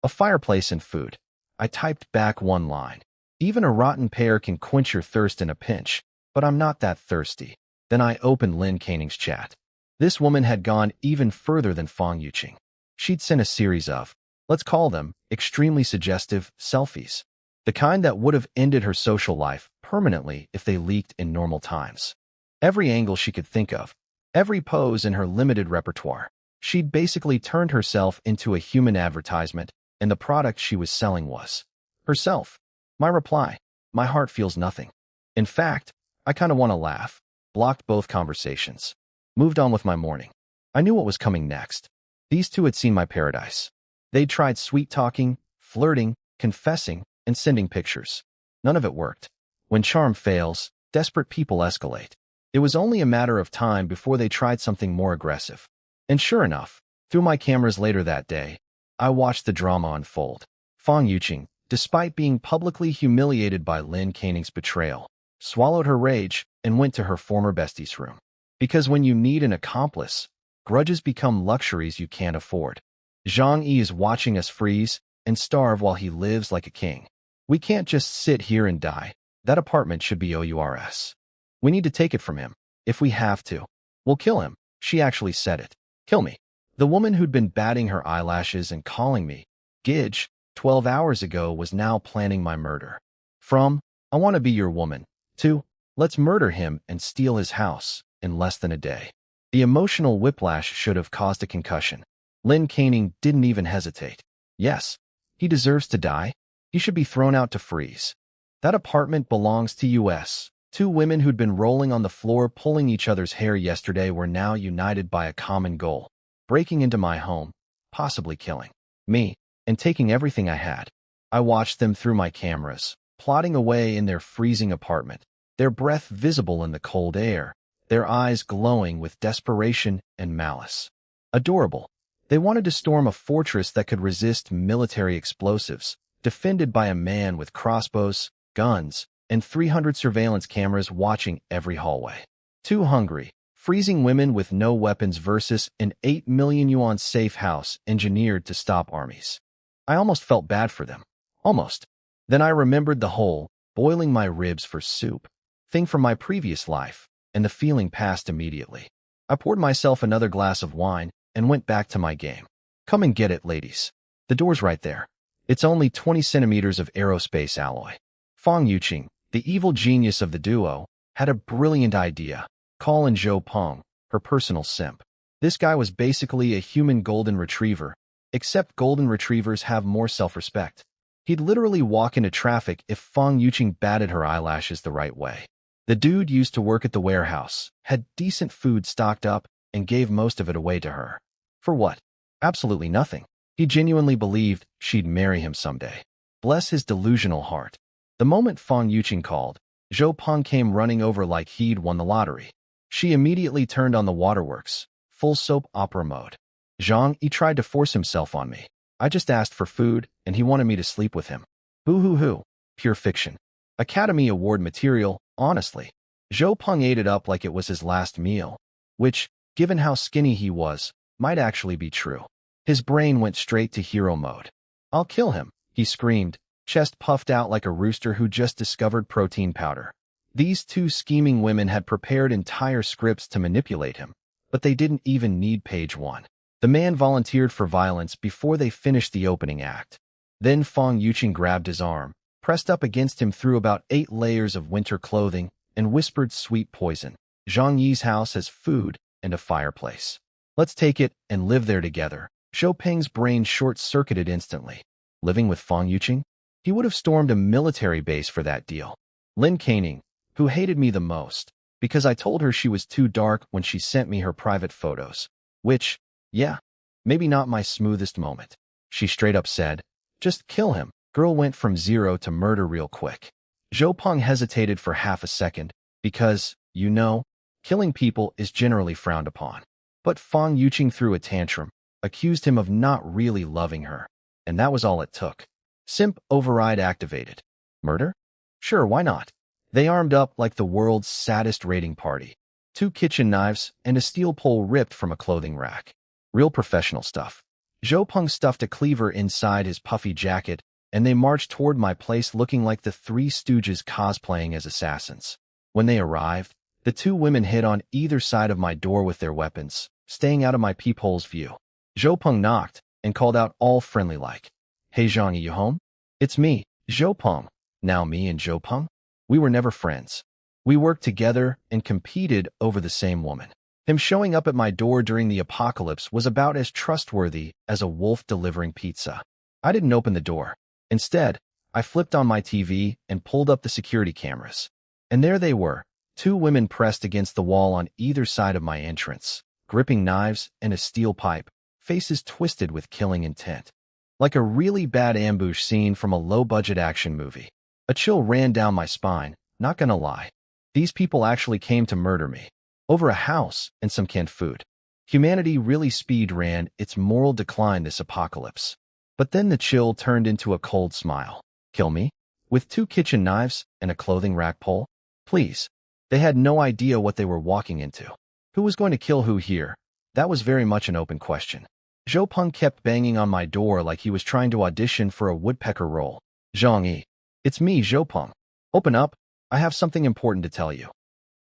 A fireplace and food. I typed back one line. Even a rotten pear can quench your thirst in a pinch, but I'm not that thirsty. Then I opened Lin Caning's chat. This woman had gone even further than Fong Yuqing. She'd sent a series of, let's call them, extremely suggestive selfies. The kind that would have ended her social life permanently if they leaked in normal times. Every angle she could think of, every pose in her limited repertoire. She'd basically turned herself into a human advertisement, and the product she was selling was herself. My reply, my heart feels nothing. In fact, I kind of want to laugh. Blocked both conversations. Moved on with my morning. I knew what was coming next. These two had seen my paradise. They'd tried sweet-talking, flirting, confessing, and sending pictures. None of it worked. When charm fails, desperate people escalate. It was only a matter of time before they tried something more aggressive. And sure enough, through my cameras later that day, I watched the drama unfold. Fong Yuqing, despite being publicly humiliated by Lin Caning's betrayal, swallowed her rage and went to her former bestie's room. Because when you need an accomplice, grudges become luxuries you can't afford. Zhang Yi is watching us freeze and starve while he lives like a king. We can't just sit here and die. That apartment should be OURS. We need to take it from him. If we have to, we'll kill him. She actually said it. Kill me. The woman who'd been batting her eyelashes and calling me Gidge 12 hours ago was now planning my murder. From, I want to be your woman, to, let's murder him and steal his house in less than a day. The emotional whiplash should have caused a concussion. Lin Caning didn't even hesitate. Yes, he deserves to die. He should be thrown out to freeze. That apartment belongs to us. Two women who'd been rolling on the floor pulling each other's hair yesterday were now united by a common goal. Breaking into my home, possibly killing me, and taking everything I had. I watched them through my cameras, plodding away in their freezing apartment, their breath visible in the cold air, their eyes glowing with desperation and malice. Adorable. They wanted to storm a fortress that could resist military explosives, defended by a man with crossbows, guns, and 300 surveillance cameras watching every hallway. Too hungry, freezing women with no weapons versus an 8 million yuan safe house engineered to stop armies. I almost felt bad for them. Almost. Then I remembered the whole, boiling my ribs for soup, thing from my previous life, and the feeling passed immediately. I poured myself another glass of wine and went back to my game. Come and get it, ladies. The door's right there. It's only 20 centimeters of aerospace alloy. Fong Yuqing, the evil genius of the duo, had a brilliant idea. Call in Zhou Peng, her personal simp. This guy was basically a human golden retriever, except golden retrievers have more self-respect. He'd literally walk into traffic if Fong Yuqing batted her eyelashes the right way. The dude used to work at the warehouse, had decent food stocked up, and gave most of it away to her. For what? Absolutely nothing. He genuinely believed she'd marry him someday. Bless his delusional heart. The moment Fong Yuqing called, Zhou Peng came running over like he'd won the lottery. She immediately turned on the waterworks, full soap opera mode. Zhang Yi tried to force himself on me. I just asked for food, and he wanted me to sleep with him. Boo-hoo-hoo. Pure fiction. Academy Award material, honestly. Zhou Peng ate it up like it was his last meal, which, given how skinny he was, might actually be true. His brain went straight to hero mode. I'll kill him, he screamed, chest puffed out like a rooster who just discovered protein powder. These two scheming women had prepared entire scripts to manipulate him, but they didn't even need page one. The man volunteered for violence before they finished the opening act. Then Fong Yuqing grabbed his arm, pressed up against him through about 8 layers of winter clothing, and whispered sweet poison. Zhang Yi's house has food and a fireplace. Let's take it and live there together. Zhou Peng's brain short-circuited instantly. Living with Fong Yuqing? He would have stormed a military base for that deal. Lin Caning, who hated me the most, because I told her she was too dark when she sent me her private photos. Which, yeah, maybe not my smoothest moment. She straight up said, just kill him. Girl went from zero to murder real quick. Zhou Peng hesitated for half a second, because, you know, killing people is generally frowned upon. But Fong Yuqing threw a tantrum, accused him of not really loving her. And that was all it took. Simp override activated. Murder? Sure, why not? They armed up like the world's saddest raiding party. 2 kitchen knives and a steel pole ripped from a clothing rack. Real professional stuff. Zhou Peng stuffed a cleaver inside his puffy jacket, and they marched toward my place looking like the Three Stooges cosplaying as assassins. When they arrived, the two women hid on either side of my door with their weapons, staying out of my peephole's view. Zhou Peng knocked and called out all friendly-like, "Hey Zhang, you home?" "It's me, Zhou Peng." Now me and Zhou Peng? We were never friends. We worked together and competed over the same woman. Him showing up at my door during the apocalypse was about as trustworthy as a wolf delivering pizza. I didn't open the door. Instead, I flipped on my TV and pulled up the security cameras. And there they were, two women pressed against the wall on either side of my entrance, gripping knives and a steel pipe, faces twisted with killing intent. Like a really bad ambush scene from a low-budget action movie. A chill ran down my spine, not gonna lie. These people actually came to murder me. Over a house and some canned food. Humanity really speed ran its moral decline this apocalypse. But then the chill turned into a cold smile. Kill me? With two kitchen knives and a clothing rack pole? Please. They had no idea what they were walking into. Who was going to kill who here? That was very much an open question. Zhou Peng kept banging on my door like he was trying to audition for a woodpecker role. "Zhang Yi. It's me, Zhou Peng. Open up. I have something important to tell you."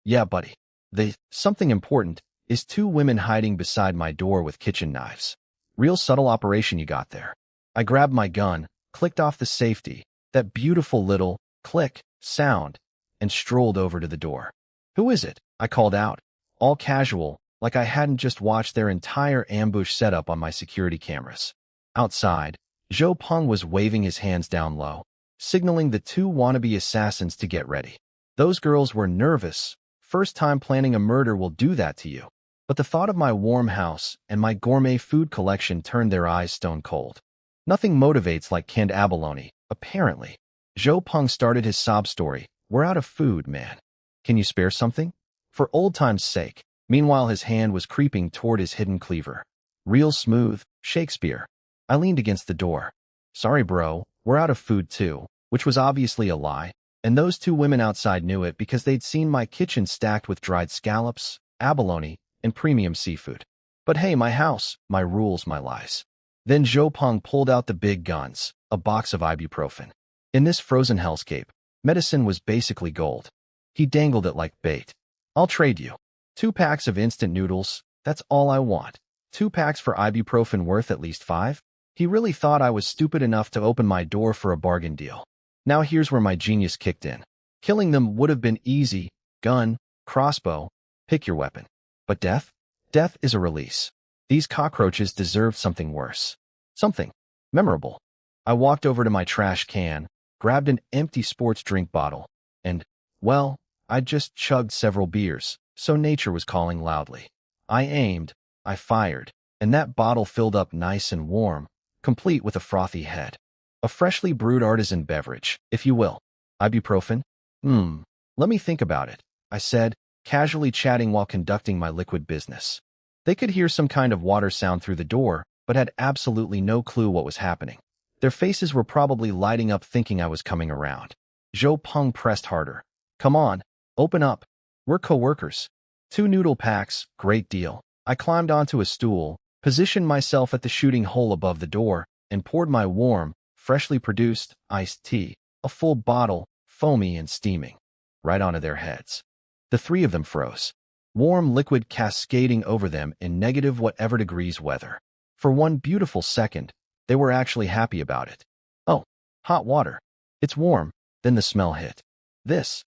"Yeah, buddy." The something important is two women hiding beside my door with kitchen knives. Real subtle operation you got there. I grabbed my gun, clicked off the safety, that beautiful little click sound, and strolled over to the door. "Who is it?" I called out, all casual, like I hadn't just watched their entire ambush setup on my security cameras. Outside, Zhou Peng was waving his hands down low, signaling the two wannabe assassins to get ready. Those girls were nervous. First time planning a murder will do that to you. But the thought of my warm house and my gourmet food collection turned their eyes stone cold. Nothing motivates like canned abalone, apparently. Zhou Peng started his sob story. "We're out of food, man. Can you spare something?" For old time's sake. Meanwhile, his hand was creeping toward his hidden cleaver. Real smooth, Shakespeare. I leaned against the door. "Sorry, bro, we're out of food too," which was obviously a lie. And those two women outside knew it because they'd seen my kitchen stacked with dried scallops, abalone, and premium seafood. But hey, my house, my rules, my lies. Then Zhou Peng pulled out the big guns, a box of ibuprofen. In this frozen hellscape, medicine was basically gold. He dangled it like bait. "I'll trade you. 2 packs of instant noodles, that's all I want. 2 packs for ibuprofen worth at least 5? He really thought I was stupid enough to open my door for a bargain deal. Now here's where my genius kicked in. Killing them would have been easy. Gun, crossbow, pick your weapon. But death? Death is a release. These cockroaches deserved something worse. Something memorable. I walked over to my trash can, grabbed an empty sports drink bottle, and, well, I'd just chugged several beers, so nature was calling loudly. I aimed, I fired, and that bottle filled up nice and warm, complete with a frothy head. A freshly brewed artisan beverage, if you will. Ibuprofen? Let me think about it, I said, casually chatting while conducting my liquid business. They could hear some kind of water sound through the door, but had absolutely no clue what was happening. Their faces were probably lighting up thinking I was coming around. Zhou Peng pressed harder. "Come on, open up. We're co-workers." 2 noodle packs, great deal. I climbed onto a stool, positioned myself at the shooting hole above the door, and poured my warm, freshly produced, iced tea, a full bottle, foamy and steaming, right onto their heads. The 3 of them froze, warm liquid cascading over them in negative whatever degrees weather. For one beautiful second, they were actually happy about it. "Oh, hot water. It's warm." Then the smell hit. This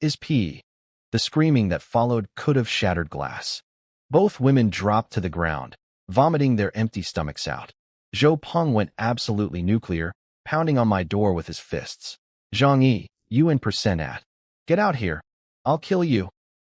is pee." The screaming that followed could have shattered glass. Both women dropped to the ground, vomiting their empty stomachs out. Zhou Peng went absolutely nuclear, pounding on my door with his fists. "Zhang Yi, you in percent at. Get out here. I'll kill you."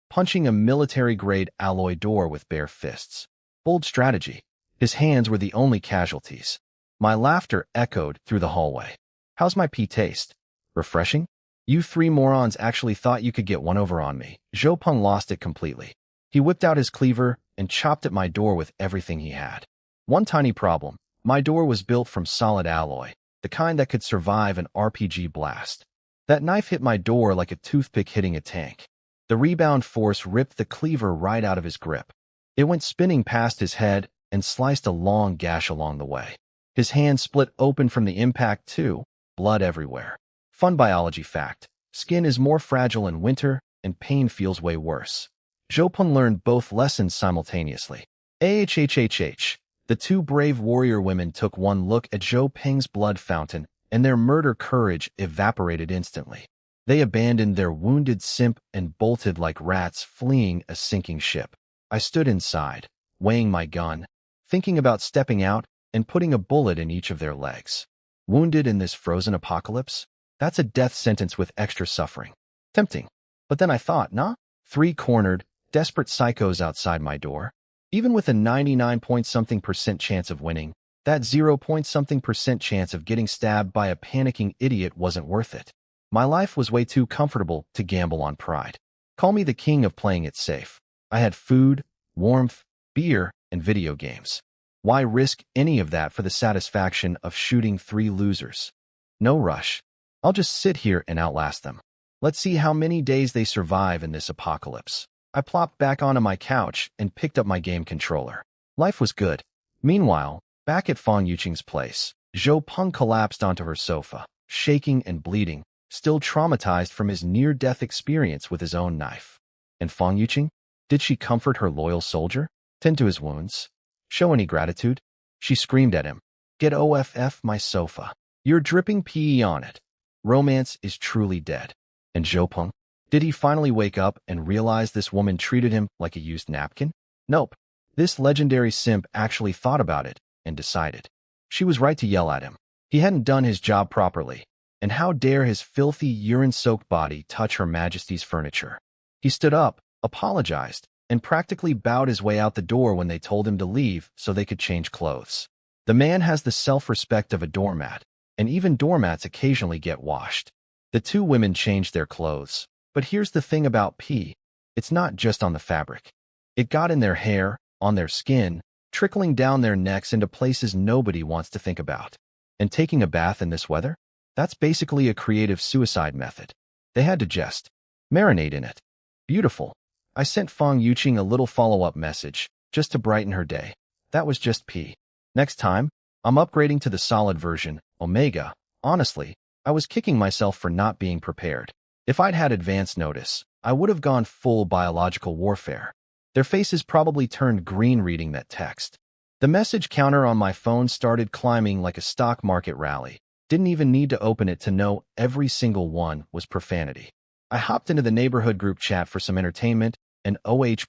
Punching a military-grade alloy door with bare fists. Bold strategy. His hands were the only casualties. My laughter echoed through the hallway. "How's my pee taste? Refreshing? You 3 morons actually thought you could get one over on me." Zhou Peng lost it completely. He whipped out his cleaver and chopped at my door with everything he had. One tiny problem. My door was built from solid alloy, the kind that could survive an RPG blast. That knife hit my door like a toothpick hitting a tank. The rebound force ripped the cleaver right out of his grip. It went spinning past his head, and sliced a long gash along the way. His hand split open from the impact too, blood everywhere. Fun biology fact: skin is more fragile in winter, and pain feels way worse. Zhopeng learned both lessons simultaneously. AHHHH. The two brave warrior women took one look at Zhou Peng's blood fountain, and their murder courage evaporated instantly. They abandoned their wounded simp and bolted like rats fleeing a sinking ship. I stood inside, weighing my gun, thinking about stepping out and putting a bullet in each of their legs. Wounded in this frozen apocalypse? That's a death sentence with extra suffering. Tempting. But then I thought, nah? 3 cornered, desperate psychos outside my door. Even with a 99-point-something% chance of winning, that 0-point-something% chance of getting stabbed by a panicking idiot wasn't worth it. My life was way too comfortable to gamble on pride. Call me the king of playing it safe. I had food, warmth, beer, and video games. Why risk any of that for the satisfaction of shooting 3 losers? No rush. I'll just sit here and outlast them. Let's see how many days they survive in this apocalypse. I plopped back onto my couch and picked up my game controller. Life was good. Meanwhile, back at Fang Yuqing's place, Zhou Peng collapsed onto her sofa, shaking and bleeding, still traumatized from his near-death experience with his own knife. And Fang Yuqing? Did she comfort her loyal soldier? Tend to his wounds? Show any gratitude? She screamed at him. Get off my sofa. You're dripping pee on it. Romance is truly dead. And Zhou Peng? Did he finally wake up and realize this woman treated him like a used napkin? Nope. This legendary simp actually thought about it and decided. She was right to yell at him. He hadn't done his job properly. And how dare his filthy, urine-soaked body touch Her Majesty's furniture? He stood up, apologized, and practically bowed his way out the door when they told him to leave so they could change clothes. The man has the self-respect of a doormat, and even doormats occasionally get washed. The two women changed their clothes. But here's the thing about pee. It's not just on the fabric. It got in their hair, on their skin, trickling down their necks into places nobody wants to think about. And taking a bath in this weather? That's basically a creative suicide method. They had to just marinate in it. Beautiful. I sent Fang Yuqing a little follow-up message, just to brighten her day. That was just pee. Next time, I'm upgrading to the solid version, Omega. Honestly, I was kicking myself for not being prepared. If I'd had advance notice, I would have gone full biological warfare. Their faces probably turned green reading that text. The message counter on my phone started climbing like a stock market rally. Didn't even need to open it to know every single one was profanity. I hopped into the neighborhood group chat for some entertainment, and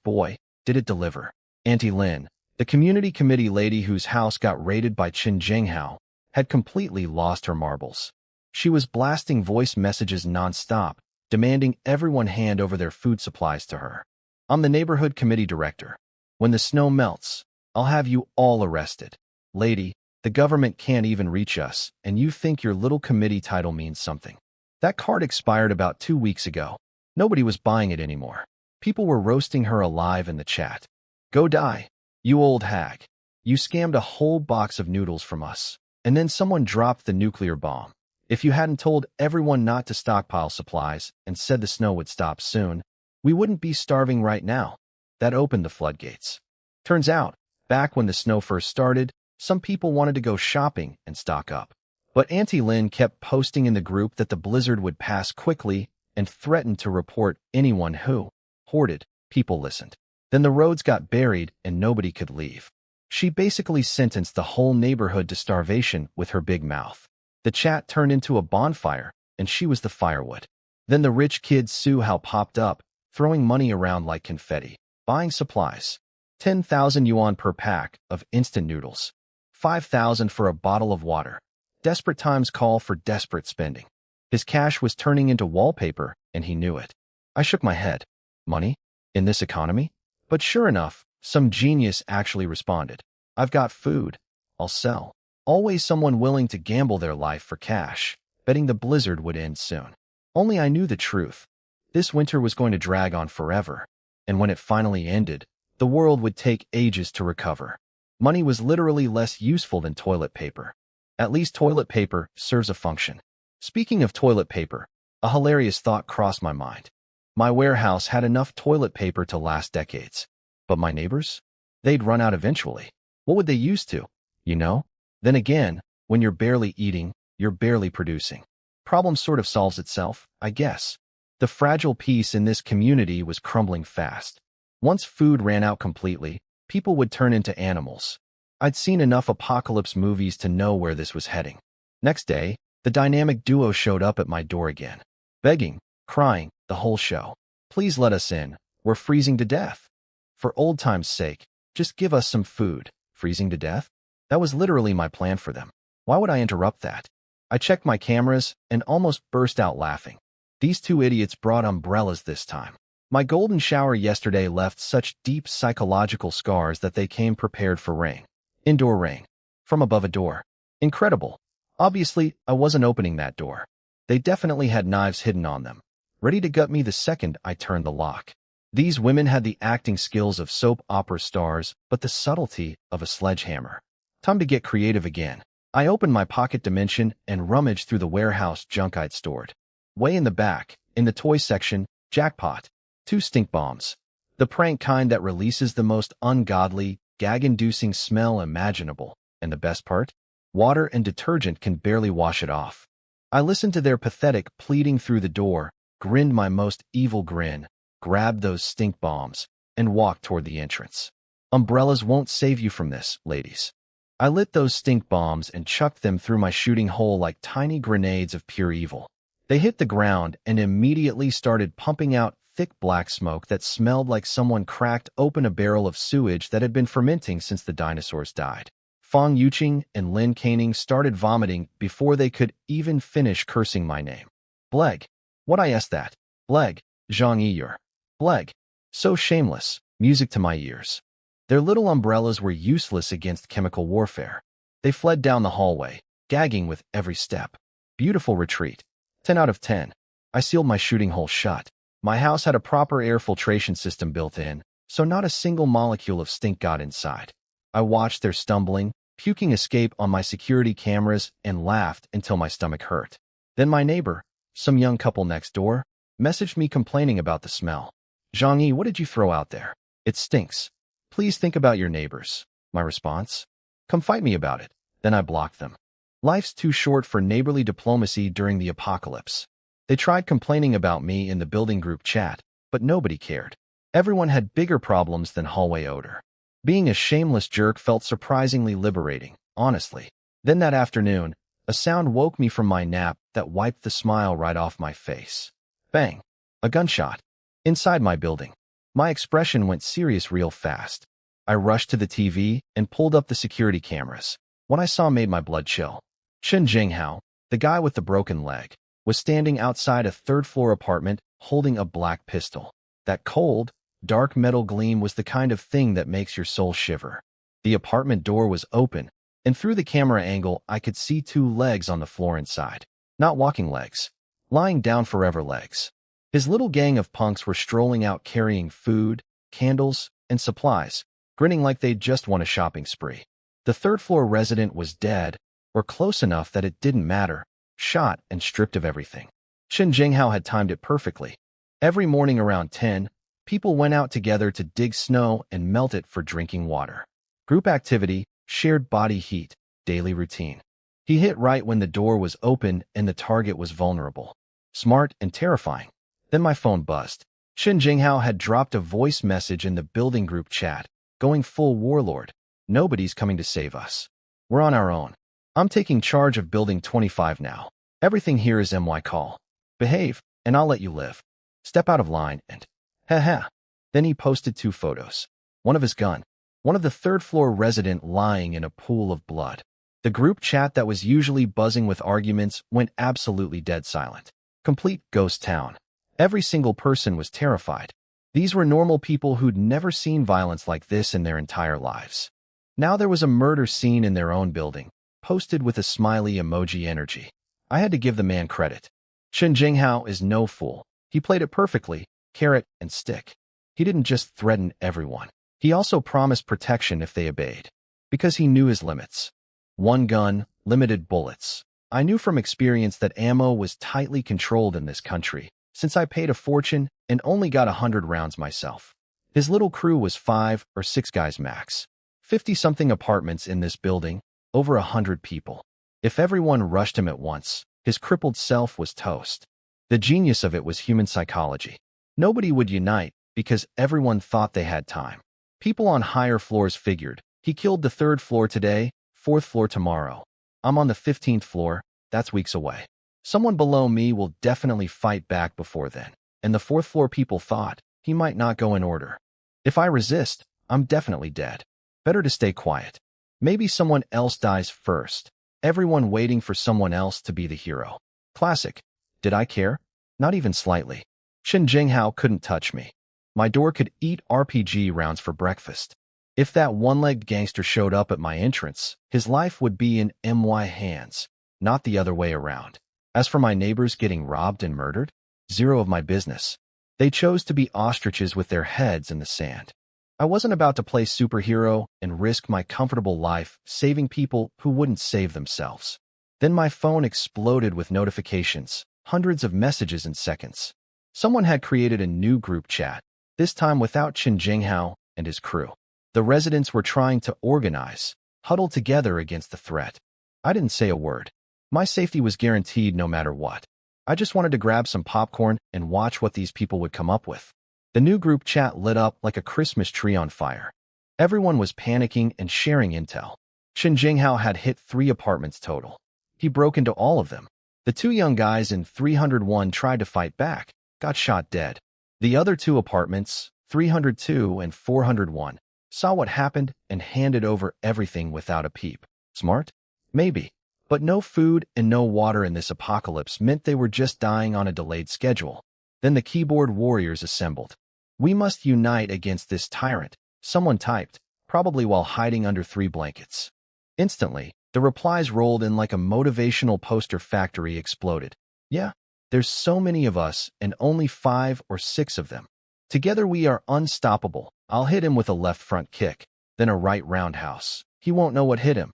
boy, did it deliver. Auntie Lin, the community committee lady whose house got raided by Qin Zhenghao, had completely lost her marbles. She was blasting voice messages nonstop, demanding everyone hand over their food supplies to her. I'm the neighborhood committee director. When the snow melts, I'll have you all arrested. Lady, the government can't even reach us, and you think your little committee title means something. That card expired about 2 weeks ago. Nobody was buying it anymore. People were roasting her alive in the chat. Go die, you old hag. You scammed a whole box of noodles from us, and then someone dropped the nuclear bomb. If you hadn't told everyone not to stockpile supplies and said the snow would stop soon, we wouldn't be starving right now. That opened the floodgates. Turns out, back when the snow first started, some people wanted to go shopping and stock up. But Auntie Lin kept posting in the group that the blizzard would pass quickly and threatened to report anyone who hoarded. People listened. Then the roads got buried and nobody could leave. She basically sentenced the whole neighborhood to starvation with her big mouth. The chat turned into a bonfire, and she was the firewood. Then the rich kid Su Hao popped up, throwing money around like confetti, buying supplies. 10,000 yuan per pack of instant noodles. 5,000 for a bottle of water. Desperate times call for desperate spending. His cash was turning into wallpaper, and he knew it. I shook my head. Money? In this economy? But sure enough, some genius actually responded. I've got food. I'll sell. Always someone willing to gamble their life for cash, betting the blizzard would end soon. Only I knew the truth. This winter was going to drag on forever, and when it finally ended, the world would take ages to recover. Money was literally less useful than toilet paper. At least toilet paper serves a function. Speaking of toilet paper, a hilarious thought crossed my mind. My warehouse had enough toilet paper to last decades. But my neighbors? They'd run out eventually. What would they use to? You know? Then again, when you're barely eating, you're barely producing. Problem sort of solves itself, I guess. The fragile peace in this community was crumbling fast. Once food ran out completely, people would turn into animals. I'd seen enough apocalypse movies to know where this was heading. Next day, the dynamic duo showed up at my door again. Begging, crying, the whole show. Please let us in. We're freezing to death. For old time's sake, just give us some food. Freezing to death? That was literally my plan for them. Why would I interrupt that? I checked my cameras and almost burst out laughing. These two idiots brought umbrellas this time. My golden shower yesterday left such deep psychological scars that they came prepared for rain. Indoor rain. From above a door. Incredible. Obviously, I wasn't opening that door. They definitely had knives hidden on them, ready to gut me the second I turned the lock. These women had the acting skills of soap opera stars, but the subtlety of a sledgehammer. Time to get creative again. I opened my pocket dimension and rummaged through the warehouse junk I'd stored. Way in the back, in the toy section, jackpot. 2 stink bombs. The prank kind that releases the most ungodly, gag-inducing smell imaginable. And the best part? Water and detergent can barely wash it off. I listened to their pathetic pleading through the door, grinned my most evil grin, grabbed those stink bombs, and walked toward the entrance. Umbrellas won't save you from this, ladies. I lit those stink bombs and chucked them through my shooting hole like tiny grenades of pure evil. They hit the ground and immediately started pumping out thick black smoke that smelled like someone cracked open a barrel of sewage that had been fermenting since the dinosaurs died. Fong Yuqing and Lin Caning started vomiting before they could even finish cursing my name. Bleg. What I asked that? Bleg. Zhang Yiyur. Bleg. So shameless. Music to my ears. Their little umbrellas were useless against chemical warfare. They fled down the hallway, gagging with every step. Beautiful retreat. 10 out of 10. I sealed my shooting hole shut. My house had a proper air filtration system built in, so not a single molecule of stink got inside. I watched their stumbling, puking escape on my security cameras and laughed until my stomach hurt. Then my neighbor, some young couple next door, messaged me complaining about the smell. Zhang Yi, what did you throw out there? It stinks. Please think about your neighbors. My response? Come fight me about it. Then I blocked them. Life's too short for neighborly diplomacy during the apocalypse. They tried complaining about me in the building group chat, but nobody cared. Everyone had bigger problems than hallway odor. Being a shameless jerk felt surprisingly liberating, honestly. Then that afternoon, a sound woke me from my nap that wiped the smile right off my face. Bang! A gunshot. Inside my building. My expression went serious real fast. I rushed to the TV and pulled up the security cameras. What I saw made my blood chill. Chen Jinghao, the guy with the broken leg, was standing outside a third-floor apartment holding a black pistol. That cold, dark metal gleam was the kind of thing that makes your soul shiver. The apartment door was open, and through the camera angle I could see 2 legs on the floor inside. Not walking legs. Lying down forever legs. His little gang of punks were strolling out carrying food, candles, and supplies, grinning like they'd just won a shopping spree. The third-floor resident was dead, or close enough that it didn't matter, shot and stripped of everything. Chen Jinghao had timed it perfectly. Every morning around 10, people went out together to dig snow and melt it for drinking water. Group activity, shared body heat, daily routine. He hit right when the door was open and the target was vulnerable. Smart and terrifying. Then my phone buzzed. Chen Jinghao had dropped a voice message in the building group chat, going full warlord. Nobody's coming to save us. We're on our own. I'm taking charge of Building 25 now. Everything here is my call. Behave, and I'll let you live. Step out of line and... ha. Then he posted 2 photos. One of his gun. One of the third-floor resident lying in a pool of blood. The group chat that was usually buzzing with arguments went absolutely dead silent. Complete ghost town. Every single person was terrified. These were normal people who'd never seen violence like this in their entire lives. Now there was a murder scene in their own building, posted with a smiley emoji energy. I had to give the man credit. Chen Jinghao is no fool. He played it perfectly, carrot and stick. He didn't just threaten everyone. He also promised protection if they obeyed. Because he knew his limits. 1 gun, limited bullets. I knew from experience that ammo was tightly controlled in this country, since I paid a fortune and only got 100 rounds myself. His little crew was 5 or 6 guys max. 50-something apartments in this building, over 100 people. If everyone rushed him at once, his crippled self was toast. The genius of it was human psychology. Nobody would unite because everyone thought they had time. People on higher floors figured, he killed the 3rd floor today, 4th floor tomorrow. I'm on the 15th floor, that's weeks away. Someone below me will definitely fight back before then. And the 4th floor people thought, he might not go in order. If I resist, I'm definitely dead. Better to stay quiet. Maybe someone else dies first. Everyone waiting for someone else to be the hero. Classic. Did I care? Not even slightly. Chen Jinghao couldn't touch me. My door could eat RPG rounds for breakfast. If that one-legged gangster showed up at my entrance, his life would be in my hands, not the other way around. As for my neighbors getting robbed and murdered, zero of my business. They chose to be ostriches with their heads in the sand. I wasn't about to play superhero and risk my comfortable life saving people who wouldn't save themselves. Then my phone exploded with notifications, hundreds of messages in seconds. Someone had created a new group chat, this time without Chen Jinghao and his crew. The residents were trying to organize, huddle together against the threat. I didn't say a word. My safety was guaranteed no matter what. I just wanted to grab some popcorn and watch what these people would come up with. The new group chat lit up like a Christmas tree on fire. Everyone was panicking and sharing intel. Chen Jinghao had hit 3 apartments total. He broke into all of them. The 2 young guys in 301 tried to fight back, got shot dead. The other 2 apartments, 302 and 401, saw what happened and handed over everything without a peep. Smart? Maybe. But no food and no water in this apocalypse meant they were just dying on a delayed schedule. Then the keyboard warriors assembled. We must unite against this tyrant, someone typed, probably while hiding under 3 blankets. Instantly, the replies rolled in like a motivational poster factory exploded. Yeah, there's so many of us and only 5 or 6 of them. Together we are unstoppable. I'll hit him with a left front kick, then a right roundhouse. He won't know what hit him.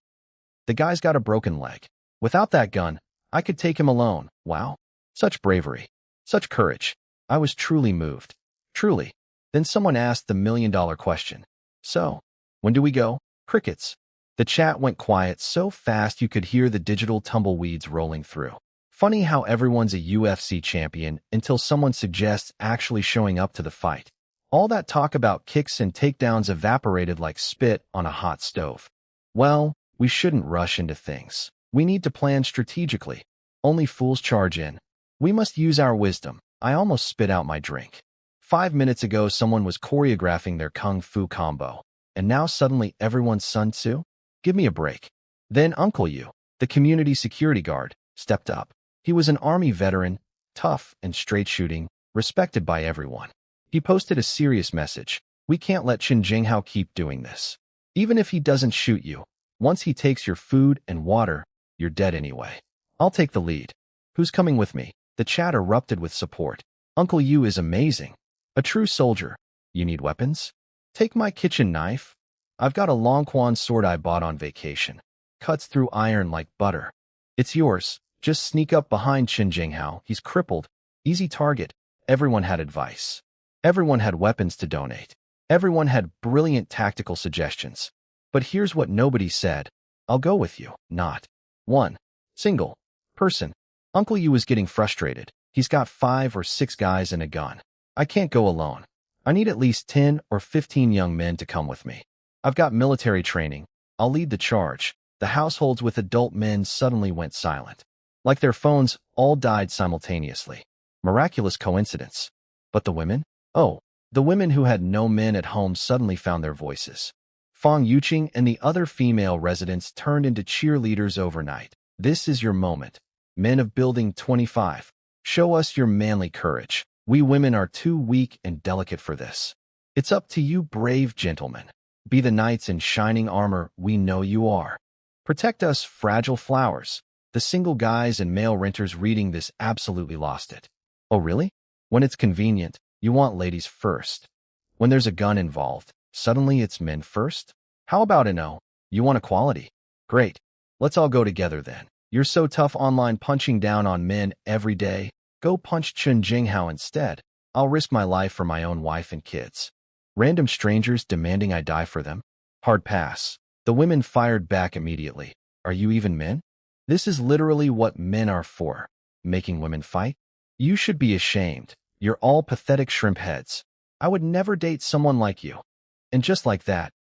The guy's got a broken leg. Without that gun, I could take him alone. Wow. Such bravery. Such courage. I was truly moved. Truly. Then someone asked the million-dollar question. So, when do we go? Crickets. The chat went quiet so fast you could hear the digital tumbleweeds rolling through. Funny how everyone's a UFC champion until someone suggests actually showing up to the fight. All that talk about kicks and takedowns evaporated like spit on a hot stove. Well, we shouldn't rush into things. We need to plan strategically. Only fools charge in. We must use our wisdom. I almost spit out my drink. 5 minutes ago, someone was choreographing their kung fu combo. And now suddenly everyone's Sun Tzu? Give me a break. Then Uncle Yu, the community security guard, stepped up. He was an army veteran, tough and straight shooting, respected by everyone. He posted a serious message. We can't let Chen Jinghao keep doing this. Even if he doesn't shoot you, once he takes your food and water, you're dead anyway. I'll take the lead. Who's coming with me? The chat erupted with support. Uncle Yu is amazing. A true soldier. You need weapons? Take my kitchen knife. I've got a long quan sword I bought on vacation. Cuts through iron like butter. It's yours. Just sneak up behind Chen Jinghao. He's crippled. Easy target. Everyone had advice. Everyone had weapons to donate. Everyone had brilliant tactical suggestions. But here's what nobody said. I'll go with you. Not one single person. Uncle Yu was getting frustrated. He's got 5 or 6 guys and a gun. I can't go alone. I need at least 10 or 15 young men to come with me. I've got military training. I'll lead the charge. The households with adult men suddenly went silent. Like their phones all died simultaneously. Miraculous coincidence. But the women? Oh, the women who had no men at home suddenly found their voices. Fang Yuqing and the other female residents turned into cheerleaders overnight. This is your moment. Men of Building 25. Show us your manly courage. We women are too weak and delicate for this. It's up to you, brave gentlemen. Be the knights in shining armor we know you are. Protect us, fragile flowers. The single guys and male renters reading this absolutely lost it. Oh, really? When it's convenient, you want ladies first. When there's a gun involved, suddenly it's men first? How about a no? You want equality? Great. Let's all go together then. You're so tough online punching down on men every day. Go punch Chen Jinghao instead. I'll risk my life for my own wife and kids. Random strangers demanding I die for them? Hard pass. The women fired back immediately. Are you even men? This is literally what men are for. Making women fight? You should be ashamed. You're all pathetic shrimp heads. I would never date someone like you. And just like that,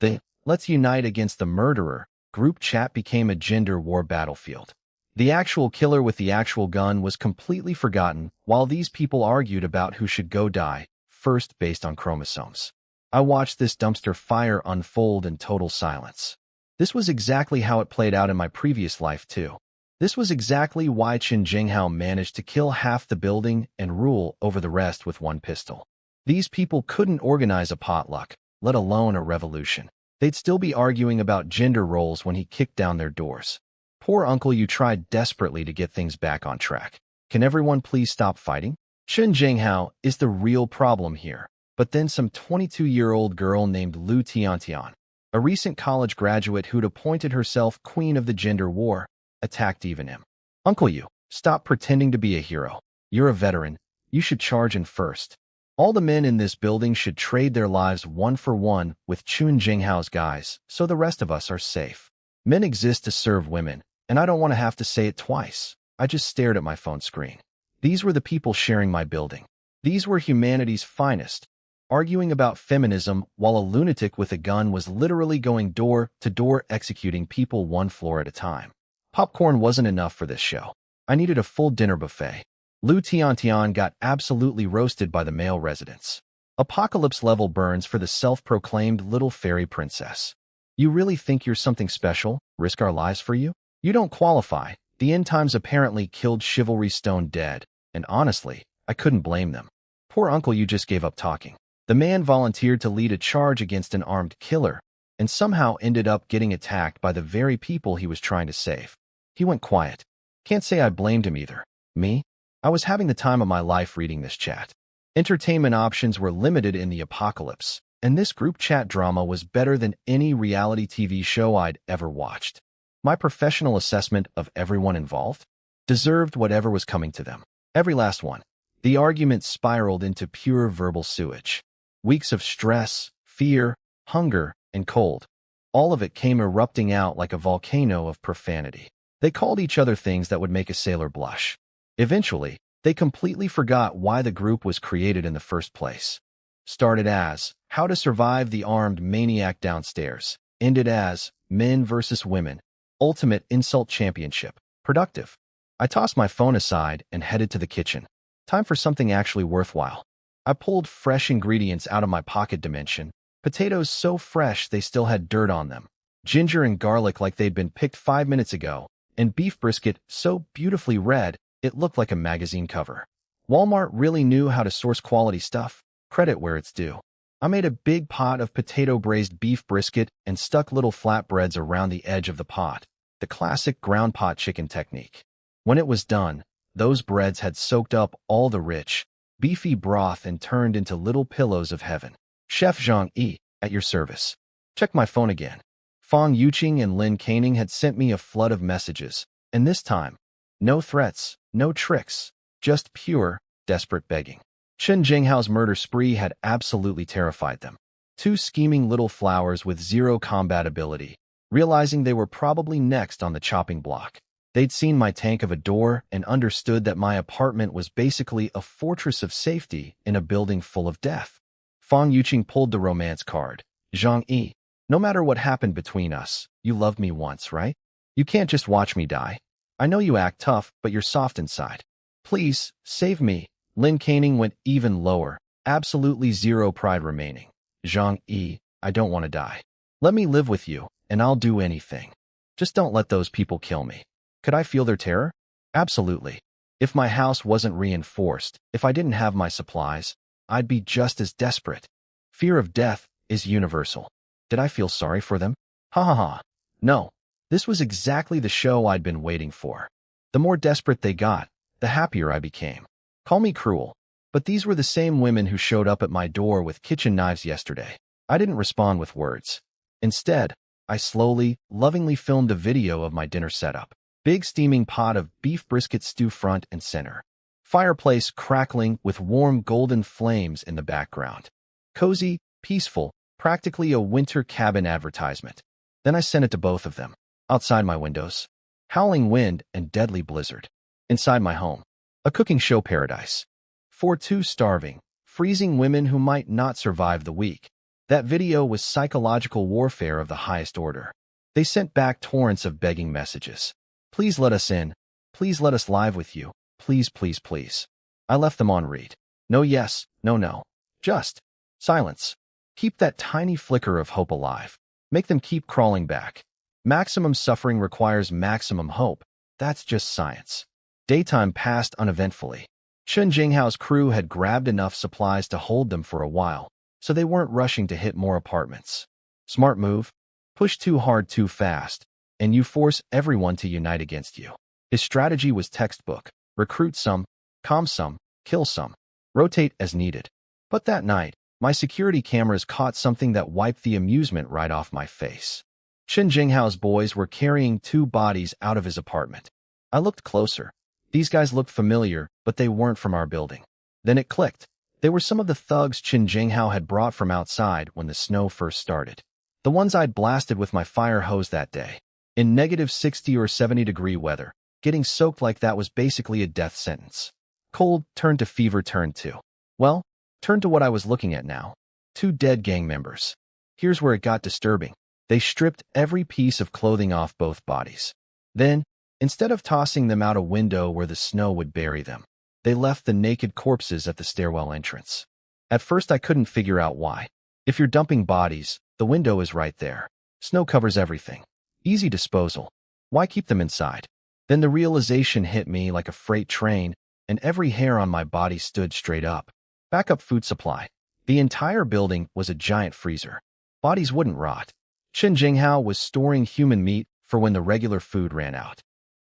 the "Let's unite against the murderer" group chat became a gender war battlefield. The actual killer with the actual gun was completely forgotten while these people argued about who should go die first based on chromosomes. I watched this dumpster fire unfold in total silence. This was exactly how it played out in my previous life, too. This was exactly why Qin Jinghao managed to kill half the building and rule over the rest with one pistol. These people couldn't organize a potluck, let alone a revolution. They'd still be arguing about gender roles when he kicked down their doors. Poor uncle, you tried desperately to get things back on track. Can everyone please stop fighting? Qin Jinghao is the real problem here. But then some 22-year-old girl named Lu Tiantian, a recent college graduate who'd appointed herself queen of the gender war, attacked even him. Uncle, you, stop pretending to be a hero. You're a veteran. You should charge in first. All the men in this building should trade their lives one for one with Qin Jinghao's guys, so the rest of us are safe. Men exist to serve women, and I don't want to have to say it twice. I just stared at my phone screen. These were the people sharing my building. These were humanity's finest, arguing about feminism while a lunatic with a gun was literally going door to door executing people one floor at a time. Popcorn wasn't enough for this show. I needed a full dinner buffet. Lu Tiantian got absolutely roasted by the male residents. Apocalypse-level burns for the self-proclaimed little fairy princess. You really think you're something special? Risk our lives for you? You don't qualify. The end times apparently killed chivalry stone dead, and honestly, I couldn't blame them. Poor uncle, you just gave up talking. The man volunteered to lead a charge against an armed killer, and somehow ended up getting attacked by the very people he was trying to save. He went quiet. Can't say I blamed him either. Me? I was having the time of my life reading this chat. Entertainment options were limited in the apocalypse, and this group chat drama was better than any reality TV show I'd ever watched. My professional assessment of everyone involved deserved whatever was coming to them. Every last one. The argument spiraled into pure verbal sewage. Weeks of stress, fear, hunger, and cold. All of it came erupting out like a volcano of profanity. They called each other things that would make a sailor blush. Eventually, they completely forgot why the group was created in the first place. Started as, how to survive the armed maniac downstairs. Ended as, men versus women. Ultimate insult championship. Productive. I tossed my phone aside and headed to the kitchen. Time for something actually worthwhile. I pulled fresh ingredients out of my pocket dimension. Potatoes so fresh they still had dirt on them. Ginger and garlic like they'd been picked 5 minutes ago. And beef brisket so beautifully red, it looked like a magazine cover. Walmart really knew how to source quality stuff. Credit where it's due. I made a big pot of potato-braised beef brisket and stuck little flatbreads around the edge of the pot. The classic ground pot chicken technique. When it was done, those breads had soaked up all the rich, beefy broth and turned into little pillows of heaven. Chef Zhang Yi, at your service. Check my phone again. Fong Yuqing and Lin Caning had sent me a flood of messages, and this time, no threats, no tricks, just pure, desperate begging. Qin Jinghao's murder spree had absolutely terrified them. Two scheming little flowers with zero combat ability, realizing they were probably next on the chopping block. They'd seen my tank of a door and understood that my apartment was basically a fortress of safety in a building full of death. Fong Yuqing pulled the romance card. Zhang Yi, no matter what happened between us, you loved me once, right? You can't just watch me die. I know you act tough, but you're soft inside. Please, save me. Lin Caning went even lower, absolutely zero pride remaining. Zhang Yi, I don't want to die. Let me live with you, and I'll do anything. Just don't let those people kill me. Could I feel their terror? Absolutely. If my house wasn't reinforced, if I didn't have my supplies, I'd be just as desperate. Fear of death is universal. Did I feel sorry for them? Ha ha ha. No. This was exactly the show I'd been waiting for. The more desperate they got, the happier I became. Call me cruel, but these were the same women who showed up at my door with kitchen knives yesterday. I didn't respond with words. Instead, I slowly, lovingly filmed a video of my dinner setup. Big steaming pot of beef brisket stew front and center. Fireplace crackling with warm golden flames in the background. Cozy, peaceful, practically a winter cabin advertisement. Then I sent it to both of them. Outside my windows, howling wind and deadly blizzard. Inside my home, a cooking show paradise. For two starving, freezing women who might not survive the week. That video was psychological warfare of the highest order. They sent back torrents of begging messages. Please let us in. Please let us live with you. Please, please, please. I left them on read. No yes, no no. Just silence. Keep that tiny flicker of hope alive. Make them keep crawling back. Maximum suffering requires maximum hope. That's just science. Daytime passed uneventfully. Chen Jinghao's crew had grabbed enough supplies to hold them for a while, so they weren't rushing to hit more apartments. Smart move. Push too hard too fast, and you force everyone to unite against you. His strategy was textbook. Recruit some, calm some, kill some. Rotate as needed. But that night, my security cameras caught something that wiped the amusement right off my face. Chen Jinghao's boys were carrying two bodies out of his apartment. I looked closer. These guys looked familiar, but they weren't from our building. Then it clicked. They were some of the thugs Chen Jinghao had brought from outside when the snow first started. The ones I'd blasted with my fire hose that day. In negative 60 or 70-degree weather, getting soaked like that was basically a death sentence. Cold turned to fever turned to. Well, turned to what I was looking at now. Two dead gang members. Here's where it got disturbing. They stripped every piece of clothing off both bodies. Then, instead of tossing them out a window where the snow would bury them, they left the naked corpses at the stairwell entrance. At first I couldn't figure out why. If you're dumping bodies, the window is right there. Snow covers everything. Easy disposal. Why keep them inside? Then the realization hit me like a freight train, and every hair on my body stood straight up. Backup food supply. The entire building was a giant freezer. Bodies wouldn't rot. Chen Jinghao was storing human meat for when the regular food ran out.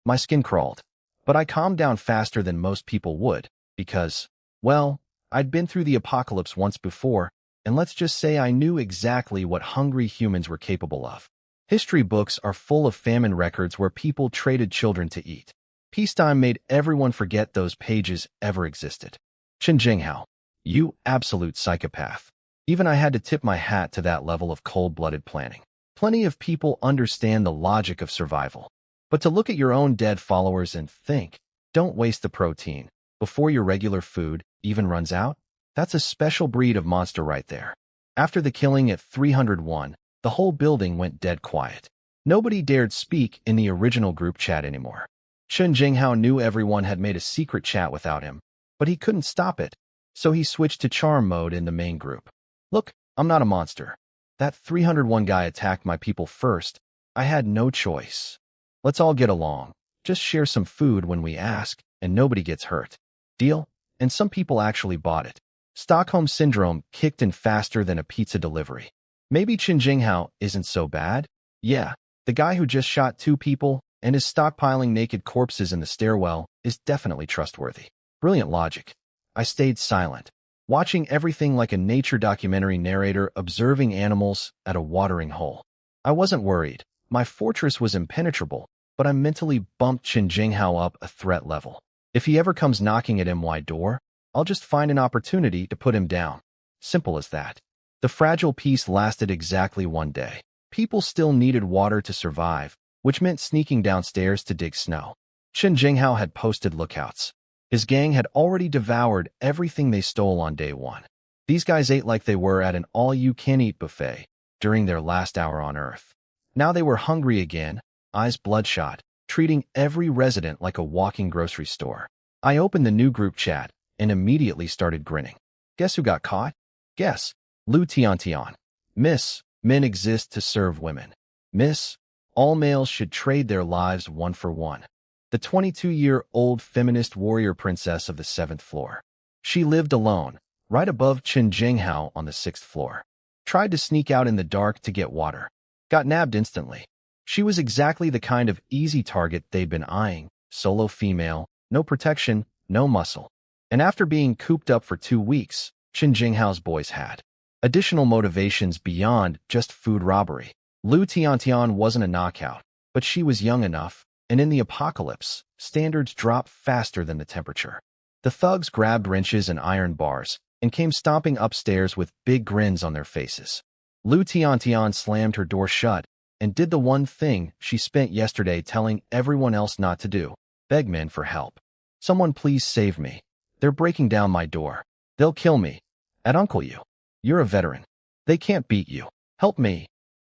My skin crawled. But I calmed down faster than most people would, because, well, I'd been through the apocalypse once before, and let's just say I knew exactly what hungry humans were capable of. History books are full of famine records where people traded children to eat. Peacetime made everyone forget those pages ever existed. Chen Jinghao, you absolute psychopath. Even I had to tip my hat to that level of cold-blooded planning. Plenty of people understand the logic of survival. But to look at your own dead followers and think, don't waste the protein, before your regular food even runs out? That's a special breed of monster right there. After the killing at 301, the whole building went dead quiet. Nobody dared speak in the original group chat anymore. Chen Jinghao knew everyone had made a secret chat without him, but he couldn't stop it, so he switched to charm mode in the main group. Look, I'm not a monster. That 301 guy attacked my people first. I had no choice. Let's all get along. Just share some food when we ask, and nobody gets hurt. Deal? And some people actually bought it. Stockholm Syndrome kicked in faster than a pizza delivery. Maybe Chen Jinghao isn't so bad? Yeah, the guy who just shot two people and is stockpiling naked corpses in the stairwell is definitely trustworthy. Brilliant logic. I stayed silent, watching everything like a nature documentary narrator observing animals at a watering hole. I wasn't worried. My fortress was impenetrable, but I mentally bumped Chen Jinghao up a threat level. If he ever comes knocking at my door, I'll just find an opportunity to put him down. Simple as that. The fragile peace lasted exactly one day. People still needed water to survive, which meant sneaking downstairs to dig snow. Chen Jinghao had posted lookouts. His gang had already devoured everything they stole on day one. These guys ate like they were at an all-you-can-eat buffet during their last hour on Earth. Now they were hungry again, eyes bloodshot, treating every resident like a walking grocery store. I opened the new group chat and immediately started grinning. Guess who got caught? Guess. Lu Tiantian. Miss, men exist to serve women. Miss, all males should trade their lives one for one. The 22-year-old feminist warrior princess of the 7th floor. She lived alone, right above Chen Jinghao on the 6th floor. Tried to sneak out in the dark to get water. Got nabbed instantly. She was exactly the kind of easy target they'd been eyeing. Solo female, no protection, no muscle. And after being cooped up for 2 weeks, Chen Jinghao's boys had additional motivations beyond just food robbery. Lu Tiantian wasn't a knockout, but she was young enough, and in the apocalypse, standards drop faster than the temperature. The thugs grabbed wrenches and iron bars and came stomping upstairs with big grins on their faces. Lu Tiantian slammed her door shut and did the one thing she spent yesterday telling everyone else not to do: beg men for help. Someone please save me. They're breaking down my door. They'll kill me. At Uncle You. You're a veteran. They can't beat you. Help me.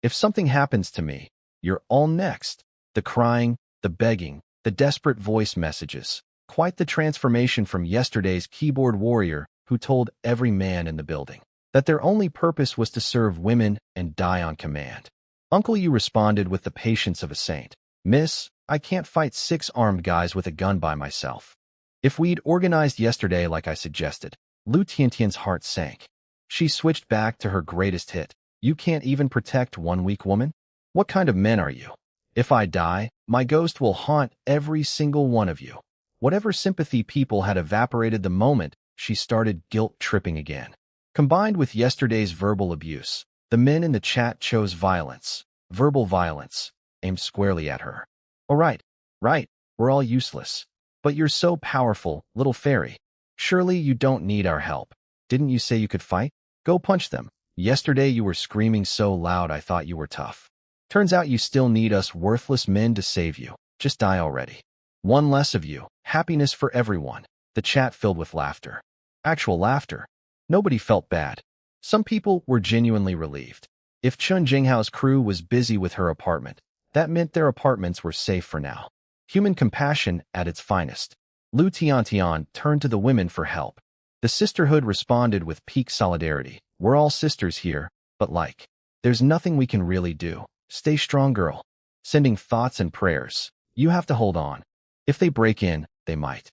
If something happens to me, you're all next. The crying, the begging, the desperate voice messages. Quite the transformation from yesterday's keyboard warrior who told every man in the building that their only purpose was to serve women and die on command. Uncle You responded with the patience of a saint. Miss, I can't fight 6 armed guys with a gun by myself. If we'd organized yesterday like I suggested, Lu Tiantian's heart sank. She switched back to her greatest hit. You can't even protect one weak woman? What kind of men are you? If I die, my ghost will haunt every single one of you. Whatever sympathy people had evaporated the moment she started guilt-tripping again. Combined with yesterday's verbal abuse, the men in the chat chose violence, verbal violence, aimed squarely at her. All right, we're all useless. But you're so powerful, little fairy. Surely you don't need our help. Didn't you say you could fight? Go punch them. Yesterday you were screaming so loud I thought you were tough. Turns out you still need us worthless men to save you. Just die already. One less of you. Happiness for everyone. The chat filled with laughter. Actual laughter. Nobody felt bad. Some people were genuinely relieved. If Chun Jinghao's crew was busy with her apartment, that meant their apartments were safe for now. Human compassion at its finest. Lu Tiantian turned to the women for help. The sisterhood responded with peak solidarity. We're all sisters here, but there's nothing we can really do. Stay strong, girl. Sending thoughts and prayers. You have to hold on. If they break in, they might.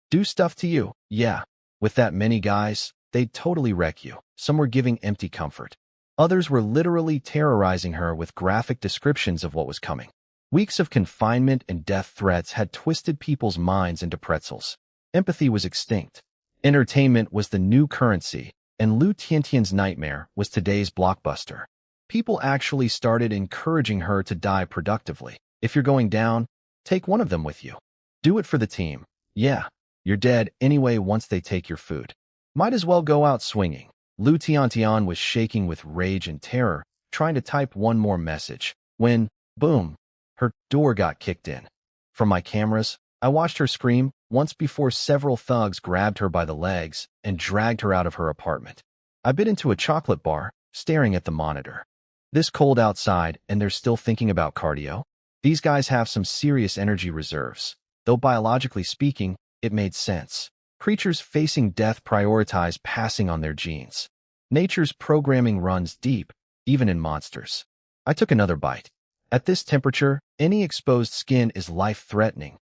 Do stuff to you. Yeah. With that many guys, they'd totally wreck you. Some were giving empty comfort. Others were literally terrorizing her with graphic descriptions of what was coming. Weeks of confinement and death threats had twisted people's minds into pretzels. Empathy was extinct. Entertainment was the new currency, and Lu Tiantian's nightmare was today's blockbuster. People actually started encouraging her to die productively. If you're going down, take one of them with you. Do it for the team. Yeah, you're dead anyway once they take your food. Might as well go out swinging. Lu Tiantian was shaking with rage and terror, trying to type one more message, when, boom, her door got kicked in. From my cameras, I watched her scream once before several thugs grabbed her by the legs and dragged her out of her apartment. I bit into a chocolate bar, staring at the monitor. This cold outside, and they're still thinking about cardio? These guys have some serious energy reserves. Though biologically speaking, it made sense. Creatures facing death prioritize passing on their genes. Nature's programming runs deep, even in monsters. I took another bite. At this temperature, any exposed skin is life-threatening.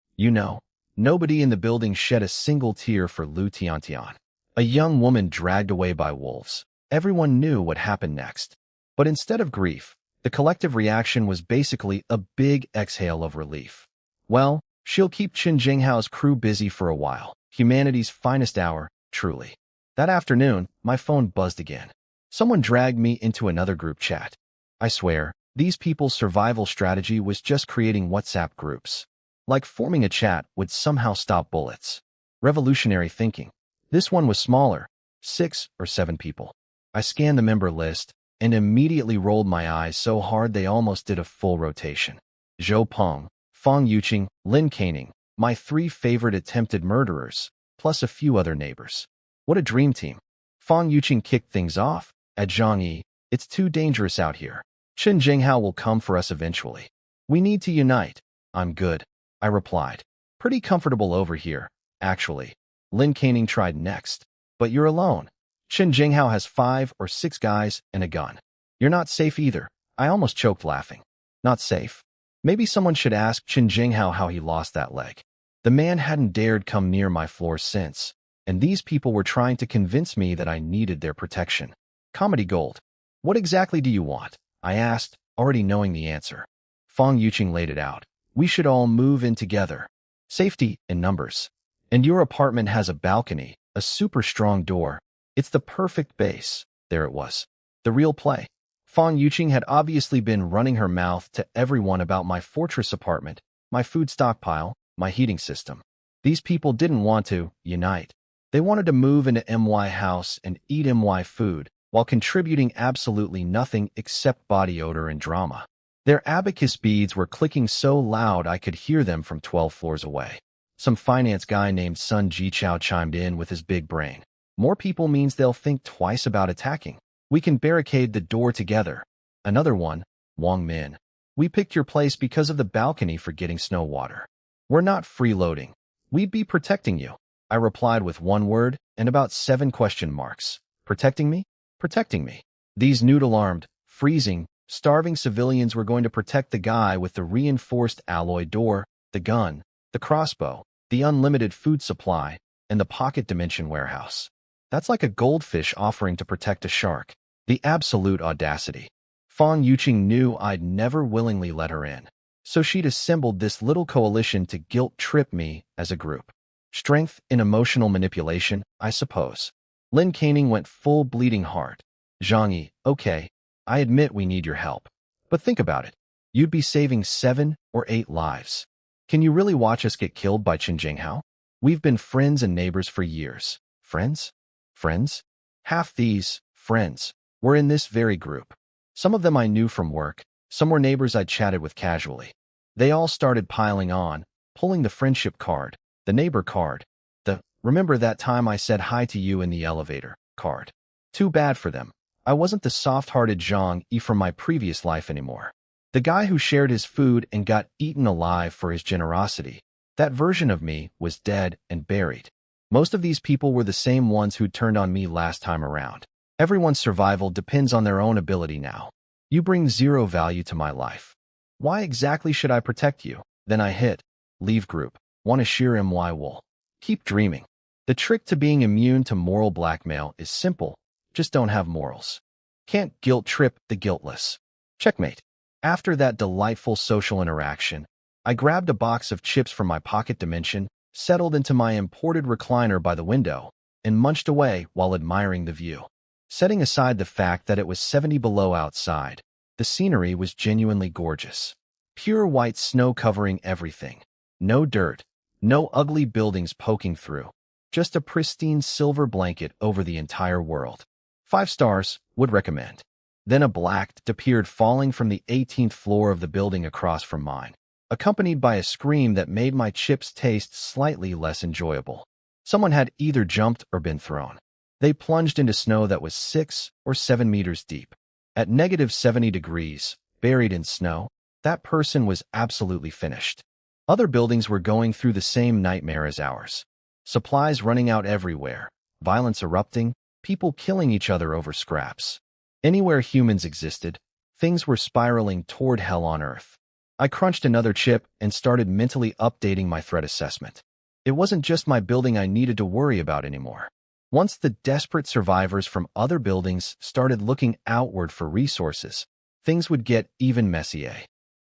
Nobody in the building shed a single tear for Lu Tiantian. A young woman dragged away by wolves. Everyone knew what happened next. But instead of grief, the collective reaction was basically a big exhale of relief. Well, she'll keep Chun Jinghao's crew busy for a while. Humanity's finest hour, truly. That afternoon, my phone buzzed again. Someone dragged me into another group chat. I swear, these people's survival strategy was just creating WhatsApp groups. Like forming a chat would somehow stop bullets. Revolutionary thinking. This one was smaller, 6 or 7 people. I scanned the member list and immediately rolled my eyes so hard they almost did a full rotation. Zhou Peng, Fang Yuqing, Lin Caning, my 3 favorite attempted murderers, plus a few other neighbors. What a dream team. Fang Yuqing kicked things off. At Zhangyi, it's too dangerous out here. Chun Jinghao will come for us eventually. We need to unite. I'm good, I replied. Pretty comfortable over here, actually. Lin Caning tried next. But you're alone. Chun Jinghao has 5 or 6 guys and a gun. You're not safe either. I almost choked laughing. Not safe? Maybe someone should ask Chun Jinghao how he lost that leg. The man hadn't dared come near my floor since, and these people were trying to convince me that I needed their protection. Comedy gold. What exactly do you want? I asked, already knowing the answer. Fang Yuqing laid it out. We should all move in together. Safety in numbers. And your apartment has a balcony, a super strong door. It's the perfect base. There it was. The real play. Fang Yuqing had obviously been running her mouth to everyone about my fortress apartment, my food stockpile, my heating system. These people didn't want to unite. They wanted to move into MY house and eat MY food while contributing absolutely nothing except body odor and drama. Their abacus beads were clicking so loud I could hear them from 12 floors away. Some finance guy named Sun Jichao chimed in with his big brain. More people means they'll think twice about attacking. We can barricade the door together. Another one, Wang Min. We picked your place because of the balcony for getting snow water. We're not freeloading. We'd be protecting you. I replied with one word and about 7 question marks. Protecting me? Protecting me. These noodle-armed, freezing, starving civilians were going to protect the guy with the reinforced alloy door, the gun, the crossbow, the unlimited food supply, and the pocket dimension warehouse. That's like a goldfish offering to protect a shark. The absolute audacity. Fang Yuqing knew I'd never willingly let her in, so she'd assembled this little coalition to guilt-trip me as a group. Strength in emotional manipulation, I suppose. Lin Canning went full bleeding heart. Zhang Yi, okay, I admit we need your help. But think about it. You'd be saving 7 or 8 lives. Can you really watch us get killed by Chen Jinghao? We've been friends and neighbors for years. Friends? Friends? Half these, friends, were in this very group. Some of them I knew from work, some were neighbors I'd chatted with casually. They all started piling on, pulling the friendship card, the neighbor card, the "remember that time I said hi to you in the elevator" card. Too bad for them. I wasn't the soft-hearted Zhang Yi from my previous life anymore. The guy who shared his food and got eaten alive for his generosity. That version of me was dead and buried. Most of these people were the same ones who turned on me last time around. Everyone's survival depends on their own ability now. You bring 0 value to my life. Why exactly should I protect you? Then I hit leave group. Want to shear my wool. Keep dreaming. The trick to being immune to moral blackmail is simple. Just don't have morals. Can't guilt trip the guiltless. Checkmate. After that delightful social interaction, I grabbed a box of chips from my pocket dimension, settled into my imported recliner by the window, and munched away while admiring the view. Setting aside the fact that it was 70 below outside, the scenery was genuinely gorgeous. Pure white snow covering everything. No dirt, no ugly buildings poking through. Just a pristine silver blanket over the entire world. 5 stars, would recommend. Then a black appeared falling from the 18th floor of the building across from mine, accompanied by a scream that made my chips taste slightly less enjoyable. Someone had either jumped or been thrown. They plunged into snow that was 6 or 7 meters deep. At -70 degrees, buried in snow, that person was absolutely finished. Other buildings were going through the same nightmare as ours. Supplies running out everywhere, violence erupting, people killing each other over scraps. Anywhere humans existed, things were spiraling toward hell on earth. I crunched another chip and started mentally updating my threat assessment. It wasn't just my building I needed to worry about anymore. Once the desperate survivors from other buildings started looking outward for resources, things would get even messier.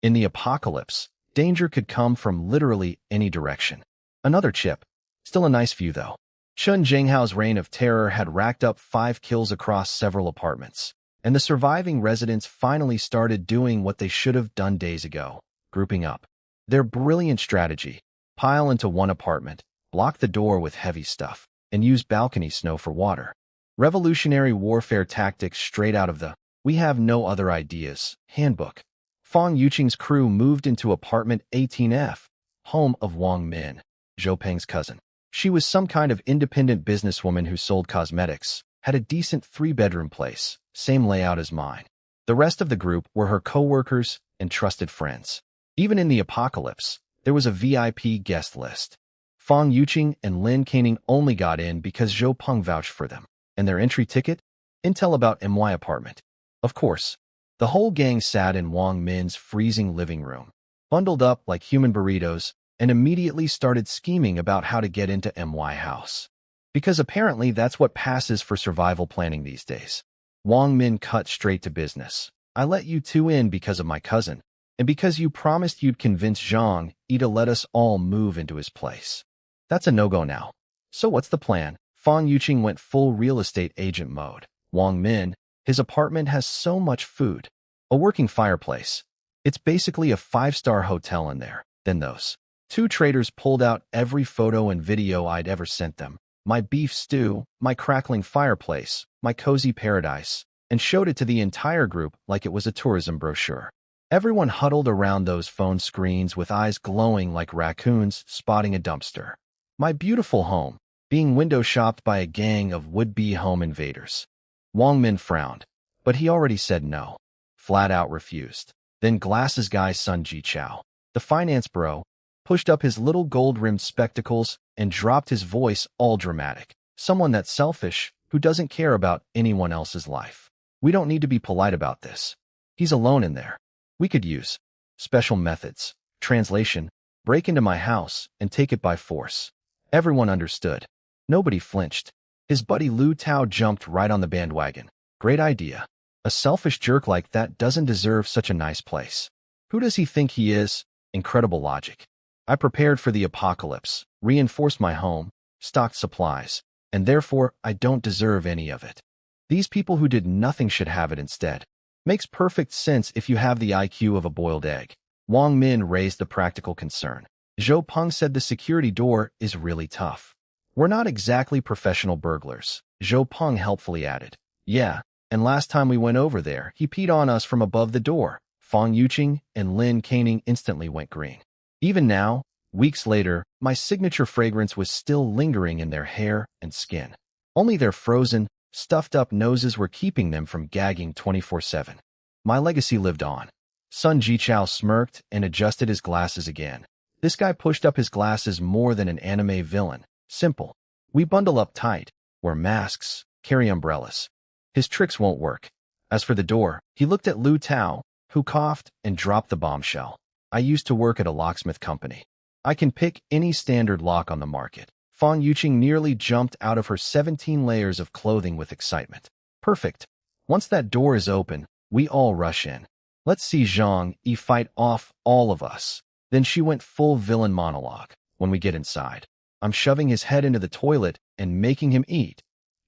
In the apocalypse, danger could come from literally any direction. Another chip. Still a nice view, though. Chen Jinghao's reign of terror had racked up 5 kills across several apartments, and the surviving residents finally started doing what they should have done days ago, grouping up. Their brilliant strategy: pile into one apartment, block the door with heavy stuff, and use balcony snow for water. Revolutionary warfare tactics straight out of the "We Have No Other Ideas" handbook. Fang Yuqing's crew moved into apartment 18F, home of Wang Min, Zhou Peng's cousin. She was some kind of independent businesswoman who sold cosmetics, had a decent 3-bedroom place, same layout as mine. The rest of the group were her co-workers and trusted friends. Even in the apocalypse, there was a VIP guest list. Fang Yuqing and Lin Canning only got in because Zhou Peng vouched for them. And their entry ticket? Intel about MY apartment. Of course, the whole gang sat in Wang Min's freezing living room, bundled up like human burritos, and immediately started scheming about how to get into MY house. Because apparently that's what passes for survival planning these days. Wang Min cut straight to business. I let you 2 in because of my cousin, and because you promised you'd convince Zhang Yi to let us all move into his place. That's a no-go now. So what's the plan? Fang Yuqing went full real estate agent mode. Wang Min, his apartment has so much food. A working fireplace. It's basically a 5-star hotel in there. Then those 2 traders pulled out every photo and video I'd ever sent them. my beef stew, my crackling fireplace, my cozy paradise, and showed it to the entire group like it was a tourism brochure. Everyone huddled around those phone screens with eyes glowing like raccoons spotting a dumpster. My beautiful home, being window-shopped by a gang of would-be home invaders. Wang Min frowned, but he already said no. Flat out refused. Then glasses guy Sun Ji Chao, the finance bro, pushed up his little gold-rimmed spectacles and dropped his voice all dramatic. Someone that's selfish, who doesn't care about anyone else's life. We don't need to be polite about this. He's alone in there. We could use special methods. Translation, break into my house and take it by force. Everyone understood. Nobody flinched. His buddy Lu Tao jumped right on the bandwagon. Great idea. A selfish jerk like that doesn't deserve such a nice place. Who does he think he is? Incredible logic. I prepared for the apocalypse, reinforced my home, stocked supplies, and therefore I don't deserve any of it. These people who did nothing should have it instead. Makes perfect sense if you have the IQ of a boiled egg. Wang Min raised the practical concern. Zhou Peng said the security door is really tough. We're not exactly professional burglars, Zhou Peng helpfully added. Yeah, and last time we went over there, he peed on us from above the door. Fang Yuqing and Lin Caning instantly went green. Even now, weeks later, my signature fragrance was still lingering in their hair and skin. Only their frozen, stuffed-up noses were keeping them from gagging 24/7. My legacy lived on. Sun Jichao smirked and adjusted his glasses again. This guy pushed up his glasses more than an anime villain. Simple. We bundle up tight, wear masks, carry umbrellas. His tricks won't work. As for the door, he looked at Lu Tao, who coughed and dropped the bombshell. I used to work at a locksmith company. I can pick any standard lock on the market. Fang Yuqing nearly jumped out of her 17 layers of clothing with excitement. Perfect. Once that door is open, we all rush in. Let's see Zhang Yi fight off all of us. Then she went full villain monologue. When we get inside, I'm shoving his head into the toilet and making him eat.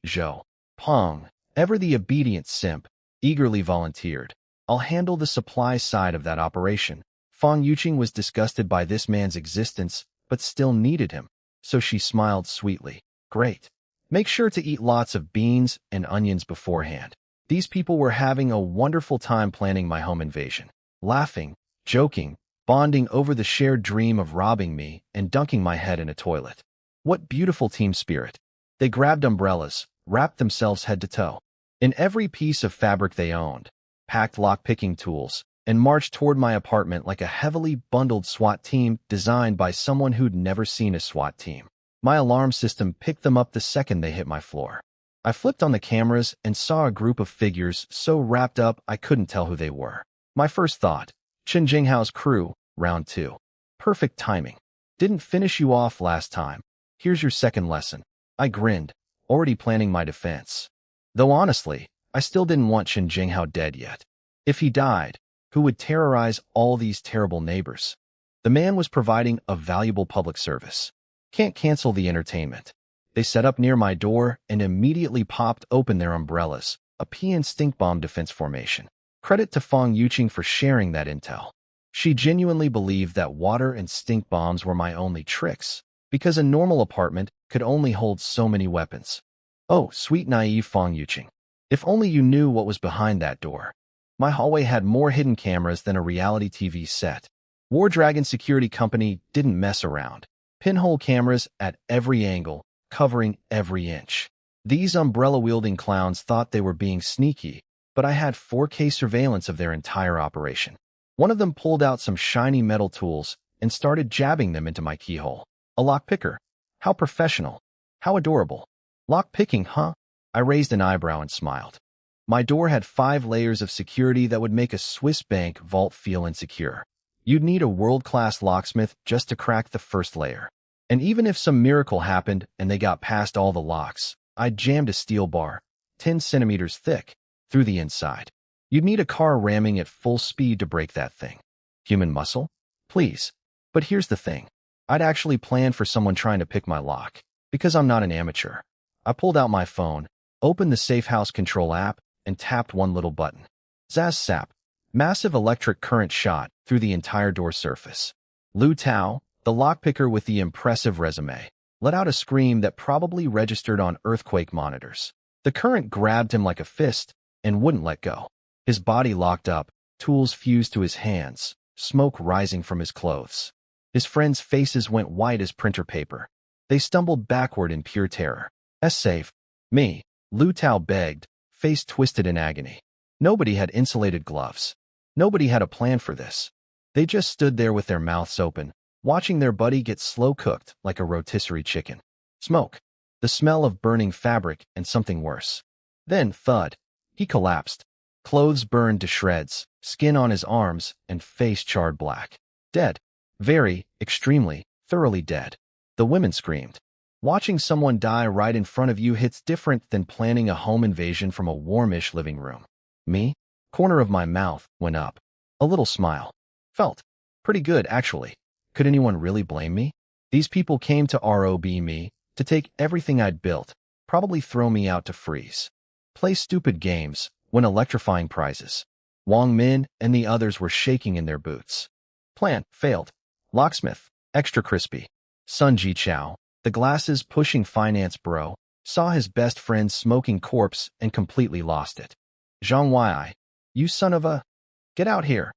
Zhou Peng, ever the obedient simp, eagerly volunteered. I'll handle the supply side of that operation. Fang Yuqing was disgusted by this man's existence, but still needed him. So she smiled sweetly. Great. Make sure to eat lots of beans and onions beforehand. These people were having a wonderful time planning my home invasion. Laughing, joking, bonding over the shared dream of robbing me and dunking my head in a toilet. What beautiful team spirit. They grabbed umbrellas, wrapped themselves head to toe in every piece of fabric they owned, packed lock-picking tools, and marched toward my apartment like a heavily bundled SWAT team designed by someone who'd never seen a SWAT team. My alarm system picked them up the second they hit my floor. I flipped on the cameras and saw a group of figures so wrapped up I couldn't tell who they were. My first thought, Chen Jinghao's crew, round 2. Perfect timing. Didn't finish you off last time. Here's your second lesson. I grinned, already planning my defense. Though honestly, I still didn't want Chen Jinghao dead yet. If he died, who would terrorize all these terrible neighbors? The man was providing a valuable public service. Can't cancel the entertainment. They set up near my door and immediately popped open their umbrellas, a pea and stink bomb defense formation. Credit to Fang Yuqing for sharing that intel. She genuinely believed that water and stink bombs were my only tricks, because a normal apartment could only hold so many weapons. Oh, sweet naive Fang Yuqing. If only you knew what was behind that door. My hallway had more hidden cameras than a reality TV set. War Dragon Security Company didn't mess around. Pinhole cameras at every angle, covering every inch. These umbrella-wielding clowns thought they were being sneaky, but I had 4K surveillance of their entire operation. One of them pulled out some shiny metal tools and started jabbing them into my keyhole. A lockpicker. How professional. How adorable. Lockpicking, huh? I raised an eyebrow and smiled. My door had 5 layers of security that would make a Swiss bank vault feel insecure. You'd need a world-class locksmith just to crack the first layer. And even if some miracle happened and they got past all the locks, I'd jammed a steel bar, 10 centimeters thick, through the inside. You'd need a car ramming at full speed to break that thing. Human muscle? Please. But here's the thing. I'd actually planned for someone trying to pick my lock. Because I'm not an amateur. I pulled out my phone, opened the Safe House Control app, and tapped one little button. Zazz sap. Massive electric current shot through the entire door surface. Lu Tao, the lockpicker with the impressive resume, let out a scream that probably registered on earthquake monitors. The current grabbed him like a fist and wouldn't let go. His body locked up, tools fused to his hands, smoke rising from his clothes. His friends' faces went white as printer paper. They stumbled backward in pure terror. Save me, Lu Tao begged, face twisted in agony. Nobody had insulated gloves. Nobody had a plan for this. They just stood there with their mouths open, watching their buddy get slow-cooked like a rotisserie chicken. Smoke, the smell of burning fabric, and something worse. Then, thud, he collapsed. Clothes burned to shreds, skin on his arms, and face charred black. Dead. Very, extremely, thoroughly dead. The women screamed. Watching someone die right in front of you hits different than planning a home invasion from a warmish living room. Me? Corner of my mouth went up. A little smile. Felt pretty good, actually. Could anyone really blame me? These people came to rob me, to take everything I'd built, probably throw me out to freeze. Play stupid games, win electrifying prizes. Wang Min and the others were shaking in their boots. Plan failed. Locksmith, extra crispy. Sun Jichao, the glasses pushing finance bro, saw his best friend smoking corpse and completely lost it. Zhang Wai, you son of a... Get out here.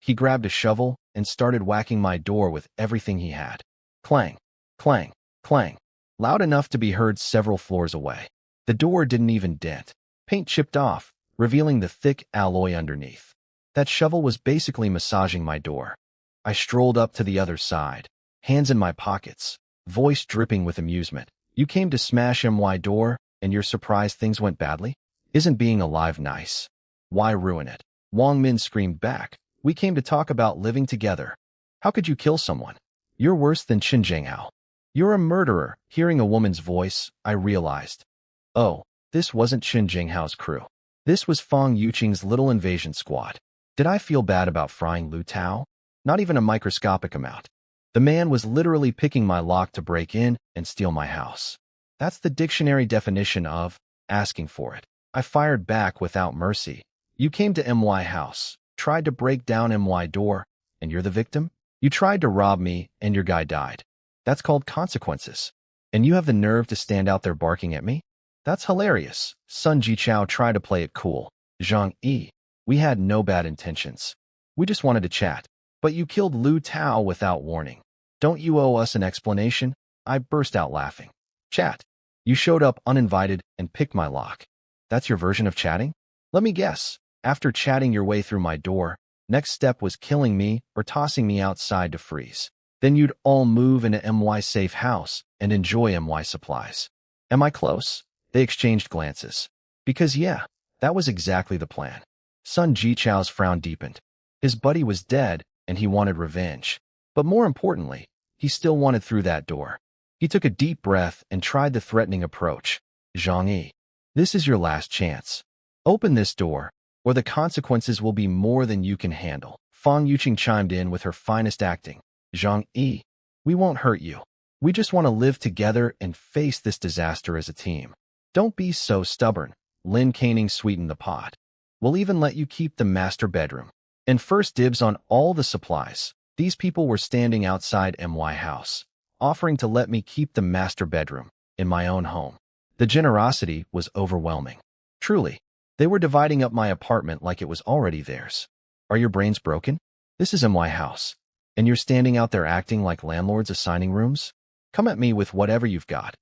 He grabbed a shovel and started whacking my door with everything he had. Clang, clang, clang. Loud enough to be heard several floors away. The door didn't even dent. Paint chipped off, revealing the thick alloy underneath. That shovel was basically massaging my door. I strolled up to the other side, hands in my pockets, voice dripping with amusement. You came to smash my door, and you're surprised things went badly? Isn't being alive nice? Why ruin it? Wang Min screamed back. We came to talk about living together. How could you kill someone? You're worse than Qin Zhenghao. You're a murderer. Hearing a woman's voice, I realized. Oh, this wasn't Qin Zhenghao's crew. This was Fang Yuqing's little invasion squad. Did I feel bad about frying Lu Tao? Not even a microscopic amount. The man was literally picking my lock to break in and steal my house. That's the dictionary definition of asking for it. I fired back without mercy. You came to my house, tried to break down my door, and you're the victim? You tried to rob me, and your guy died. That's called consequences. And you have the nerve to stand out there barking at me? That's hilarious. Sun Jichao tried to play it cool. Zhang Yi, we had no bad intentions. We just wanted to chat. But you killed Lu Tao without warning. Don't you owe us an explanation? I burst out laughing. Chat. You showed up uninvited and picked my lock. That's your version of chatting? Let me guess. After chatting your way through my door, next step was killing me or tossing me outside to freeze. Then you'd all move into my safe house and enjoy my supplies. Am I close? They exchanged glances. Because yeah, that was exactly the plan. Sun Jichao's frown deepened. His buddy was dead, and he wanted revenge. But more importantly, he still wanted through that door. He took a deep breath and tried the threatening approach. Zhang Yi, this is your last chance. Open this door, or the consequences will be more than you can handle. Fang Yuqing chimed in with her finest acting. Zhang Yi, we won't hurt you. We just want to live together and face this disaster as a team. Don't be so stubborn. Lin Caning sweetened the pot. We'll even let you keep the master bedroom. And first dibs on all the supplies. These people were standing outside my house, offering to let me keep the master bedroom in my own home. The generosity was overwhelming. Truly, they were dividing up my apartment like it was already theirs. Are your brains broken? This is my house. And you're standing out there acting like landlords assigning rooms? Come at me with whatever you've got.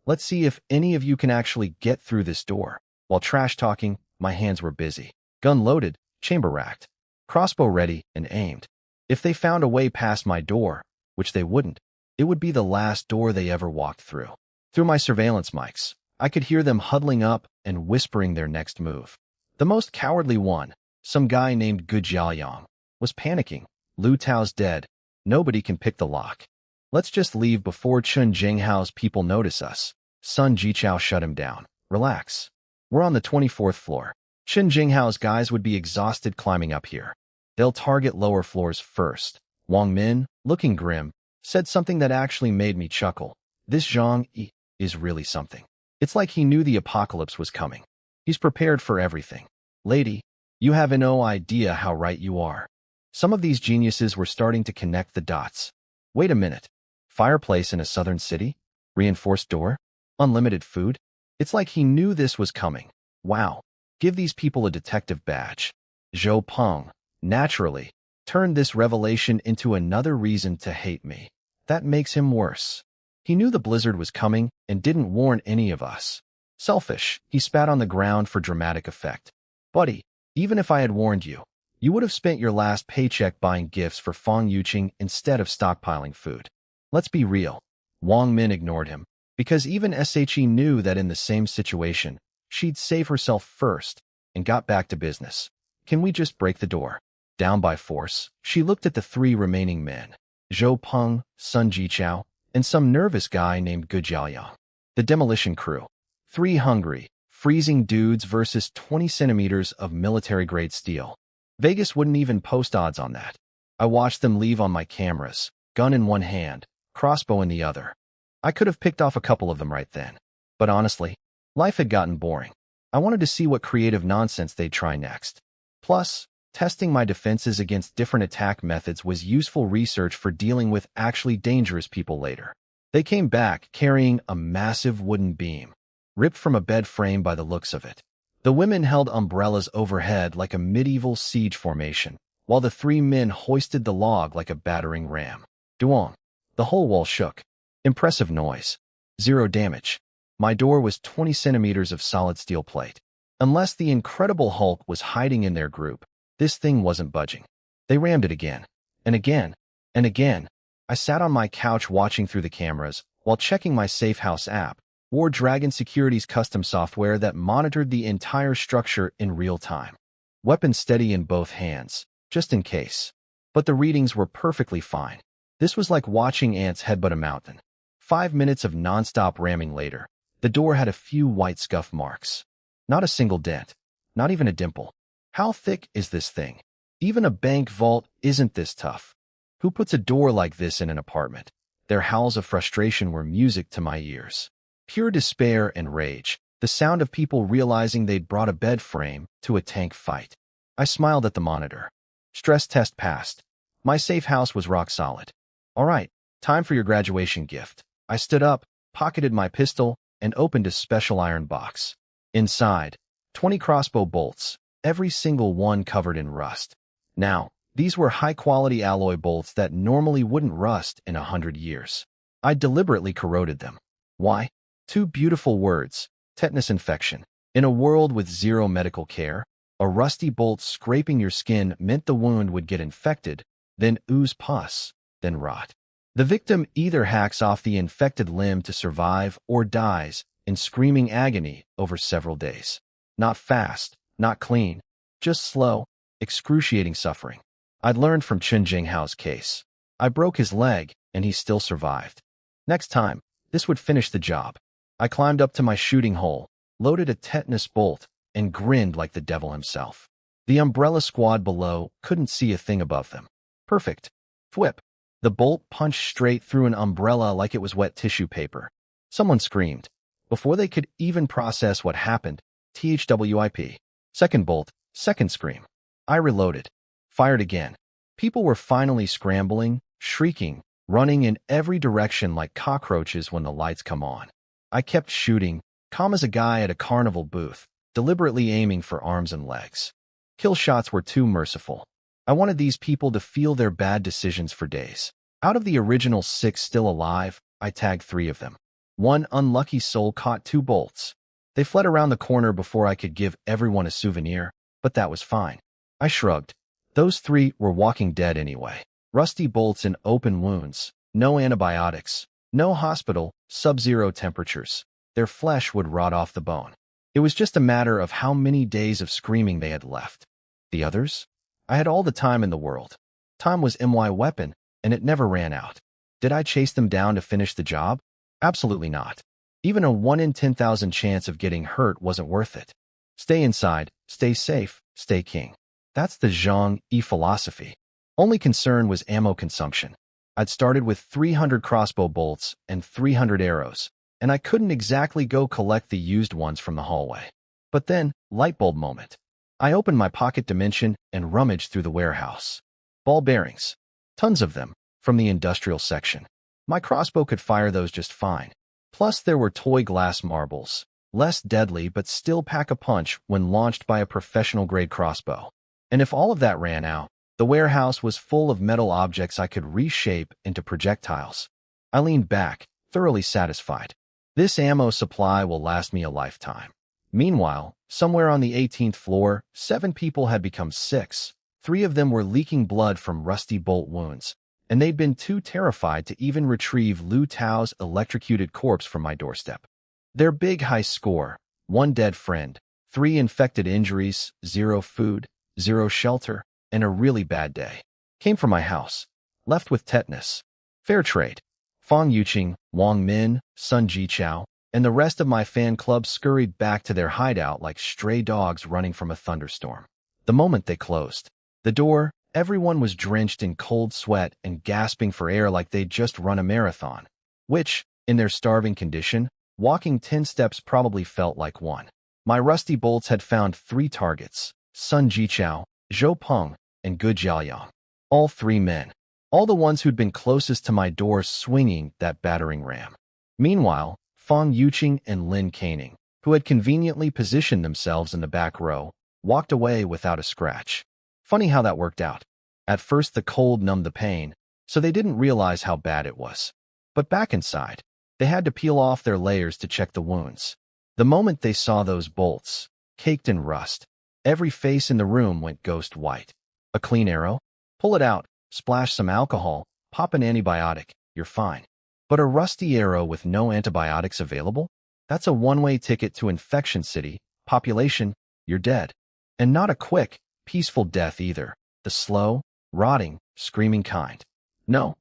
Let's see if any of you can actually get through this door. While trash talking, my hands were busy. Gun loaded, chamber racked. Crossbow ready and aimed. If they found a way past my door, which they wouldn't, it would be the last door they ever walked through. Through my surveillance mics, I could hear them huddling up and whispering their next move. The most cowardly one, some guy named Gu Jiaoyang, was panicking. Lu Tao's dead. Nobody can pick the lock. Let's just leave before Qin Zhenghao's people notice us. Sun Jichao shut him down. Relax. We're on the 24th floor. Qin Zhenghao's guys would be exhausted climbing up here. They'll target lower floors first. Wang Min, looking grim, said something that actually made me chuckle. This Zhang Yi is really something. It's like he knew the apocalypse was coming. He's prepared for everything. Lady, you have no idea how right you are. Some of these geniuses were starting to connect the dots. Wait a minute. Fireplace in a southern city? Reinforced door? Unlimited food? It's like he knew this was coming. Wow. Give these people a detective badge. Zhou Peng, naturally, turned this revelation into another reason to hate me. That makes him worse. He knew the blizzard was coming and didn't warn any of us. Selfish, he spat on the ground for dramatic effect. Buddy, even if I had warned you, you would have spent your last paycheck buying gifts for Fang Yuqing instead of stockpiling food. Let's be real. Wang Min ignored him, because even SHE knew that in the same situation, she'd save herself first and got back to business. Can we just break the door? Down by force, she looked at the three remaining men, Zhou Peng, Sun Jichao, and some nervous guy named Gu Jiaoyang. The demolition crew. 3 hungry, freezing dudes versus 20 centimeters of military-grade steel. Vegas wouldn't even post odds on that. I watched them leave on my cameras, gun in one hand, crossbow in the other. I could have picked off a couple of them right then. But honestly, life had gotten boring. I wanted to see what creative nonsense they'd try next. Plus, testing my defenses against different attack methods was useful research for dealing with actually dangerous people later. They came back carrying a massive wooden beam, ripped from a bed frame by the looks of it. The women held umbrellas overhead like a medieval siege formation, while the 3 men hoisted the log like a battering ram. Duong. The whole wall shook. Impressive noise. 0 damage. My door was 20 centimeters of solid steel plate. Unless the Incredible Hulk was hiding in their group, this thing wasn't budging. They rammed it again, and again, and again. I sat on my couch watching through the cameras while checking my Safe House app, War Dragon Security's custom software that monitored the entire structure in real time. Weapon steady in both hands, just in case. But the readings were perfectly fine. This was like watching ants headbutt a mountain. 5 minutes of non-stop ramming later, the door had a few white scuff marks. Not a single dent. Not even a dimple. How thick is this thing? Even a bank vault isn't this tough. Who puts a door like this in an apartment? Their howls of frustration were music to my ears. Pure despair and rage, the sound of people realizing they'd brought a bed frame to a tank fight. I smiled at the monitor. Stress test passed. My safe house was rock solid. All right, time for your graduation gift. I stood up, pocketed my pistol, and opened a special iron box. Inside, 20 crossbow bolts, every single one covered in rust. Now, these were high-quality alloy bolts that normally wouldn't rust in 100 years. I deliberately corroded them. Why? 2 beautiful words: tetanus infection. In a world with 0 medical care, a rusty bolt scraping your skin meant the wound would get infected, then ooze pus, then rot. The victim either hacks off the infected limb to survive or dies in screaming agony over several days. Not fast, not clean, just slow, excruciating suffering. I'd learned from Chen Jinghao's case. I broke his leg, and he still survived. Next time, this would finish the job. I climbed up to my shooting hole, loaded a tetanus bolt, and grinned like the devil himself. The umbrella squad below couldn't see a thing above them. Perfect. Thwip. The bolt punched straight through an umbrella like it was wet tissue paper. Someone screamed. Before they could even process what happened, THWIP. Second bolt, second scream. I reloaded. Fired again. People were finally scrambling, shrieking, running in every direction like cockroaches when the lights come on. I kept shooting, calm as a guy at a carnival booth, deliberately aiming for arms and legs. Kill shots were too merciful. I wanted these people to feel their bad decisions for days. Out of the original 6 still alive, I tagged 3 of them. One unlucky soul caught 2 bolts. They fled around the corner before I could give everyone a souvenir, but that was fine. I shrugged. Those 3 were walking dead anyway. Rusty bolts and open wounds, no antibiotics, no hospital, sub-zero temperatures. Their flesh would rot off the bone. It was just a matter of how many days of screaming they had left. The others? I had all the time in the world. Time was my weapon, and it never ran out. Did I chase them down to finish the job? Absolutely not. Even a 1 in 10,000 chance of getting hurt wasn't worth it. Stay inside, stay safe, stay king. That's the Zhang Yi philosophy. Only concern was ammo consumption. I'd started with 300 crossbow bolts and 300 arrows, and I couldn't exactly go collect the used ones from the hallway. But then, light bulb moment. I opened my pocket dimension and rummaged through the warehouse. Ball bearings. Tons of them, from the industrial section. My crossbow could fire those just fine. Plus, there were toy glass marbles, less deadly but still pack a punch when launched by a professional-grade crossbow. And if all of that ran out, the warehouse was full of metal objects I could reshape into projectiles. I leaned back, thoroughly satisfied. This ammo supply will last me a lifetime. Meanwhile, somewhere on the 18th floor, 7 people had become 6. 3 of them were leaking blood from rusty bolt wounds, and they'd been too terrified to even retrieve Lu Tao's electrocuted corpse from my doorstep. Their big high score, 1 dead friend, 3 infected injuries, 0 food, 0 shelter, and a really bad day, came from my house, left with tetanus. Fair trade. Fang Yuqing, Wang Min, Sun Jichao, and the rest of my fan club scurried back to their hideout like stray dogs running from a thunderstorm. The moment they closed the door, everyone was drenched in cold sweat and gasping for air like they'd just run a marathon, which, in their starving condition, walking 10 steps probably felt like one. My rusty bolts had found 3 targets: Sun Jichao, Zhou Peng, and Gu Jiaoyang. All 3 men. All the ones who'd been closest to my door swinging that battering ram. Meanwhile, Fang Yuqing and Lin Caning, who had conveniently positioned themselves in the back row, walked away without a scratch. Funny how that worked out. At first the cold numbed the pain, so they didn't realize how bad it was. But back inside, they had to peel off their layers to check the wounds. The moment they saw those bolts, caked in rust, every face in the room went ghost white. A clean arrow? Pull it out, splash some alcohol, pop an antibiotic, you're fine. But a rusty arrow with no antibiotics available? That's a one-way ticket to Infection City. Population, you're dead. And not a quick, peaceful death either. The slow, rotting, screaming kind. No.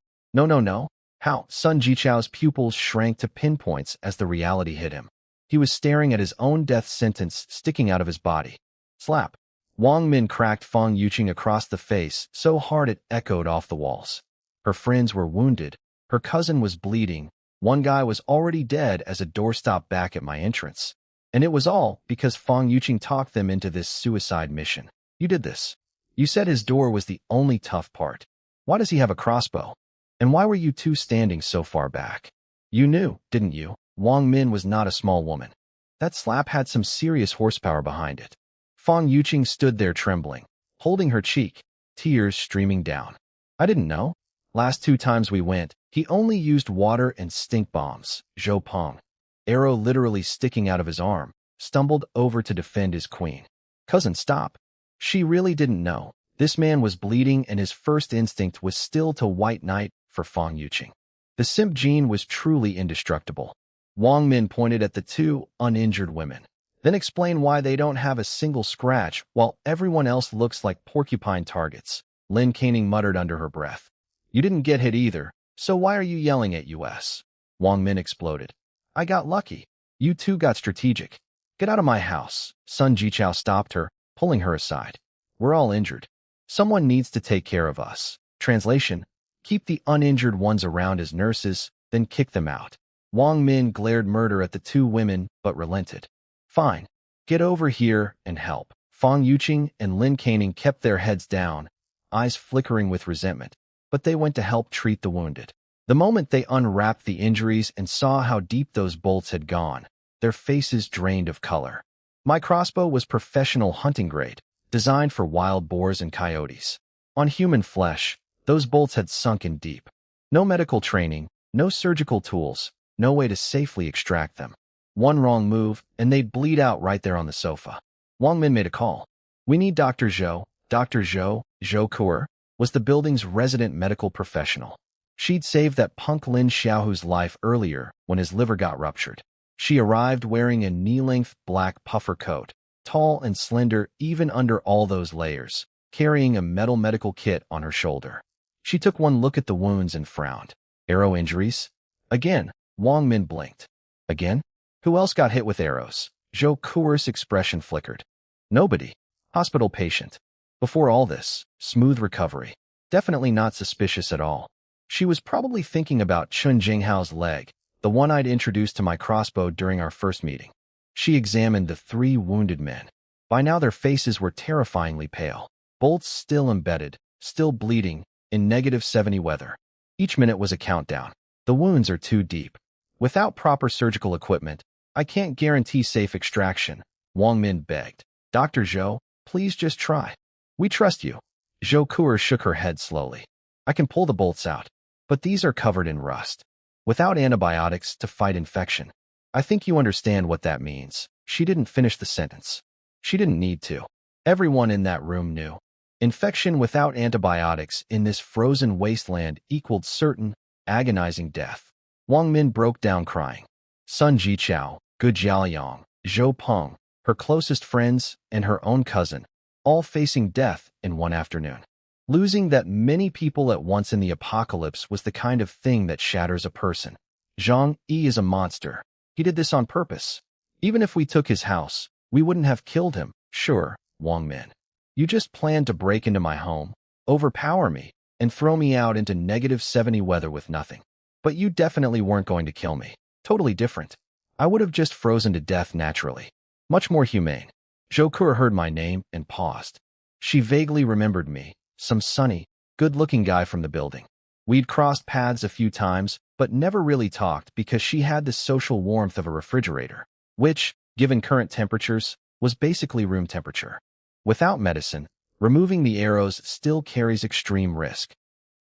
How? Sun Jichao's pupils shrank to pinpoints as the reality hit him. He was staring at his own death sentence sticking out of his body. Slap. Wang Min cracked Fang Yuqing across the face so hard it echoed off the walls. Her friends were wounded. Her cousin was bleeding. One guy was already dead as a doorstop back at my entrance. And it was all because Fang Yuqing talked them into this suicide mission. You did this. You said his door was the only tough part. Why does he have a crossbow? And why were you 2 standing so far back? You knew, didn't you? Wang Min was not a small woman. That slap had some serious horsepower behind it. Fang Yuqing stood there trembling, holding her cheek, tears streaming down. I didn't know. Last 2 times we went, he only used water and stink bombs. Zhou Peng, arrow literally sticking out of his arm, stumbled over to defend his queen. Cousin, stop. She really didn't know. This man was bleeding and his first instinct was still to white knight for Fang Yuqing. The simp gene was truly indestructible. Wang Min pointed at the 2 uninjured women, then explained why they don't have a single scratch while everyone else looks like porcupine targets. Lin Caning muttered under her breath. You didn't get hit either, so why are you yelling at us? Wang Min exploded. I got lucky. You 2 got strategic. Get out of my house. Sun Jichao stopped her, pulling her aside. We're all injured. Someone needs to take care of us. Translation: keep the uninjured ones around as nurses, then kick them out. Wang Min glared murder at the 2 women, but relented. Fine. Get over here and help. Fang Yuqing and Lin Caning kept their heads down, eyes flickering with resentment, but they went to help treat the wounded. The moment they unwrapped the injuries and saw how deep those bolts had gone, their faces drained of color. My crossbow was professional hunting grade, designed for wild boars and coyotes. On human flesh, those bolts had sunk in deep. No medical training, no surgical tools, no way to safely extract them. One wrong move, and they'd bleed out right there on the sofa. Wang Min made a call. We need Dr. Zhou. Dr. Zhou Kuer, was the building's resident medical professional. She'd saved that punk Lin Xiaohu's life earlier when his liver got ruptured. She arrived wearing a knee-length black puffer coat, tall and slender even under all those layers, carrying a metal medical kit on her shoulder. She took one look at the wounds and frowned. Arrow injuries? Again, Wang Min blinked. Again? Who else got hit with arrows? Zhou Kuer's expression flickered. Nobody. Hospital patient. Before all this, smooth recovery. Definitely not suspicious at all. She was probably thinking about Chun Jinghao's leg, the one I'd introduced to my crossbow during our first meeting. She examined the 3 wounded men. By now their faces were terrifyingly pale, bolts still embedded, still bleeding, in -70 weather. Each minute was a countdown. The wounds are too deep. Without proper surgical equipment, I can't guarantee safe extraction, Wang Min begged. Dr. Zhou, please just try. We trust you. Zhou Kuer shook her head slowly. I can pull the bolts out, but these are covered in rust. Without antibiotics to fight infection. I think you understand what that means. She didn't finish the sentence. She didn't need to. Everyone in that room knew. Infection without antibiotics in this frozen wasteland equaled certain, agonizing death. Wang Min broke down crying. Sun Jichao, Gu Jiaoyang, Zhou Peng, her closest friends, and her own cousin, all facing death in one afternoon. Losing that many people at once in the apocalypse was the kind of thing that shatters a person. Zhang Yi is a monster. He did this on purpose. Even if we took his house, we wouldn't have killed him. Sure, Wang Min. You just planned to break into my home, overpower me, and throw me out into -70 weather with nothing. But you definitely weren't going to kill me. Totally different. I would have just frozen to death naturally. Much more humane. Zhou Kuer heard my name and paused. She vaguely remembered me, some sunny, good-looking guy from the building. We'd crossed paths a few times, but never really talked because she had the social warmth of a refrigerator, which, given current temperatures, was basically room temperature. Without medicine, removing the arrows still carries extreme risk.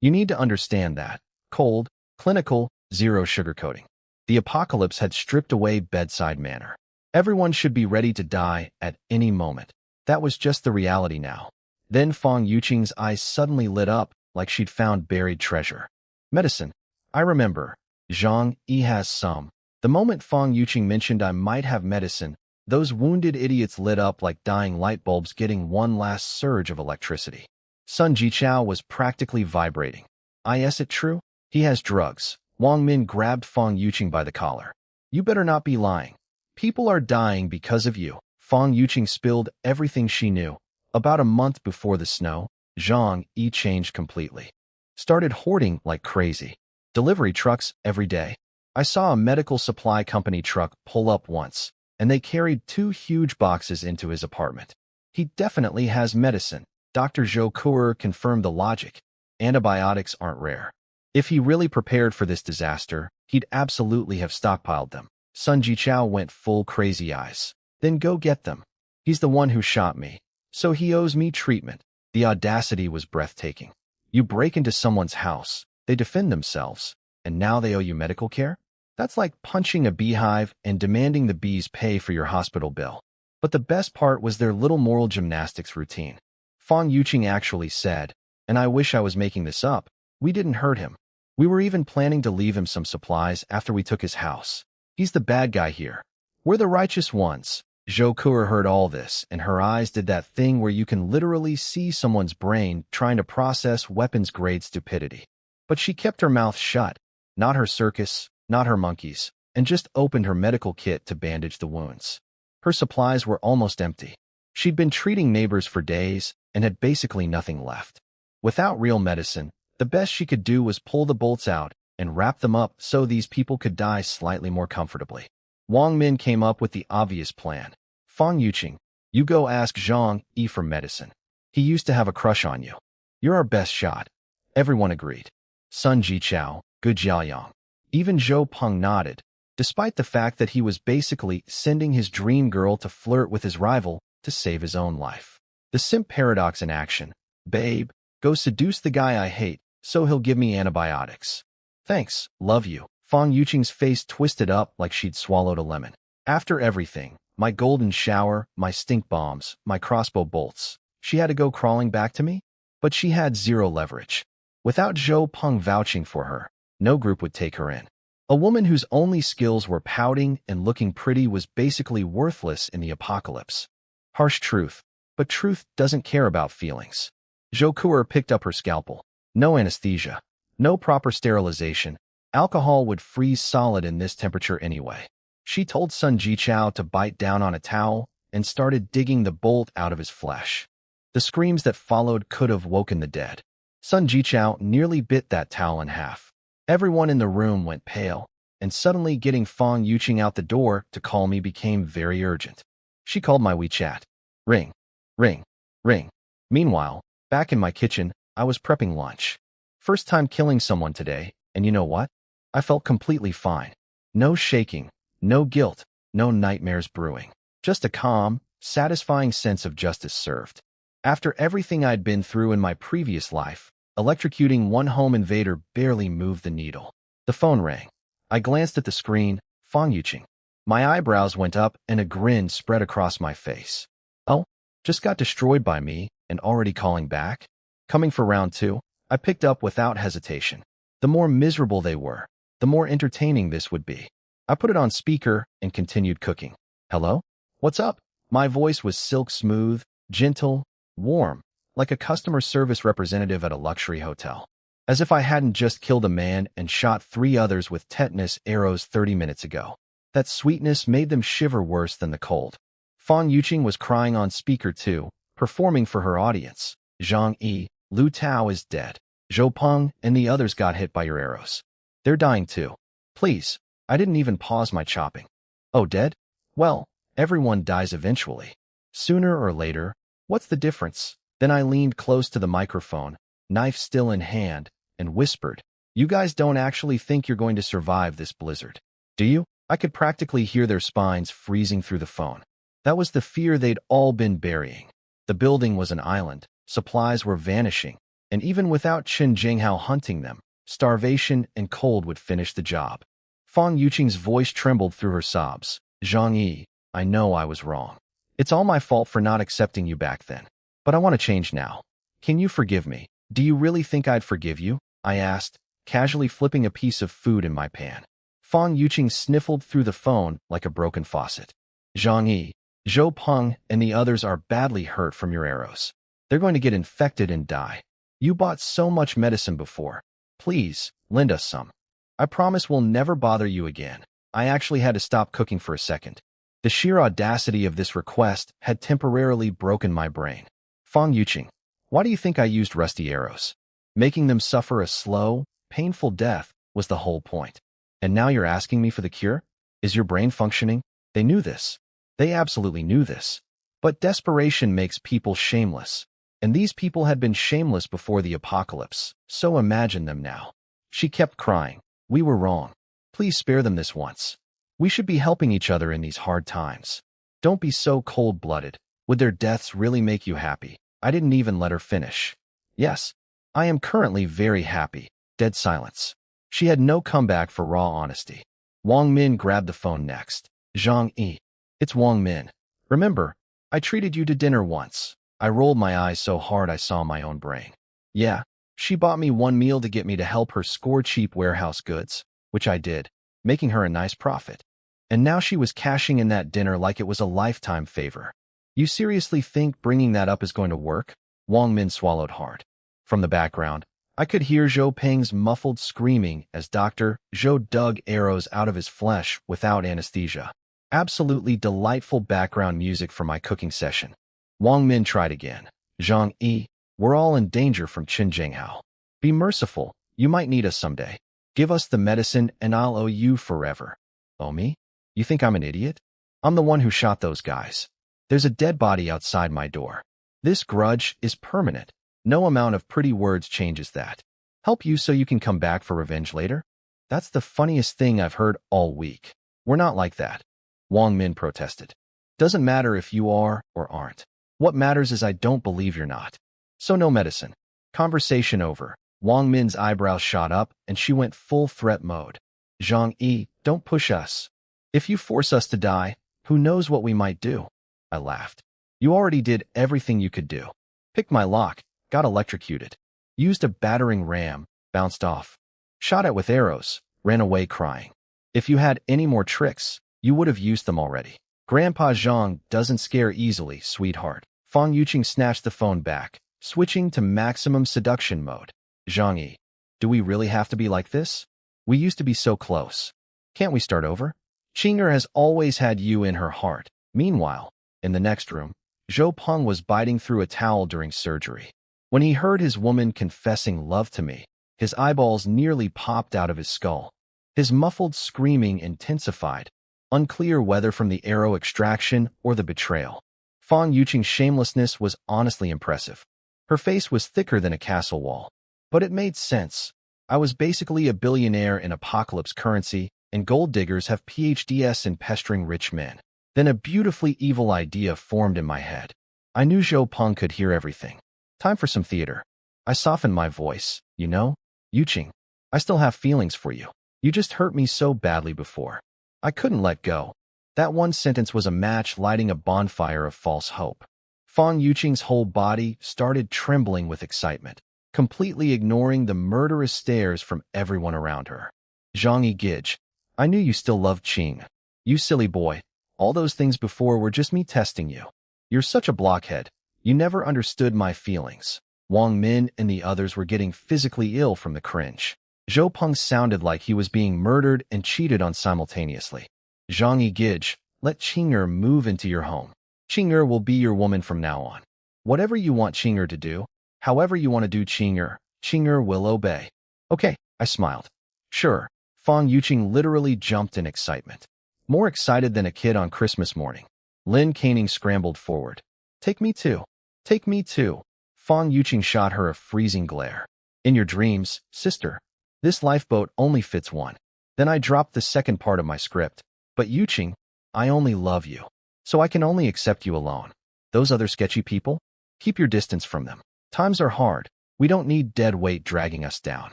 You need to understand that. Cold, clinical, zero sugarcoating. The apocalypse had stripped away bedside manner. Everyone should be ready to die at any moment. That was just the reality now. Then Fang Yuqing's eyes suddenly lit up like she'd found buried treasure. Medicine. I remember. Zhang Yi has some. The moment Fang Yuqing mentioned I might have medicine, those wounded idiots lit up like dying light bulbs getting one last surge of electricity. Sun Jichao was practically vibrating. Is it true? He has drugs. Wang Min grabbed Fang Yuqing by the collar. You better not be lying. People are dying because of you. Fang Yuqing spilled everything she knew. About a month before the snow, Zhang Yi changed completely. Started hoarding like crazy. Delivery trucks every day. I saw a medical supply company truck pull up once, and they carried 2 huge boxes into his apartment. He definitely has medicine. Dr. Zhou Kuer confirmed the logic. Antibiotics aren't rare. If he really prepared for this disaster, he'd absolutely have stockpiled them. Sun Jichao went full crazy eyes. Then go get them. He's the one who shot me, so he owes me treatment. The audacity was breathtaking. You break into someone's house, they defend themselves, and now they owe you medical care? That's like punching a beehive and demanding the bees pay for your hospital bill. But the best part was their little moral gymnastics routine. Fang Yuqing actually said, and I wish I was making this up, we didn't hurt him. We were even planning to leave him some supplies after we took his house. He's the bad guy here. We're the righteous ones. Zhou Kuer heard all this, and her eyes did that thing where you can literally see someone's brain trying to process weapons-grade stupidity. But she kept her mouth shut, not her circus, not her monkeys, and just opened her medical kit to bandage the wounds. Her supplies were almost empty. She'd been treating neighbors for days and had basically nothing left. Without real medicine, the best she could do was pull the bolts out and wrap them up so these people could die slightly more comfortably. Wang Min came up with the obvious plan. Fang Yuqing, you go ask Zhang Yi for medicine. He used to have a crush on you. You're our best shot. Everyone agreed. Sun Jichao, Gu Jiaoyang. Even Zhou Peng nodded, despite the fact that he was basically sending his dream girl to flirt with his rival to save his own life. The simp paradox in action. Babe, go seduce the guy I hate, so he'll give me antibiotics. Thanks, love you. Fang Yuqing's face twisted up like she'd swallowed a lemon. After everything, my golden shower, my stink bombs, my crossbow bolts, she had to go crawling back to me? But she had zero leverage. Without Zhou Peng vouching for her, no group would take her in. A woman whose only skills were pouting and looking pretty was basically worthless in the apocalypse. Harsh truth, but truth doesn't care about feelings. Zhou Kuer picked up her scalpel. No anesthesia, no proper sterilization. Alcohol would freeze solid in this temperature anyway. She told Sun Jichao to bite down on a towel and started digging the bolt out of his flesh. The screams that followed could have woken the dead. Sun Jichao nearly bit that towel in half. Everyone in the room went pale, and suddenly getting Fang Yuqing out the door to call me became very urgent. She called my WeChat. Ring, ring, ring. Meanwhile, back in my kitchen, I was prepping lunch. First time killing someone today, and you know what? I felt completely fine. No shaking, no guilt, no nightmares brewing. Just a calm, satisfying sense of justice served. After everything I'd been through in my previous life, electrocuting one home invader barely moved the needle. The phone rang. I glanced at the screen, Fong Yuqing. My eyebrows went up and a grin spread across my face. Oh, just got destroyed by me and already calling back? Coming for round two, I picked up without hesitation. The more miserable they were, the more entertaining this would be. I put it on speaker and continued cooking. Hello? What's up? My voice was silk smooth, gentle, warm, like a customer service representative at a luxury hotel. As if I hadn't just killed a man and shot 3 others with tetanus arrows 30 minutes ago. That sweetness made them shiver worse than the cold. Fong Yuqing was crying on speaker too, performing for her audience. Zhang Yi, Lu Tao is dead. Zhou Peng and the others got hit by your arrows. They're dying too. Please, I didn't even pause my chopping. Oh, dead? Well, everyone dies eventually. Sooner or later, what's the difference? Then I leaned close to the microphone, knife still in hand, and whispered, you guys don't actually think you're going to survive this blizzard, do you? I could practically hear their spines freezing through the phone. That was the fear they'd all been burying. The building was an island, supplies were vanishing, and even without Chen Jinghao hunting them, starvation and cold would finish the job. Fong Yuqing's voice trembled through her sobs. Zhang Yi, I know I was wrong. It's all my fault for not accepting you back then. But I want to change now. Can you forgive me? Do you really think I'd forgive you? I asked, casually flipping a piece of food in my pan. Fong Yuqing sniffled through the phone like a broken faucet. Zhang Yi, Zhou Peng, and the others are badly hurt from your arrows. They're going to get infected and die. You bought so much medicine before. Please, lend us some. I promise we'll never bother you again. I actually had to stop cooking for a second. The sheer audacity of this request had temporarily broken my brain. Fong Yuqing, why do you think I used rusty arrows? Making them suffer a slow, painful death was the whole point. And now you're asking me for the cure? Is your brain functioning? They knew this. They absolutely knew this. But desperation makes people shameless. And these people had been shameless before the apocalypse, so imagine them now. She kept crying. We were wrong. Please spare them this once. We should be helping each other in these hard times. Don't be so cold-blooded. Would their deaths really make you happy? I didn't even let her finish. Yes, I am currently very happy. Dead silence. She had no comeback for raw honesty. Wang Min grabbed the phone next. Zhang Yi. It's Wang Min. Remember, I treated you to dinner once. I rolled my eyes so hard I saw my own brain. Yeah, she bought me one meal to get me to help her score cheap warehouse goods, which I did, making her a nice profit. And now she was cashing in that dinner like it was a lifetime favor. You seriously think bringing that up is going to work? Wang Min swallowed hard. From the background, I could hear Zhou Peng's muffled screaming as Dr. Zhou dug arrows out of his flesh without anesthesia. Absolutely delightful background music for my cooking session. Wang Min tried again. Zhang Yi, we're all in danger from Chen Jinghao. Be merciful, you might need us someday. Give us the medicine and I'll owe you forever. Owe me? You think I'm an idiot? I'm the one who shot those guys. There's a dead body outside my door. This grudge is permanent. No amount of pretty words changes that. Help you so you can come back for revenge later? That's the funniest thing I've heard all week. We're not like that. Wang Min protested. Doesn't matter if you are or aren't. What matters is I don't believe you're not. So no medicine. Conversation over. Wang Min's eyebrows shot up and she went full threat mode. Zhang Yi, don't push us. If you force us to die, who knows what we might do? I laughed. You already did everything you could do. Picked my lock, got electrocuted. Used a battering ram, bounced off. Shot at with arrows, ran away crying. If you had any more tricks, you would have used them already. Grandpa Zhang doesn't scare easily, sweetheart. Fong Yuqing snatched the phone back, switching to maximum seduction mode. Zhang Yi, do we really have to be like this? We used to be so close. Can't we start over? Qinger has always had you in her heart. Meanwhile, in the next room, Zhou Peng was biting through a towel during surgery. When he heard his woman confessing love to me, his eyeballs nearly popped out of his skull. His muffled screaming intensified, unclear whether from the arrow extraction or the betrayal. Fong Yuqing's shamelessness was honestly impressive. Her face was thicker than a castle wall. But it made sense. I was basically a billionaire in apocalypse currency, and gold diggers have PhDs in pestering rich men. Then a beautifully evil idea formed in my head. I knew Zhou Peng could hear everything. Time for some theater. I softened my voice. You know, Yuqing, I still have feelings for you. You just hurt me so badly before. I couldn't let go. That one sentence was a match lighting a bonfire of false hope. Fang Yuqing's whole body started trembling with excitement, completely ignoring the murderous stares from everyone around her. Zhang Yige, I knew you still loved Qing. You silly boy. All those things before were just me testing you. You're such a blockhead. You never understood my feelings. Wang Min and the others were getting physically ill from the cringe. Zhou Peng sounded like he was being murdered and cheated on simultaneously. Zhang Yige, let Qing'er move into your home. Qing'er will be your woman from now on. Whatever you want Qing'er to do, however you want to do Qing'er will obey. Okay, I smiled. Sure. Fang Yuqing literally jumped in excitement. More excited than a kid on Christmas morning. Lin Canning scrambled forward. Take me too. Take me too. Fang Yuqing shot her a freezing glare. In your dreams, sister. This lifeboat only fits one. Then I dropped the second part of my script. But Yuqing, I only love you. So I can only accept you alone. Those other sketchy people? Keep your distance from them. Times are hard. We don't need dead weight dragging us down.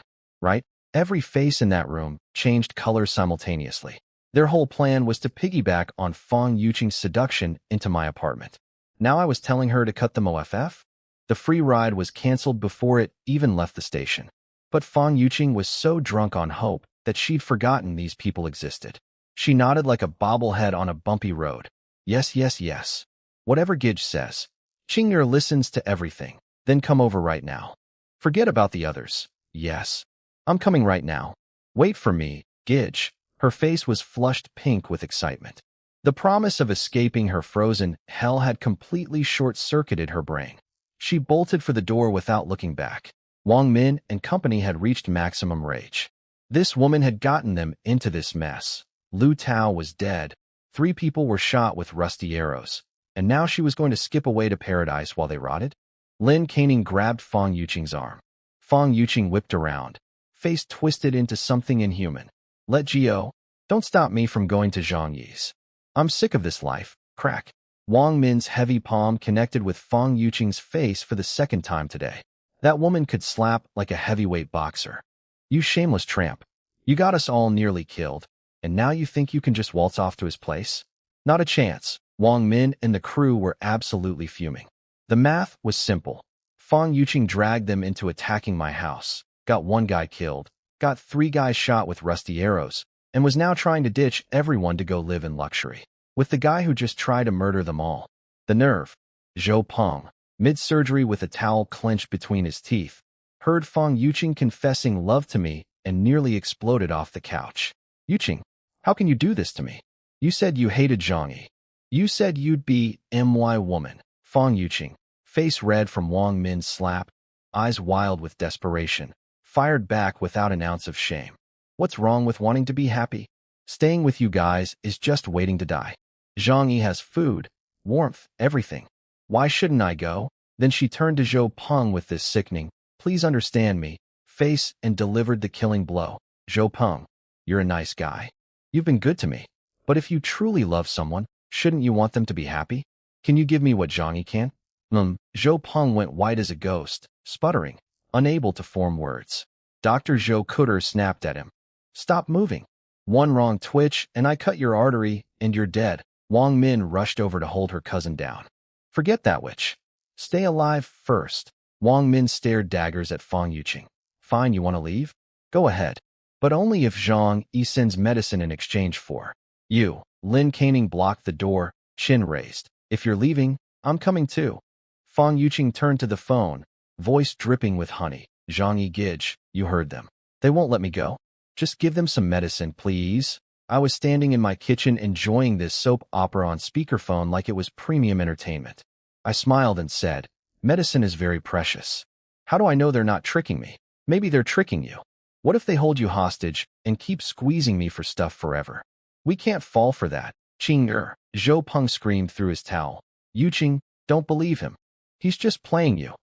Right? Every face in that room changed colors simultaneously. Their whole plan was to piggyback on Fang Yuqing's seduction into my apartment. Now I was telling her to cut the MOFF? The free ride was canceled before it even left the station. But Fang Yuqing was so drunk on hope that she'd forgotten these people existed. She nodded like a bobblehead on a bumpy road. Yes, yes, yes. Whatever Gidge says. Qing'er listens to everything. Then come over right now. Forget about the others. Yes. I'm coming right now. Wait for me, Gidge. Her face was flushed pink with excitement. The promise of escaping her frozen hell had completely short-circuited her brain. She bolted for the door without looking back. Wang Min and company had reached maximum rage. This woman had gotten them into this mess. Lu Tao was dead. 3 people were shot with rusty arrows. And now she was going to skip away to paradise while they rotted? Lin Canning grabbed Fang Yuqing's arm. Fang Yuqing whipped around, face twisted into something inhuman. Let Gio, don't stop me from going to Zhang Yi's. I'm sick of this life. Crack. Wang Min's heavy palm connected with Fang Yuqing's face for the second time today. That woman could slap like a heavyweight boxer. You shameless tramp. You got us all nearly killed, and now you think you can just waltz off to his place? Not a chance. Wang Min and the crew were absolutely fuming. The math was simple. Fang Yuqing dragged them into attacking my house, got 1 guy killed, got 3 guys shot with rusty arrows, and was now trying to ditch everyone to go live in luxury, with the guy who just tried to murder them all. The nerve. Zhou Peng, mid-surgery with a towel clenched between his teeth, heard Fang Yuqing confessing love to me and nearly exploded off the couch. Yuqing, how can you do this to me? You said you hated Zhang Yi. You said you'd be my woman. Fang Yuqing, face red from Wang Min's slap, eyes wild with desperation, fired back without an ounce of shame. What's wrong with wanting to be happy? Staying with you guys is just waiting to die. Zhang Yi has food, warmth, everything. Why shouldn't I go? Then she turned to Zhou Peng with this sickening, please understand me, face and delivered the killing blow. Zhou Peng, you're a nice guy. You've been good to me. But if you truly love someone, shouldn't you want them to be happy? Can you give me what Zhang Yi can? Zhou Peng went white as a ghost, sputtering, unable to form words. Dr. Zhou Kutter snapped at him. Stop moving. One wrong twitch and I cut your artery and you're dead. Wang Min rushed over to hold her cousin down. Forget that witch. Stay alive first. Wang Min stared daggers at Fang Yuqing. Fine, you want to leave? Go ahead. But only if Zhang Yi sends medicine in exchange for you. Lin Canning blocked the door, chin raised. If you're leaving, I'm coming too. Fang Yuqing turned to the phone, voice dripping with honey. Zhang Yige, you heard them. They won't let me go. Just give them some medicine, please. I was standing in my kitchen enjoying this soap opera on speakerphone like it was premium entertainment. I smiled and said, medicine is very precious. How do I know they're not tricking me? Maybe they're tricking you. What if they hold you hostage and keep squeezing me for stuff forever? We can't fall for that. Qing'er, Zhou Peng screamed through his towel. Yuqing, don't believe him. He's just playing you.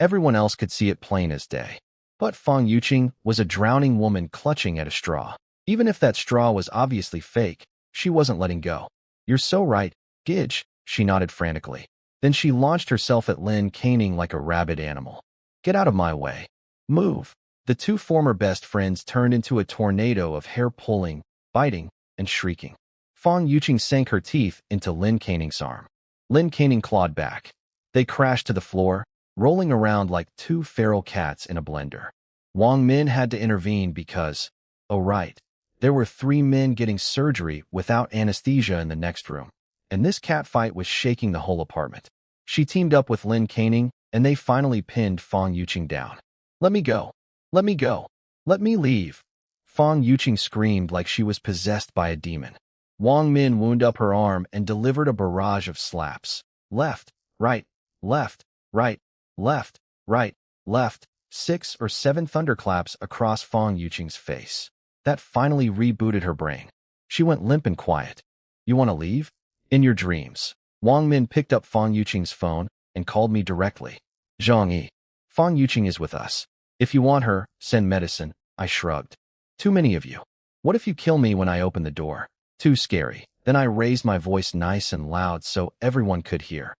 Everyone else could see it plain as day. But Fang Yuqing was a drowning woman clutching at a straw. Even if that straw was obviously fake, she wasn't letting go. You're so right, Gidge, she nodded frantically. Then she launched herself at Lin, caning like a rabid animal. Get out of my way. Move. The two former best friends turned into a tornado of hair-pulling, biting, and shrieking. Fong Yuqing sank her teeth into Lin Caning's arm. Lin Caning clawed back. They crashed to the floor, rolling around like two feral cats in a blender. Wang Min had to intervene because, oh right, there were 3 men getting surgery without anesthesia in the next room, and this catfight was shaking the whole apartment. She teamed up with Lin Caning, and they finally pinned Fong Yuqing down. Let me go. Let me go. Let me leave. Fong Yuqing screamed like she was possessed by a demon. Wang Min wound up her arm and delivered a barrage of slaps. Left, right, left, right, left, right, left, 6 or 7 thunderclaps across Fong Yuqing's face. That finally rebooted her brain. She went limp and quiet. You want to leave? In your dreams. Wang Min picked up Fong Yuqing's phone and called me directly. Zhang Yi. Fong Yuqing is with us. If you want her, send medicine. I shrugged. Too many of you. What if you kill me when I open the door? Too scary. Then I raised my voice nice and loud so everyone could hear.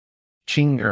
Ching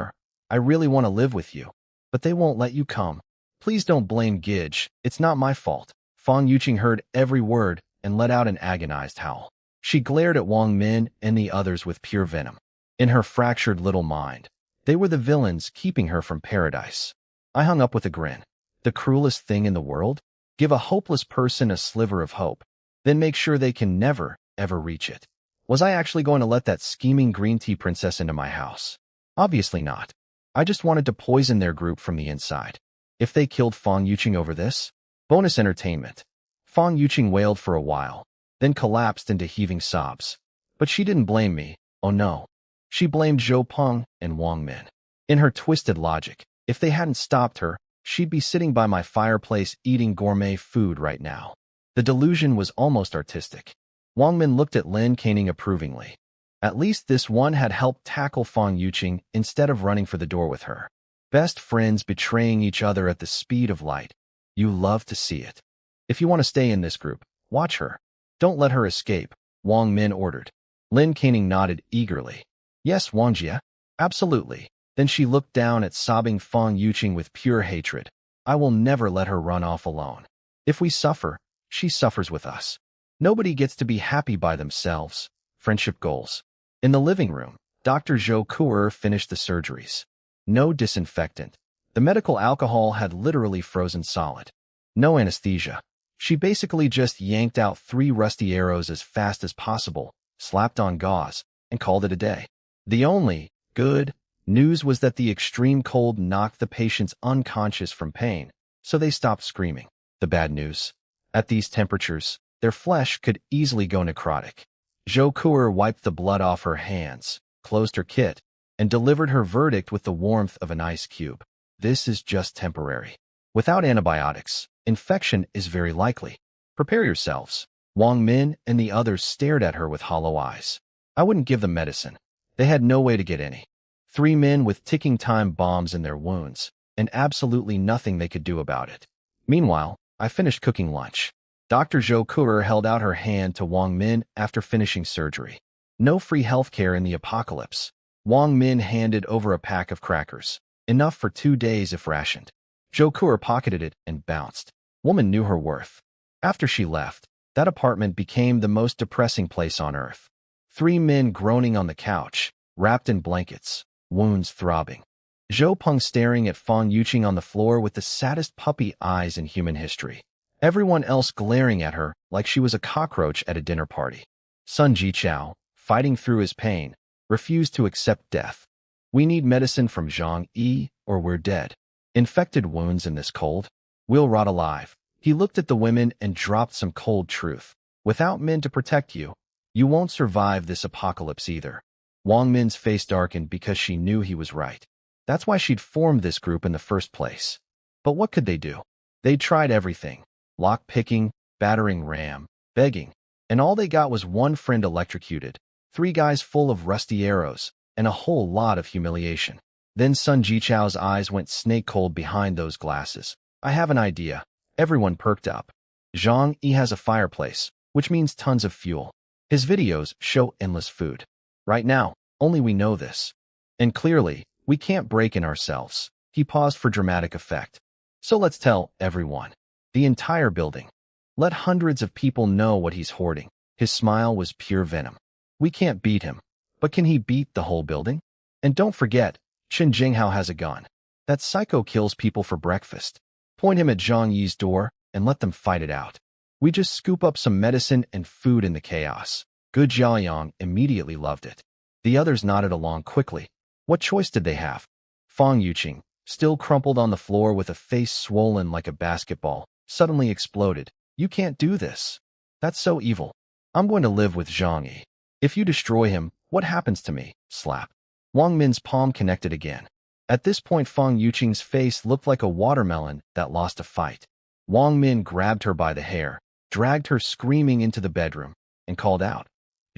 I really want to live with you, but they won't let you come. Please don't blame Gidge. It's not my fault. Fong Yuqing heard every word and let out an agonized howl. She glared at Wang Min and the others with pure venom. In her fractured little mind, they were the villains keeping her from paradise. I hung up with a grin. The cruelest thing in the world? Give a hopeless person a sliver of hope, then make sure they can never, ever reach it. Was I actually going to let that scheming green tea princess into my house? Obviously not. I just wanted to poison their group from the inside. If they killed Fong Yuqing over this, bonus entertainment. Fong Yuqing wailed for a while, then collapsed into heaving sobs. But she didn't blame me, oh no. She blamed Zhou Peng and Wang Min. In her twisted logic, if they hadn't stopped her, she'd be sitting by my fireplace eating gourmet food right now. The delusion was almost artistic. Wang Min looked at Lin Caning approvingly. At least this one had helped tackle Fong Yuqing instead of running for the door with her. Best friends betraying each other at the speed of light. You love to see it. If you want to stay in this group, watch her. Don't let her escape, Wang Min ordered. Lin Caning nodded eagerly. Yes, Wang Jie. Absolutely. Then she looked down at sobbing Fong Yuqing with pure hatred. I will never let her run off alone. If we suffer, she suffers with us. Nobody gets to be happy by themselves. Friendship goals. In the living room, Dr. Zhou Kuer finished the surgeries. No disinfectant. The medical alcohol had literally frozen solid. No anesthesia. She basically just yanked out 3 rusty arrows as fast as possible, slapped on gauze, and called it a day. The only good news was that the extreme cold knocked the patients unconscious from pain, so they stopped screaming. The bad news? At these temperatures, their flesh could easily go necrotic. Zhou Kuer wiped the blood off her hands, closed her kit, and delivered her verdict with the warmth of an ice cube. This is just temporary. Without antibiotics, infection is very likely. Prepare yourselves. Wang Min and the others stared at her with hollow eyes. I wouldn't give them medicine. They had no way to get any. 3 men with ticking time bombs in their wounds, and absolutely nothing they could do about it. Meanwhile, I finished cooking lunch. Dr. Zhou Kuer held out her hand to Wang Min after finishing surgery. No free healthcare in the apocalypse. Wang Min handed over a pack of crackers, enough for 2 days if rationed. Zhou Kuer pocketed it and bounced. Woman knew her worth. After she left, that apartment became the most depressing place on earth. 3 men groaning on the couch, wrapped in blankets, wounds throbbing. Zhou Peng staring at Fong Yuqing on the floor with the saddest puppy eyes in human history. Everyone else glaring at her like she was a cockroach at a dinner party. Sun Jichao, fighting through his pain, refused to accept death. We need medicine from Zhang Yi, or we're dead. Infected wounds in this cold. We'll rot alive. He looked at the women and dropped some cold truth. Without men to protect you, you won't survive this apocalypse either. Wang Min's face darkened because she knew he was right. That's why she'd formed this group in the first place. But what could they do? They'd tried everything. Lock-picking, battering ram, begging. And all they got was 1 friend electrocuted, 3 guys full of rusty arrows, and a whole lot of humiliation. Then Sun Jichao's eyes went snake-cold behind those glasses. I have an idea. Everyone perked up. Zhang Yi has a fireplace. which means tons of fuel. His videos show endless food. Right now, only we know this. And clearly, we can't break in ourselves. He paused for dramatic effect. So let's tell everyone. The entire building. Let hundreds of people know what he's hoarding. His smile was pure venom. We can't beat him. But can he beat the whole building? And don't forget, Chen Jinghao has a gun. That psycho kills people for breakfast. Point him at Zhang Yi's door and let them fight it out. We just scoop up some medicine and food in the chaos. Gu Jiaoyang immediately loved it. The others nodded along quickly. What choice did they have? Fang Yuqing, still crumpled on the floor with a face swollen like a basketball, suddenly exploded. You can't do this. That's so evil. I'm going to live with Zhang Yi. If you destroy him, what happens to me? Slap. Wang Min's palm connected again. At this point, Fang Yuqing's face looked like a watermelon that lost a fight. Wang Min grabbed her by the hair, dragged her screaming into the bedroom, and called out,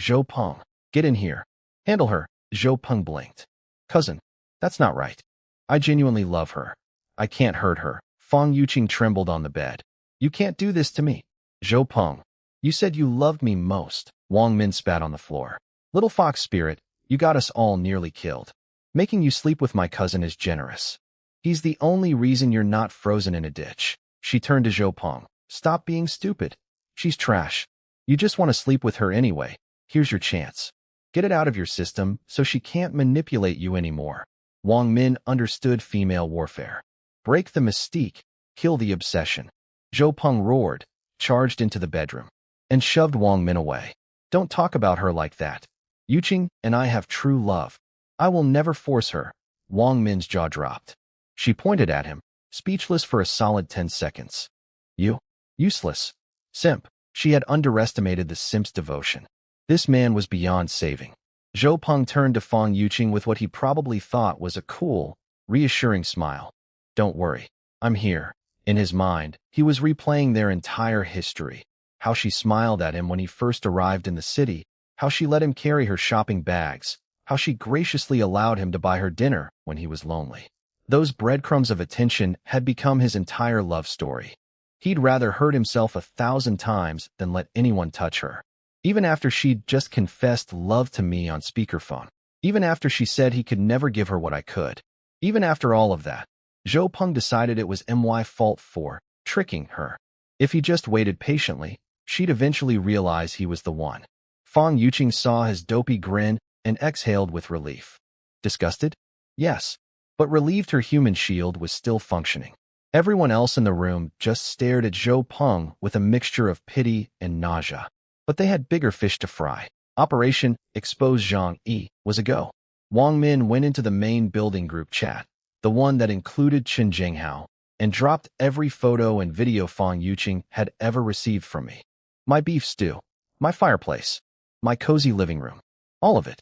Zhou Peng, get in here. Handle her. Zhou Peng blinked. Cousin, that's not right. I genuinely love her. I can't hurt her. Fang Yuqing trembled on the bed. You can't do this to me. Zhou Peng, you said you loved me most. Wang Min spat on the floor. Little fox spirit, you got us all nearly killed. Making you sleep with my cousin is generous. He's the only reason you're not frozen in a ditch. She turned to Zhou Peng. Stop being stupid. She's trash. You just want to sleep with her anyway. Here's your chance. Get it out of your system so she can't manipulate you anymore. Wang Min understood female warfare. Break the mystique. Kill the obsession. Zhou Peng roared, charged into the bedroom, and shoved Wang Min away. Don't talk about her like that. Yuqing and I have true love. I will never force her. Wang Min's jaw dropped. She pointed at him, speechless for a solid 10 seconds. You? Useless. Simp. She had underestimated the simp's devotion. This man was beyond saving. Zhou Peng turned to Fang Yuqing with what he probably thought was a cool, reassuring smile. Don't worry. I'm here. In his mind, he was replaying their entire history. How she smiled at him when he first arrived in the city, how she let him carry her shopping bags, how she graciously allowed him to buy her dinner when he was lonely. Those breadcrumbs of attention had become his entire love story. He'd rather hurt himself 1,000 times than let anyone touch her. Even after she'd just confessed love to me on speakerphone. Even after she said he could never give her what I could. Even after all of that, Zhou Peng decided it was my fault for tricking her. If he just waited patiently, she'd eventually realize he was the one. Fang Yuqing saw his dopey grin and exhaled with relief. Disgusted? Yes. But relieved her human shield was still functioning. Everyone else in the room just stared at Zhou Peng with a mixture of pity and nausea. But they had bigger fish to fry. Operation Expose Zhang Yi was a go. Wang Min went into the main building group chat, the one that included Chen Jinghao, and dropped every photo and video Fang Yuqing had ever received from me. My beef stew, my fireplace, my cozy living room, all of it.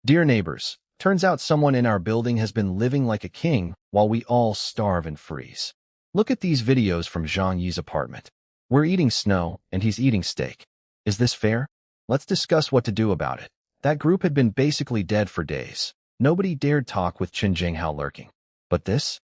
Dear neighbors, turns out someone in our building has been living like a king while we all starve and freeze. Look at these videos from Zhang Yi's apartment. We're eating snow and he's eating steak. Is this fair? Let's discuss what to do about it. That group had been basically dead for days. Nobody dared talk with Chen Jinghao lurking. But this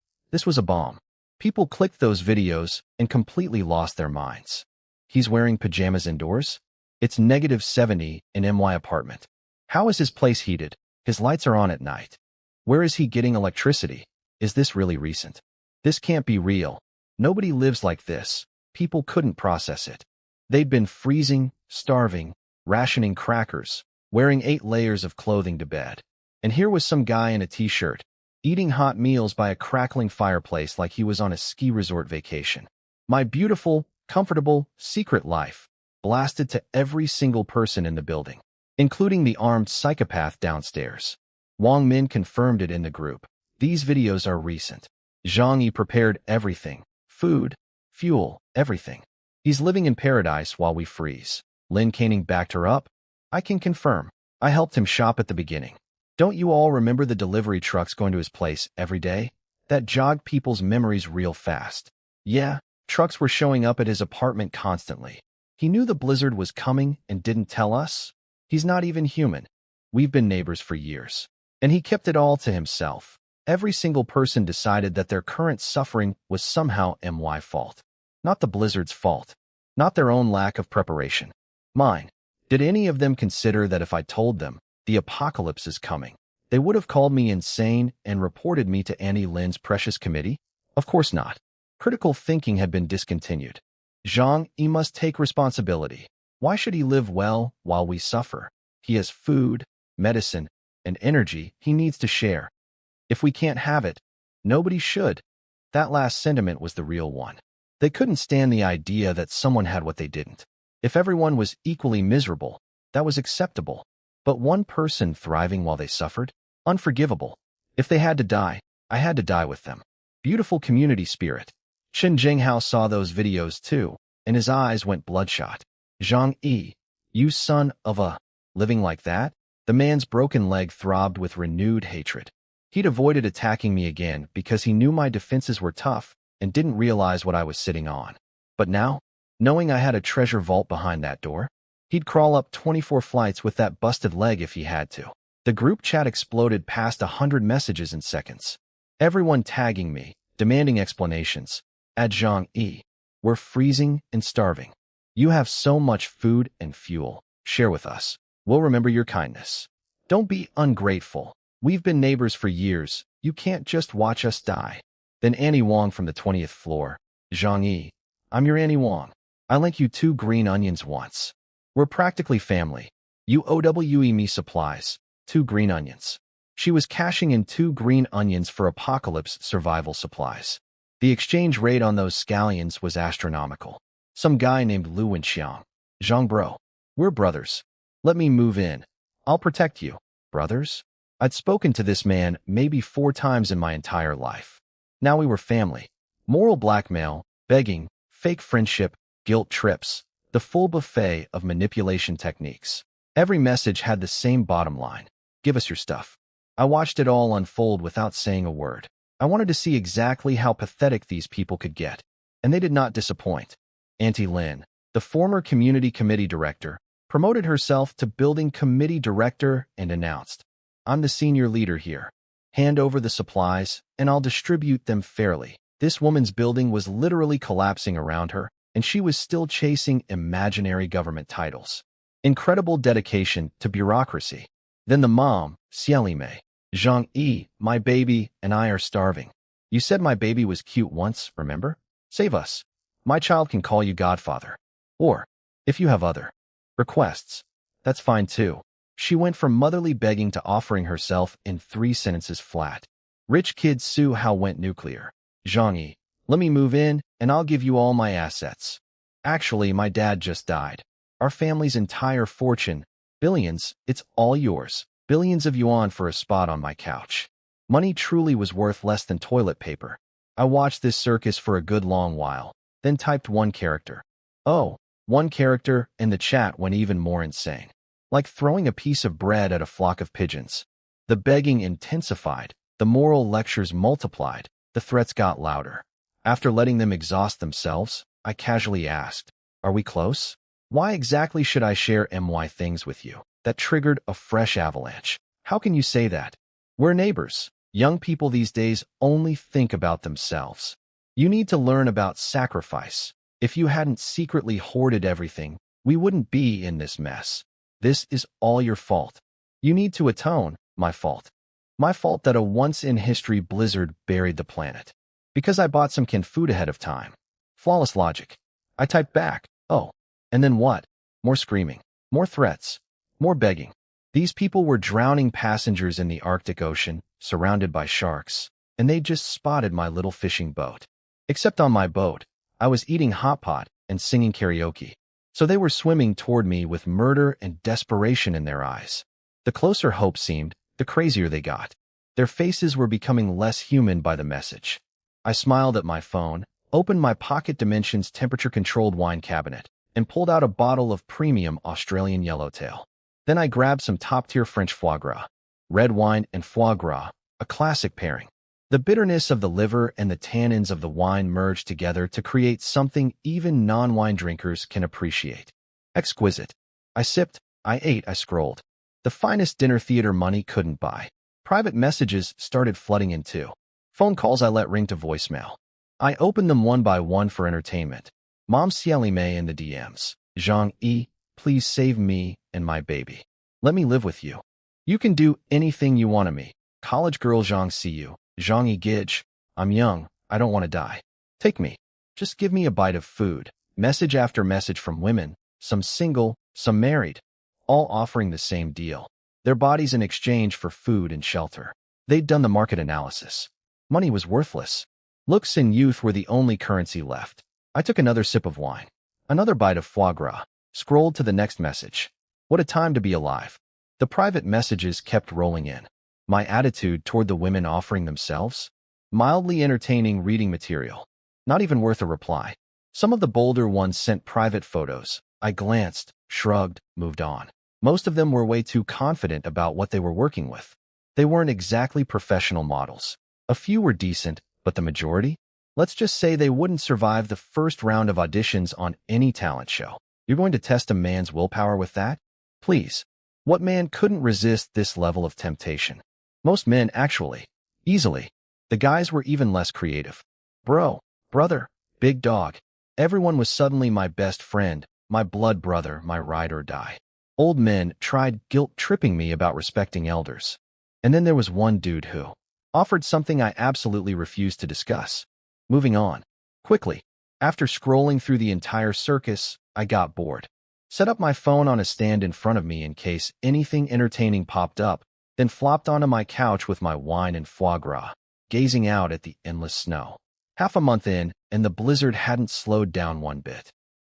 was a bomb. People clicked those videos and completely lost their minds. He's wearing pajamas indoors? It's -70 in my apartment. How is his place heated? His lights are on at night. Where is he getting electricity? Is this really recent? This can't be real. Nobody lives like this. People couldn't process it. They'd been freezing, starving, rationing crackers, wearing 8 layers of clothing to bed. And here was some guy in a t-shirt, eating hot meals by a crackling fireplace like he was on a ski resort vacation. My beautiful, comfortable, secret life, blasted to every single person in the building, including the armed psychopath downstairs. Wang Min confirmed it in the group. These videos are recent. Zhang Yi prepared everything. Food, fuel, everything. He's living in paradise while we freeze. Lin Canning backed her up. I can confirm. I helped him shop at the beginning. Don't you all remember the delivery trucks going to his place every day? That jogged people's memories real fast. Yeah, trucks were showing up at his apartment constantly. He knew the blizzard was coming and didn't tell us? He's not even human. We've been neighbors for years. And he kept it all to himself. Every single person decided that their current suffering was somehow my fault. Not the blizzard's fault. Not their own lack of preparation. Mine. Did any of them consider that if I told them the apocalypse is coming, they would have called me insane and reported me to Annie Lin's precious committee? Of course not. Critical thinking had been discontinued. Zhang Yi must take responsibility. Why should he live well while we suffer? He has food, medicine, and energy he needs to share. If we can't have it, nobody should. That last sentiment was the real one. They couldn't stand the idea that someone had what they didn't. If everyone was equally miserable, that was acceptable. But one person thriving while they suffered? Unforgivable. If they had to die, I had to die with them. Beautiful community spirit. Chen Jinghao saw those videos too, and his eyes went bloodshot. Zhang Yi, you son of a... Living like that? The man's broken leg throbbed with renewed hatred. He'd avoided attacking me again because he knew my defenses were tough and didn't realize what I was sitting on. But now, knowing I had a treasure vault behind that door, he'd crawl up 24 flights with that busted leg if he had to. The group chat exploded past 100 messages in seconds. Everyone tagging me, demanding explanations. At Zhang Yi, we're freezing and starving. You have so much food and fuel. Share with us. We'll remember your kindness. Don't be ungrateful. We've been neighbors for years. You can't just watch us die. Then Annie Wong from the 20th floor. Zhang Yi, I'm your Annie Wong. I lent you 2 green onions once. We're practically family. You owe me supplies. 2 green onions. She was cashing in 2 green onions for apocalypse survival supplies. The exchange rate on those scallions was astronomical. Some guy named Lu Wenxiang. Zhang bro, we're brothers. Let me move in. I'll protect you. Brothers? I'd spoken to this man maybe 4 times in my entire life. Now we were family. Moral blackmail, begging, fake friendship, guilt trips, the full buffet of manipulation techniques. Every message had the same bottom line. Give us your stuff. I watched it all unfold without saying a word. I wanted to see exactly how pathetic these people could get. And they did not disappoint. Auntie Lin, the former community committee director, promoted herself to building committee director and announced, I'm the senior leader here. Hand over the supplies, and I'll distribute them fairly. This woman's building was literally collapsing around her, and she was still chasing imaginary government titles. Incredible dedication to bureaucracy. Then the mom, Xieli Mei. Zhang Yi, my baby and I are starving. You said my baby was cute once, remember? Save us. My child can call you godfather. Or, if you have other requests, that's fine too. She went from motherly begging to offering herself in 3 sentences flat. Rich kid Su Hao went nuclear. Zhang Yi, let me move in and I'll give you all my assets. Actually, my dad just died. Our family's entire fortune, billions, it's all yours. Billions of yuan for a spot on my couch. Money truly was worth less than toilet paper. I watched this circus for a good long while, then typed 1 character. Oh, 1 character, and the chat went even more insane. Like throwing a piece of bread at a flock of pigeons. The begging intensified, the moral lectures multiplied, the threats got louder. After letting them exhaust themselves, I casually asked, are we close? Why exactly should I share my things with you? That triggered a fresh avalanche. How can you say that? We're neighbors. Young people these days only think about themselves. You need to learn about sacrifice. If you hadn't secretly hoarded everything, we wouldn't be in this mess. This is all your fault. You need to atone, my fault. My fault that a once-in-history blizzard buried the planet. Because I bought some canned food ahead of time. Flawless logic. I typed back, oh, and then what? More screaming, more threats, more begging. These people were drowning passengers in the Arctic Ocean, surrounded by sharks, and they just spotted my little fishing boat. Except on my boat, I was eating hot pot and singing karaoke. So they were swimming toward me with murder and desperation in their eyes. The closer hope seemed, the crazier they got. Their faces were becoming less human by the message. I smiled at my phone, opened my Pocket Dimensions temperature-controlled wine cabinet, and pulled out a bottle of premium Australian Yellowtail. Then I grabbed some top-tier French foie gras. Red wine and foie gras, a classic pairing. The bitterness of the liver and the tannins of the wine merged together to create something even non-wine drinkers can appreciate. Exquisite. I sipped, I ate, I scrolled. The finest dinner theater money couldn't buy. Private messages started flooding in too. Phone calls I let ring to voicemail. I opened them one by one for entertainment. Mom Xieli Mei in the DMs. Zhang Yi, please save me and my baby. Let me live with you. You can do anything you want of me. College girl Zhang Siyu, Zhang Yi Gij. I'm young. I don't want to die. Take me. Just give me a bite of food. Message after message from women, some single, some married, all offering the same deal. Their bodies in exchange for food and shelter. They'd done the market analysis. Money was worthless. Looks and youth were the only currency left. I took another sip of wine. Another bite of foie gras. Scrolled to the next message. What a time to be alive. The private messages kept rolling in. My attitude toward the women offering themselves? Mildly entertaining reading material. Not even worth a reply. Some of the bolder ones sent private photos. I glanced, shrugged, moved on. Most of them were way too confident about what they were working with. They weren't exactly professional models. A few were decent, but the majority? Let's just say they wouldn't survive the first round of auditions on any talent show. You're going to test a man's willpower with that? Please. What man couldn't resist this level of temptation? Most men, actually. Easily. The guys were even less creative. Bro, brother, big dog. Everyone was suddenly my best friend, my blood brother, my ride or die. Old men tried guilt-tripping me about respecting elders. And then there was one dude who offered something I absolutely refused to discuss. Moving on. Quickly. After scrolling through the entire circus, I got bored. Set up my phone on a stand in front of me in case anything entertaining popped up, then flopped onto my couch with my wine and foie gras, gazing out at the endless snow. Half a month in, and the blizzard hadn't slowed down one bit.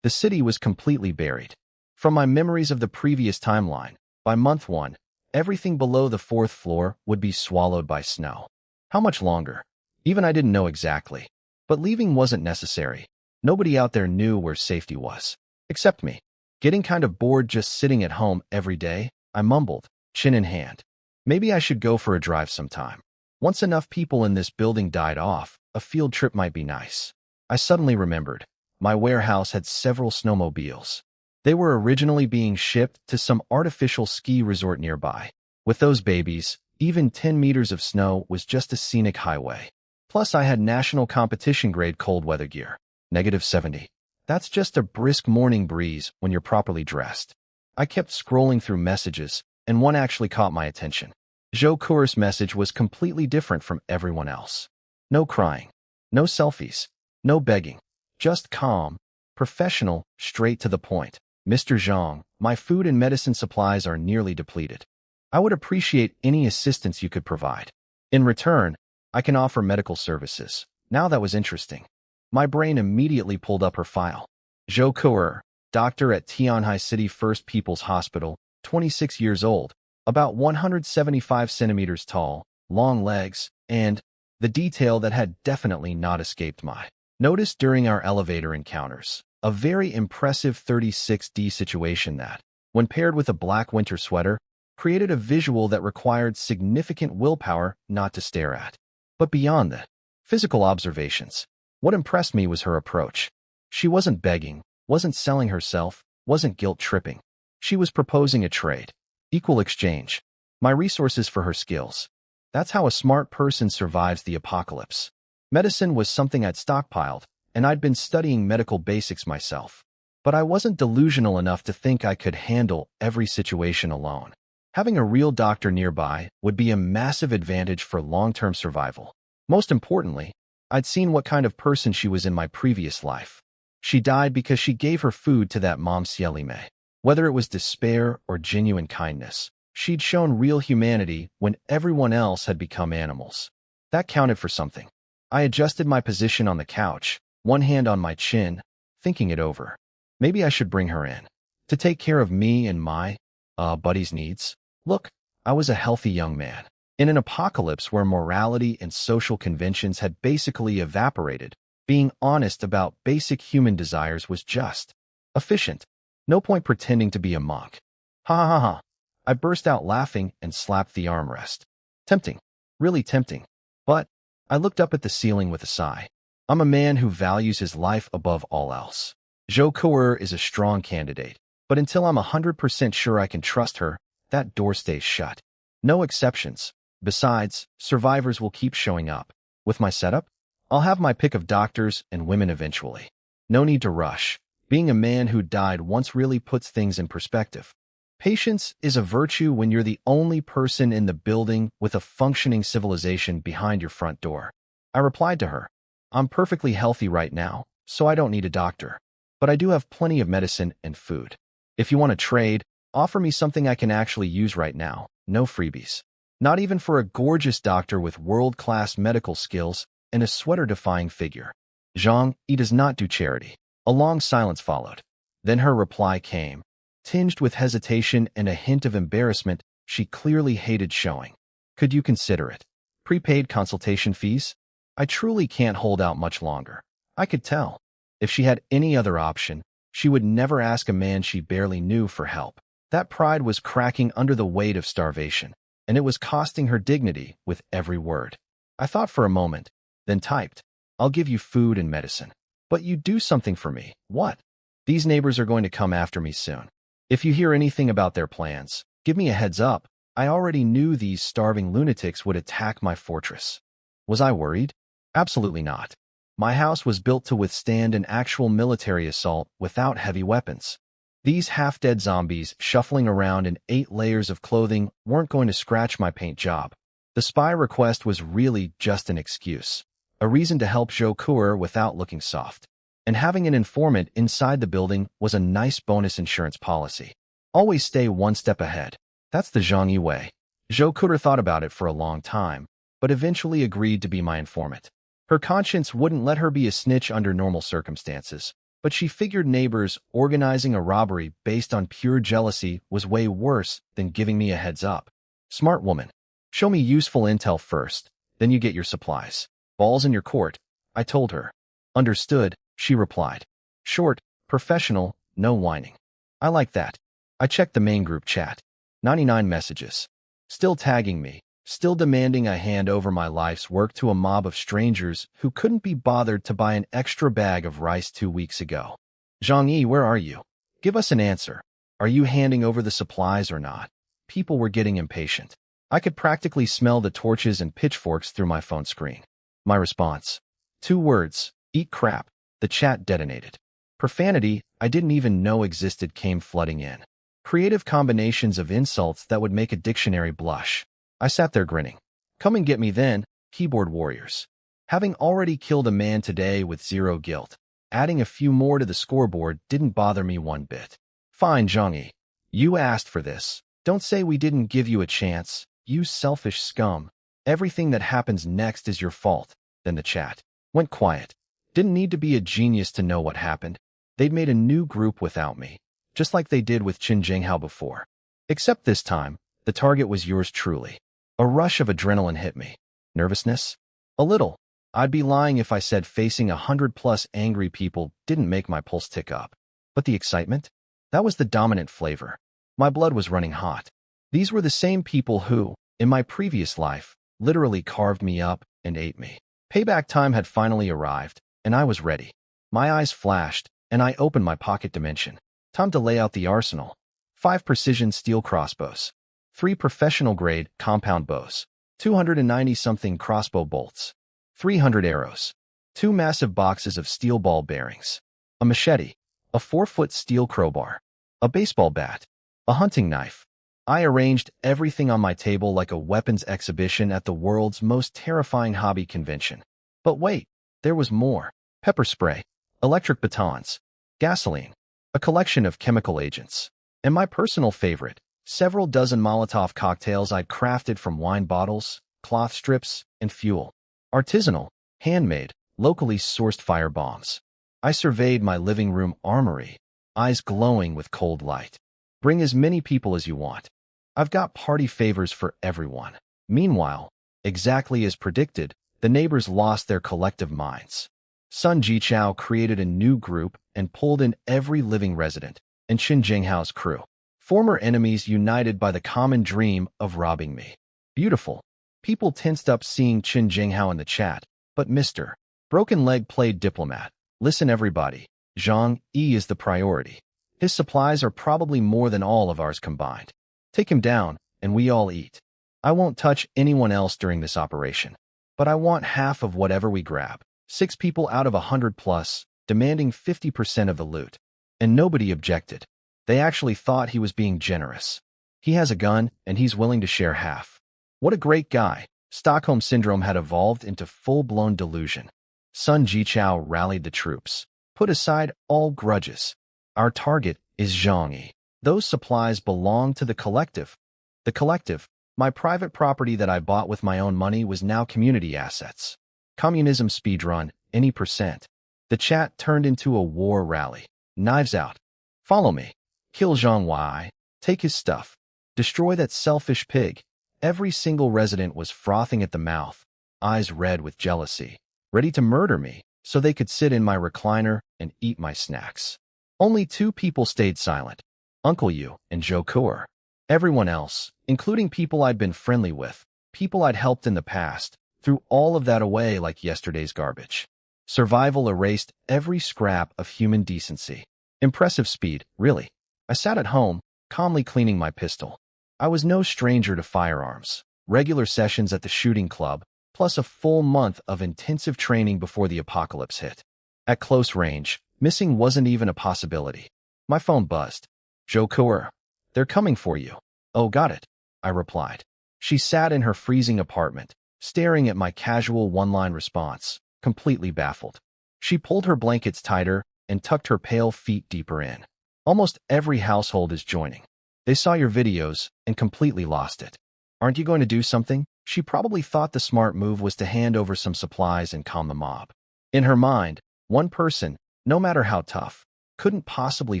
The city was completely buried. From my memories of the previous timeline, by month 1, everything below the 4th floor would be swallowed by snow. How much longer? Even I didn't know exactly. But leaving wasn't necessary. Nobody out there knew where safety was. Except me. Getting kind of bored just sitting at home every day, I mumbled, chin in hand. Maybe I should go for a drive sometime. Once enough people in this building died off, a field trip might be nice. I suddenly remembered. My warehouse had several snowmobiles. They were originally being shipped to some artificial ski resort nearby. With those babies, even 10 meters of snow was just a scenic highway. Plus, I had national competition-grade cold weather gear. -70. That's just a brisk morning breeze when you're properly dressed. I kept scrolling through messages, and one actually caught my attention. Zhou Kuer's message was completely different from everyone else. No crying. No selfies. No begging. Just calm, professional, straight to the point. Mr. Zhang, my food and medicine supplies are nearly depleted. I would appreciate any assistance you could provide. In return, I can offer medical services. Now that was interesting. My brain immediately pulled up her file. Zhou Kuer, doctor at Tianhai City First People's Hospital, 26 years old, about 175 centimeters tall, long legs, and the detail that had definitely not escaped my notice during our elevator encounters. A very impressive 36D situation that, when paired with a black winter sweater, created a visual that required significant willpower not to stare at. But beyond the physical observations, what impressed me was her approach. She wasn't begging, wasn't selling herself, wasn't guilt-tripping. She was proposing a trade. Equal exchange. My resources for her skills. That's how a smart person survives the apocalypse. Medicine was something I'd stockpiled, and I'd been studying medical basics myself. But I wasn't delusional enough to think I could handle every situation alone. Having a real doctor nearby would be a massive advantage for long-term survival. Most importantly, I'd seen what kind of person she was in my previous life. She died because she gave her food to that mom Sielime. Whether it was despair or genuine kindness, she'd shown real humanity when everyone else had become animals. That counted for something. I adjusted my position on the couch, one hand on my chin, thinking it over. Maybe I should bring her in, to take care of me and my, buddy's needs. Look, I was a healthy young man. In an apocalypse where morality and social conventions had basically evaporated, being honest about basic human desires was just efficient. No point pretending to be a monk. Ha ha ha ha. I burst out laughing and slapped the armrest. Tempting. Really tempting. But I looked up at the ceiling with a sigh. I'm a man who values his life above all else. Zhou Kuer is a strong candidate, but until I'm 100% sure I can trust her, that door stays shut. No exceptions. Besides, survivors will keep showing up. With my setup, I'll have my pick of doctors and women eventually. No need to rush. Being a man who died once really puts things in perspective. Patience is a virtue when you're the only person in the building with a functioning civilization behind your front door. I replied to her, I'm perfectly healthy right now, so I don't need a doctor. But I do have plenty of medicine and food. If you want to trade, offer me something I can actually use right now. No freebies. Not even for a gorgeous doctor with world-class medical skills and a sweater-defying figure. Zhang Yi does not do charity. A long silence followed. Then her reply came. Tinged with hesitation and a hint of embarrassment she clearly hated showing. Could you consider it? Prepaid consultation fees? I truly can't hold out much longer. I could tell. If she had any other option, she would never ask a man she barely knew for help. That pride was cracking under the weight of starvation, and it was costing her dignity with every word. I thought for a moment, then typed, I'll give you food and medicine. But you do something for me. What? These neighbors are going to come after me soon. If you hear anything about their plans, give me a heads up. I already knew these starving lunatics would attack my fortress. Was I worried? Absolutely not. My house was built to withstand an actual military assault without heavy weapons. These half-dead zombies shuffling around in 8 layers of clothing weren't going to scratch my paint job. The spy request was really just an excuse, a reason to help Zhou Kuer without looking soft. And having an informant inside the building was a nice bonus insurance policy. Always stay one step ahead. That's the Zhang Yi way. Zhou Kuer thought about it for a long time, but eventually agreed to be my informant. Her conscience wouldn't let her be a snitch under normal circumstances, but she figured neighbors organizing a robbery based on pure jealousy was way worse than giving me a heads up. Smart woman. Show me useful intel first, then you get your supplies. Balls in your court, I told her. Understood, she replied. Short, professional, no whining. I like that. I checked the main group chat. 99 messages. Still tagging me. Still demanding I hand over my life's work to a mob of strangers who couldn't be bothered to buy an extra bag of rice 2 weeks ago. Zhang Yi, where are you? Give us an answer. Are you handing over the supplies or not? People were getting impatient. I could practically smell the torches and pitchforks through my phone screen. My response. 2 words. Eat crap. The chat detonated. Profanity I didn't even know existed came flooding in. Creative combinations of insults that would make a dictionary blush. I sat there grinning. Come and get me then, keyboard warriors. Having already killed a man today with 0 guilt, adding a few more to the scoreboard didn't bother me one bit. Fine, Zhang Yi. You asked for this. Don't say we didn't give you a chance, you selfish scum. Everything that happens next is your fault. Then the chat went quiet. Didn't need to be a genius to know what happened. They'd made a new group without me, just like they did with Qin Jinghao before. Except this time, the target was yours truly. A rush of adrenaline hit me. Nervousness? A little. I'd be lying if I said facing 100+ angry people didn't make my pulse tick up. But the excitement? That was the dominant flavor. My blood was running hot. These were the same people who, in my previous life, literally carved me up and ate me. Payback time had finally arrived, and I was ready. My eyes flashed, and I opened my pocket dimension. Time to lay out the arsenal. 5 precision steel crossbows. 3 professional-grade compound bows, 290-something crossbow bolts, 300 arrows, 2 massive boxes of steel ball bearings, a machete, a 4-foot steel crowbar, a baseball bat, a hunting knife. I arranged everything on my table like a weapons exhibition at the world's most terrifying hobby convention. But wait, there was more. Pepper spray, electric batons, gasoline, a collection of chemical agents, and my personal favorite, several dozen Molotov cocktails I'd crafted from wine bottles, cloth strips, and fuel. Artisanal, handmade, locally sourced fire bombs. I surveyed my living room armory, eyes glowing with cold light. Bring as many people as you want. I've got party favors for everyone. Meanwhile, exactly as predicted, the neighbors lost their collective minds. Sun Jichao created a new group and pulled in every living resident, and Qin Jinghao's crew. Former enemies united by the common dream of robbing me. Beautiful. People tensed up seeing Qin Jinghao in the chat, but Mr. Broken Leg played diplomat. Listen everybody, Zhang Yi is the priority. His supplies are probably more than all of ours combined. Take him down, and we all eat. I won't touch anyone else during this operation, but I want half of whatever we grab. 6 people out of 100+, demanding 50% of the loot. and nobody objected. They actually thought he was being generous. He has a gun, and he's willing to share half. What a great guy. Stockholm Syndrome had evolved into full-blown delusion. Sun Jichao rallied the troops. Put aside all grudges. Our target is Zhang Yi. Those supplies belong to the collective. The collective, my private property that I bought with my own money, was now community assets. Communism speedrun, any percent. The chat turned into a war rally. Knives out. Follow me. Kill Zhang Yi. Take his stuff. Destroy that selfish pig. Every single resident was frothing at the mouth, eyes red with jealousy, ready to murder me so they could sit in my recliner and eat my snacks. Only two people stayed silent, Uncle Yu and Zhou Kuo. Everyone else, including people I'd been friendly with, people I'd helped in the past, threw all of that away like yesterday's garbage. Survival erased every scrap of human decency. Impressive speed, really. I sat at home, calmly cleaning my pistol. I was no stranger to firearms. Regular sessions at the shooting club, plus a full month of intensive training before the apocalypse hit. At close range, missing wasn't even a possibility. My phone buzzed. Zhou Kuo, they're coming for you. Oh, got it, I replied. She sat in her freezing apartment, staring at my casual one-line response, completely baffled. She pulled her blankets tighter and tucked her pale feet deeper in. Almost every household is joining. They saw your videos and completely lost it. Aren't you going to do something? She probably thought the smart move was to hand over some supplies and calm the mob. In her mind, one person, no matter how tough, couldn't possibly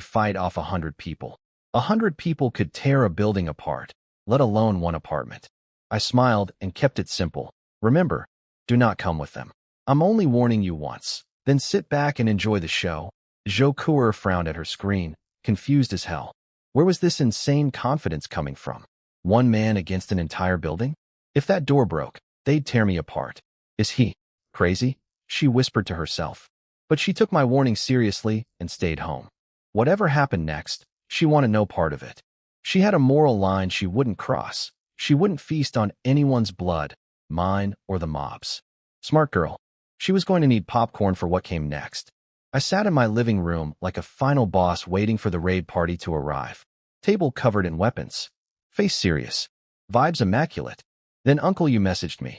fight off 100 people. 100 people could tear a building apart, let alone one apartment. I smiled and kept it simple. Remember, do not come with them. I'm only warning you once. Then sit back and enjoy the show. Zhou Kuo frowned at her screen, confused as hell. Where was this insane confidence coming from? One man against an entire building? If that door broke, they'd tear me apart. Is he crazy? She whispered to herself. But she took my warning seriously and stayed home. Whatever happened next, she wanted no part of it. She had a moral line she wouldn't cross. She wouldn't feast on anyone's blood, mine or the mob's. Smart girl. She was going to need popcorn for what came next. I sat in my living room like a final boss waiting for the raid party to arrive. Table covered in weapons. Face serious. Vibes immaculate. Then Uncle Yu messaged me.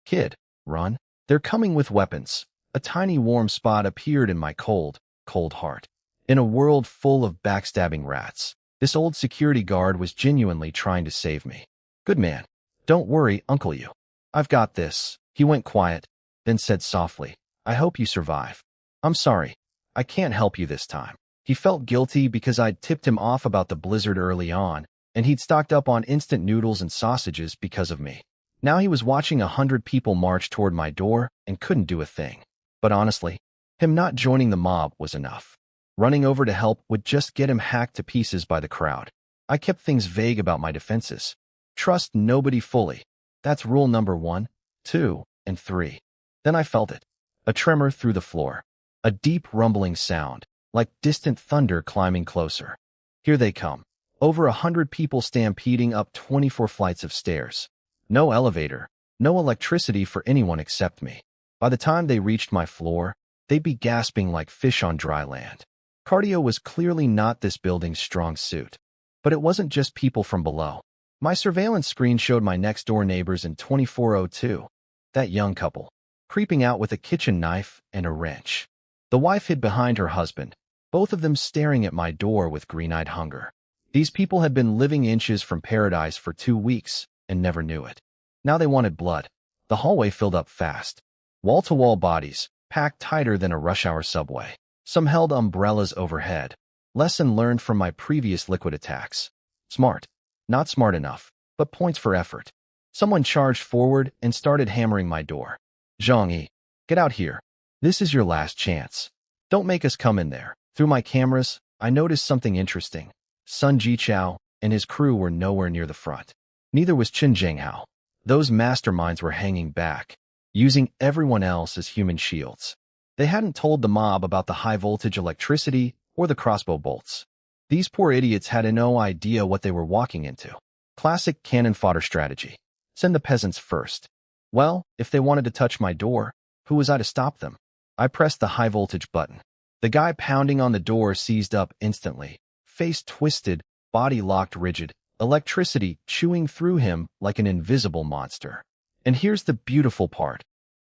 Kid, run. They're coming with weapons. A tiny warm spot appeared in my cold, cold heart. In a world full of backstabbing rats, this old security guard was genuinely trying to save me. Good man. Don't worry, Uncle Yu. I've got this. He went quiet, then said softly, I hope you survive. I'm sorry. I can't help you this time. He felt guilty because I'd tipped him off about the blizzard early on, and he'd stocked up on instant noodles and sausages because of me. Now he was watching 100 people march toward my door and couldn't do a thing. But honestly, him not joining the mob was enough. Running over to help would just get him hacked to pieces by the crowd. I kept things vague about my defenses. Trust nobody fully. That's rule number 1, 2, and 3. Then I felt it. A tremor through the floor. A deep rumbling sound, like distant thunder climbing closer. Here they come. Over 100 people stampeding up 24 flights of stairs. No elevator, no electricity for anyone except me. By the time they reached my floor, they'd be gasping like fish on dry land. Cardio was clearly not this building's strong suit. But it wasn't just people from below. My surveillance screen showed my next-door neighbors in 2402. That young couple, creeping out with a kitchen knife and a wrench. The wife hid behind her husband, both of them staring at my door with green-eyed hunger. These people had been living inches from paradise for 2 weeks and never knew it. Now they wanted blood. The hallway filled up fast. Wall-to-wall bodies, packed tighter than a rush-hour subway. Some held umbrellas overhead. Lesson learned from my previous liquid attacks. Smart. Not smart enough, but points for effort. Someone charged forward and started hammering my door. Zhang Yi, get out here. This is your last chance. Don't make us come in there. Through my cameras, I noticed something interesting. Sun Jichao and his crew were nowhere near the front. Neither was Qin Zhenghao. Those masterminds were hanging back, using everyone else as human shields. They hadn't told the mob about the high-voltage electricity or the crossbow bolts. These poor idiots had no idea what they were walking into. Classic cannon fodder strategy. Send the peasants first. Well, if they wanted to touch my door, who was I to stop them? I pressed the high-voltage button. The guy pounding on the door seized up instantly, face twisted, body locked rigid, electricity chewing through him like an invisible monster. And here's the beautiful part.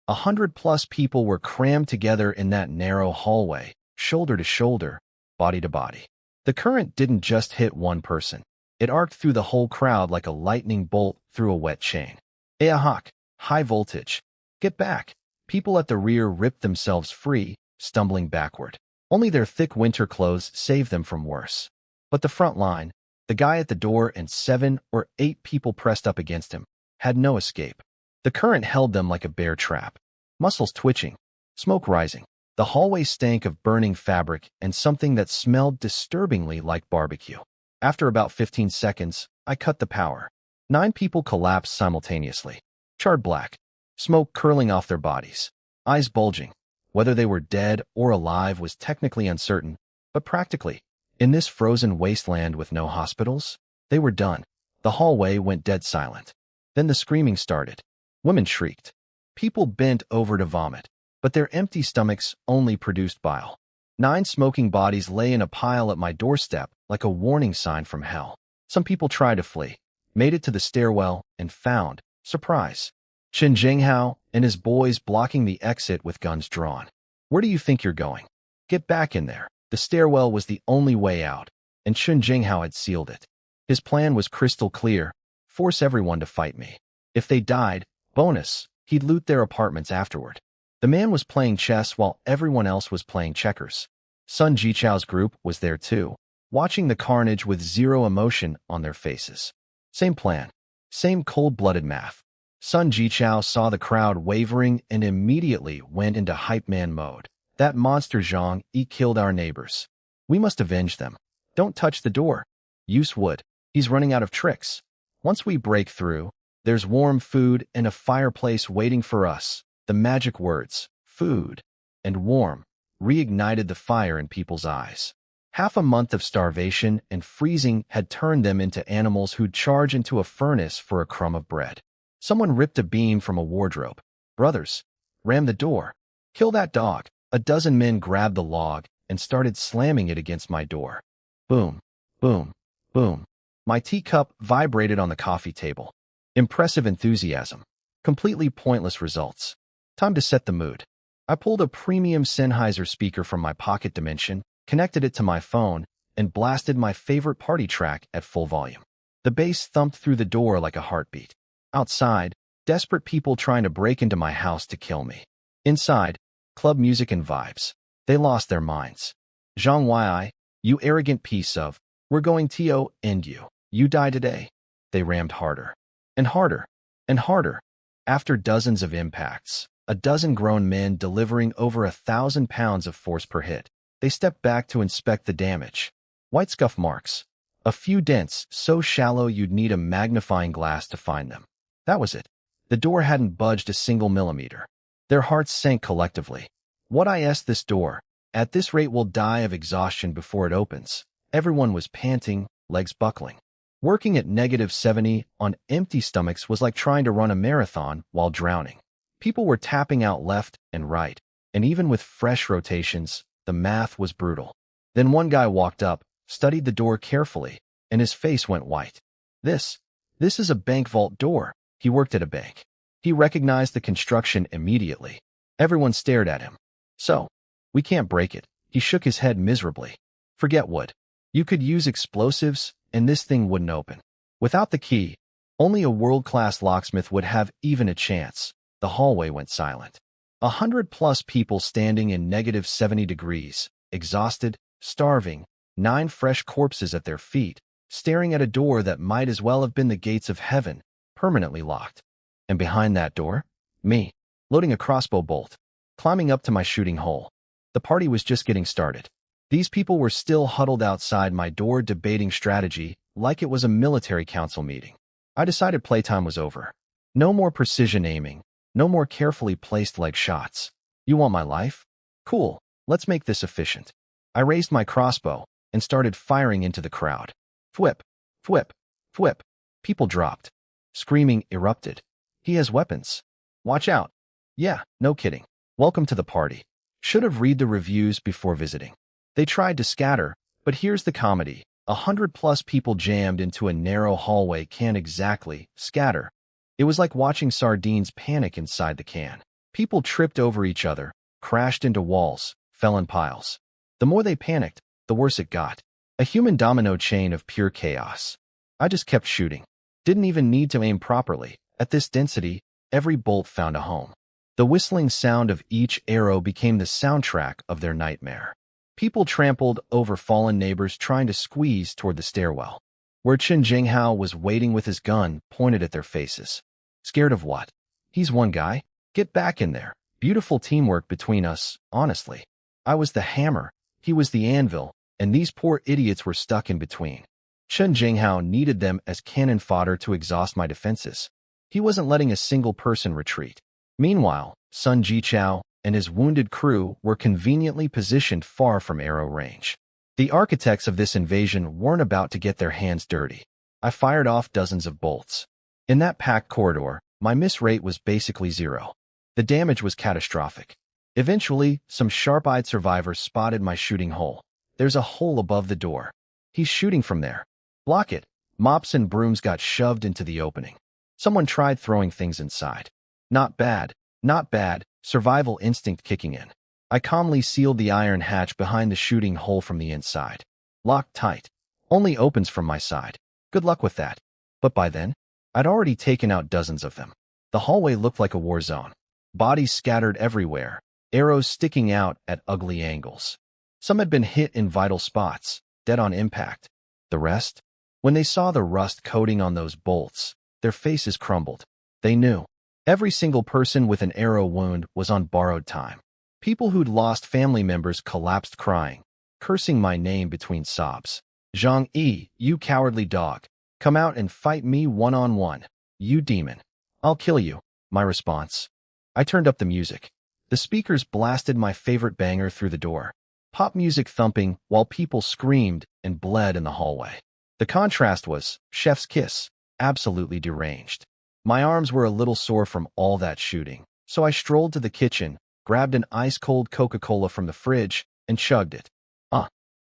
100+ people were crammed together in that narrow hallway, shoulder to shoulder, body to body. The current didn't just hit one person. It arced through the whole crowd like a lightning bolt through a wet chain. Ahawk, high voltage. Get back. People at the rear ripped themselves free, stumbling backward. Only their thick winter clothes saved them from worse. But the front line, the guy at the door and 7 or 8 people pressed up against him, had no escape. The current held them like a bear trap. Muscles twitching, smoke rising. The hallway stank of burning fabric and something that smelled disturbingly like barbecue. After about 15 seconds, I cut the power. 9 people collapsed simultaneously. Charred black, smoke curling off their bodies, eyes bulging. Whether they were dead or alive was technically uncertain, but practically, in this frozen wasteland with no hospitals, they were done. The hallway went dead silent. Then the screaming started. Women shrieked. People bent over to vomit, but their empty stomachs only produced bile. 9 smoking bodies lay in a pile at my doorstep like a warning sign from hell. Some people tried to flee, made it to the stairwell, and found, surprise, Chen Jinghao and his boys blocking the exit with guns drawn. Where do you think you're going? Get back in there. The stairwell was the only way out, and Chen Jinghao had sealed it. His plan was crystal clear: force everyone to fight me. If they died, bonus, he'd loot their apartments afterward. The man was playing chess while everyone else was playing checkers. Sun Jichao's group was there too, watching the carnage with zero emotion on their faces. Same plan, same cold-blooded math. Sun Jichao saw the crowd wavering and immediately went into hype man mode. That monster Zhang Yi killed our neighbors. We must avenge them. Don't touch the door. Use wood. He's running out of tricks. Once we break through, there's warm food and a fireplace waiting for us. The magic words, food and warm, reignited the fire in people's eyes. Half a month of starvation and freezing had turned them into animals who'd charge into a furnace for a crumb of bread. Someone ripped a beam from a wardrobe. Brothers, ram the door. Kill that dog. A dozen men grabbed the log and started slamming it against my door. Boom, boom, boom. My teacup vibrated on the coffee table. Impressive enthusiasm. Completely pointless results. Time to set the mood. I pulled a premium Sennheiser speaker from my pocket dimension, connected it to my phone, and blasted my favorite party track at full volume. The bass thumped through the door like a heartbeat. Outside, desperate people trying to break into my house to kill me. Inside, club music and vibes. They lost their minds. Zhang Yi, you arrogant piece of, we're going to end you. You die today. They rammed harder. And harder. And harder. After dozens of impacts, a dozen grown men delivering over 1,000 pounds of force per hit, they stepped back to inspect the damage. White scuff marks. A few dents so shallow you'd need a magnifying glass to find them. That was it. The door hadn't budged a single millimeter. Their hearts sank collectively. What this door, at this rate will die of exhaustion before it opens. Everyone was panting, legs buckling. Working at -70 on empty stomachs was like trying to run a marathon while drowning. People were tapping out left and right, and even with fresh rotations, the math was brutal. Then one guy walked up, studied the door carefully, and his face went white. This is a bank vault door. He worked at a bank. He recognized the construction immediately. Everyone stared at him. So, we can't break it. He shook his head miserably. Forget wood. You could use explosives, and this thing wouldn't open. Without the key, only a world-class locksmith would have even a chance. The hallway went silent. 100+ people standing in -70 degrees, exhausted, starving, 9 fresh corpses at their feet, staring at a door that might as well have been the gates of heaven, permanently locked. And behind that door, me, loading a crossbow bolt, climbing up to my shooting hole. The party was just getting started. These people were still huddled outside my door debating strategy like it was a military council meeting. I decided playtime was over. No more precision aiming, no more carefully placed leg shots. You want my life? Cool, let's make this efficient. I raised my crossbow and started firing into the crowd. Fwip, fwip, fwip. People dropped. Screaming erupted. He has weapons. Watch out. Yeah, no kidding. Welcome to the party. Should have read the reviews before visiting. They tried to scatter, but here's the comedy. 100+ people jammed into a narrow hallway can't exactly scatter. It was like watching sardines panic inside the can. People tripped over each other, crashed into walls, fell in piles. The more they panicked, the worse it got. A human domino chain of pure chaos. I just kept shooting. Didn't even need to aim properly. At this density, every bolt found a home. The whistling sound of each arrow became the soundtrack of their nightmare. People trampled over fallen neighbors trying to squeeze toward the stairwell, where Chen Jinghao was waiting with his gun pointed at their faces. Scared of what? He's one guy. Get back in there. Beautiful teamwork between us, honestly. I was the hammer, he was the anvil, and these poor idiots were stuck in between. Chen Jinghao needed them as cannon fodder to exhaust my defenses. He wasn't letting a single person retreat. Meanwhile, Sun Jichao and his wounded crew were conveniently positioned far from arrow range. The architects of this invasion weren't about to get their hands dirty. I fired off dozens of bolts. In that packed corridor, my miss rate was basically zero. The damage was catastrophic. Eventually, some sharp-eyed survivors spotted my shooting hole. There's a hole above the door. He's shooting from there. Block it. Mops and brooms got shoved into the opening. Someone tried throwing things inside. Not bad. Not bad. Survival instinct kicking in. I calmly sealed the iron hatch behind the shooting hole from the inside. Locked tight. Only opens from my side. Good luck with that. But by then, I'd already taken out dozens of them. The hallway looked like a war zone. Bodies scattered everywhere, arrows sticking out at ugly angles. Some had been hit in vital spots, dead on impact. The rest? When they saw the rust coating on those bolts, their faces crumbled. They knew. Every single person with an arrow wound was on borrowed time. People who'd lost family members collapsed crying, cursing my name between sobs. Zhang Yi, you cowardly dog. Come out and fight me one-on-one. You demon. I'll kill you. My response. I turned up the music. The speakers blasted my favorite banger through the door. Pop music thumping while people screamed and bled in the hallway. The contrast was chef's kiss, absolutely deranged. My arms were a little sore from all that shooting, so I strolled to the kitchen, grabbed an ice-cold Coca-Cola from the fridge, and chugged it.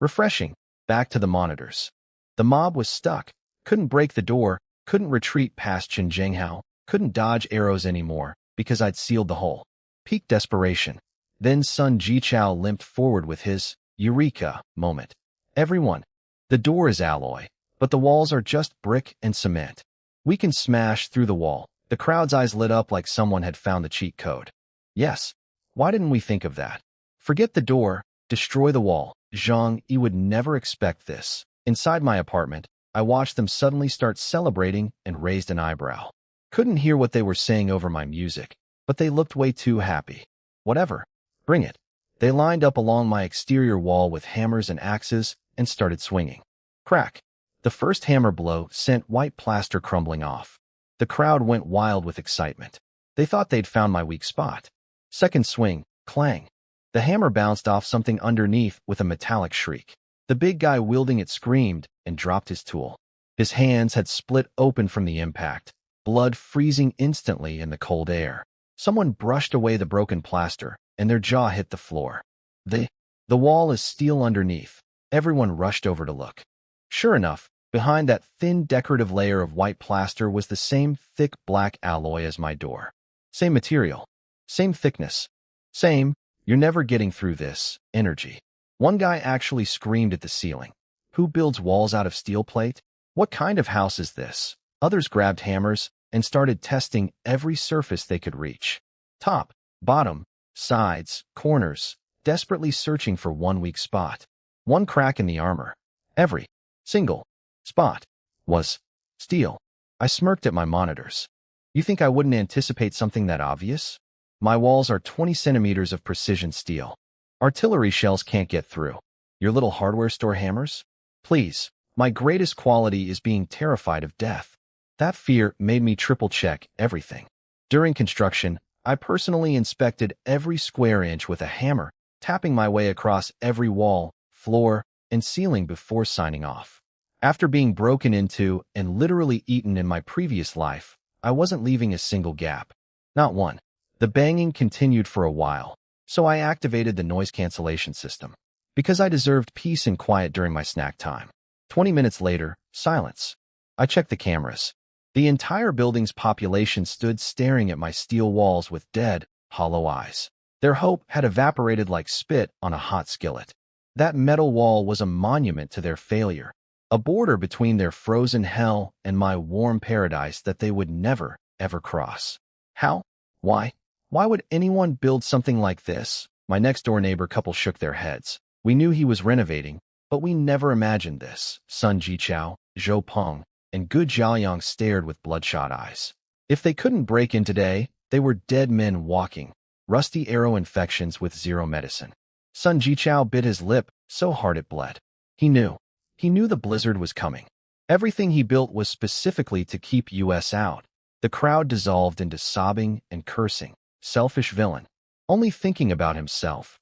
Refreshing. Back to the monitors. The mob was stuck, couldn't break the door, couldn't retreat past Chen Jinghao, couldn't dodge arrows anymore, because I'd sealed the hole. Peak desperation. Then Sun Jichao limped forward with his eureka moment. Everyone. The door is alloy, but the walls are just brick and cement. We can smash through the wall. The crowd's eyes lit up like someone had found the cheat code. Yes. Why didn't we think of that? Forget the door, destroy the wall. Zhang Yi would never expect this. Inside my apartment, I watched them suddenly start celebrating and raised an eyebrow. Couldn't hear what they were saying over my music, but they looked way too happy. Whatever. Bring it. They lined up along my exterior wall with hammers and axes and started swinging. Crack. The first hammer blow sent white plaster crumbling off. The crowd went wild with excitement. They thought they'd found my weak spot. Second swing, clang. The hammer bounced off something underneath with a metallic shriek. The big guy wielding it screamed and dropped his tool. His hands had split open from the impact, blood freezing instantly in the cold air. Someone brushed away the broken plaster, and their jaw hit the floor. The wall is steel underneath. Everyone rushed over to look. Sure enough, behind that thin decorative layer of white plaster was the same thick black alloy as my door. Same material. Same thickness. Same, you're never getting through this, energy. One guy actually screamed at the ceiling. Who builds walls out of steel plate? What kind of house is this? Others grabbed hammers and started testing every surface they could reach. Top, bottom, sides, corners, desperately searching for one weak spot. One crack in the armor. Every single spot was steel. I smirked at my monitors. You think I wouldn't anticipate something that obvious? My walls are 20 centimeters of precision steel. Artillery shells can't get through. Your little hardware store hammers? Please, my greatest quality is being terrified of death. That fear made me triple-check everything. During construction, I personally inspected every square inch with a hammer, tapping my way across every wall, floor, and ceiling before signing off. After being broken into and literally eaten in my previous life, I wasn't leaving a single gap. Not one. The banging continued for a while. So I activated the noise cancellation system, because I deserved peace and quiet during my snack time. 20 minutes later, silence. I checked the cameras. The entire building's population stood staring at my steel walls with dead, hollow eyes. Their hope had evaporated like spit on a hot skillet. That metal wall was a monument to their failure, a border between their frozen hell and my warm paradise that they would never, ever cross. How? Why? Why would anyone build something like this? My next-door neighbor couple shook their heads. We knew he was renovating, but we never imagined this. Sun Jichao, Zhou Peng, and Gu Jiaoyang stared with bloodshot eyes. If they couldn't break in today, they were dead men walking, rusty arrow infections with zero medicine. Sun Jichao bit his lip so hard it bled. He knew. He knew the blizzard was coming. Everything he built was specifically to keep us out. The crowd dissolved into sobbing and cursing. Selfish villain. Only thinking about himself.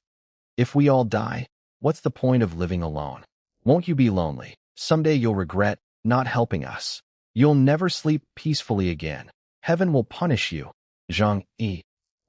If we all die, what's the point of living alone? Won't you be lonely? Someday you'll regret not helping us. You'll never sleep peacefully again. Heaven will punish you. Zhang Yi.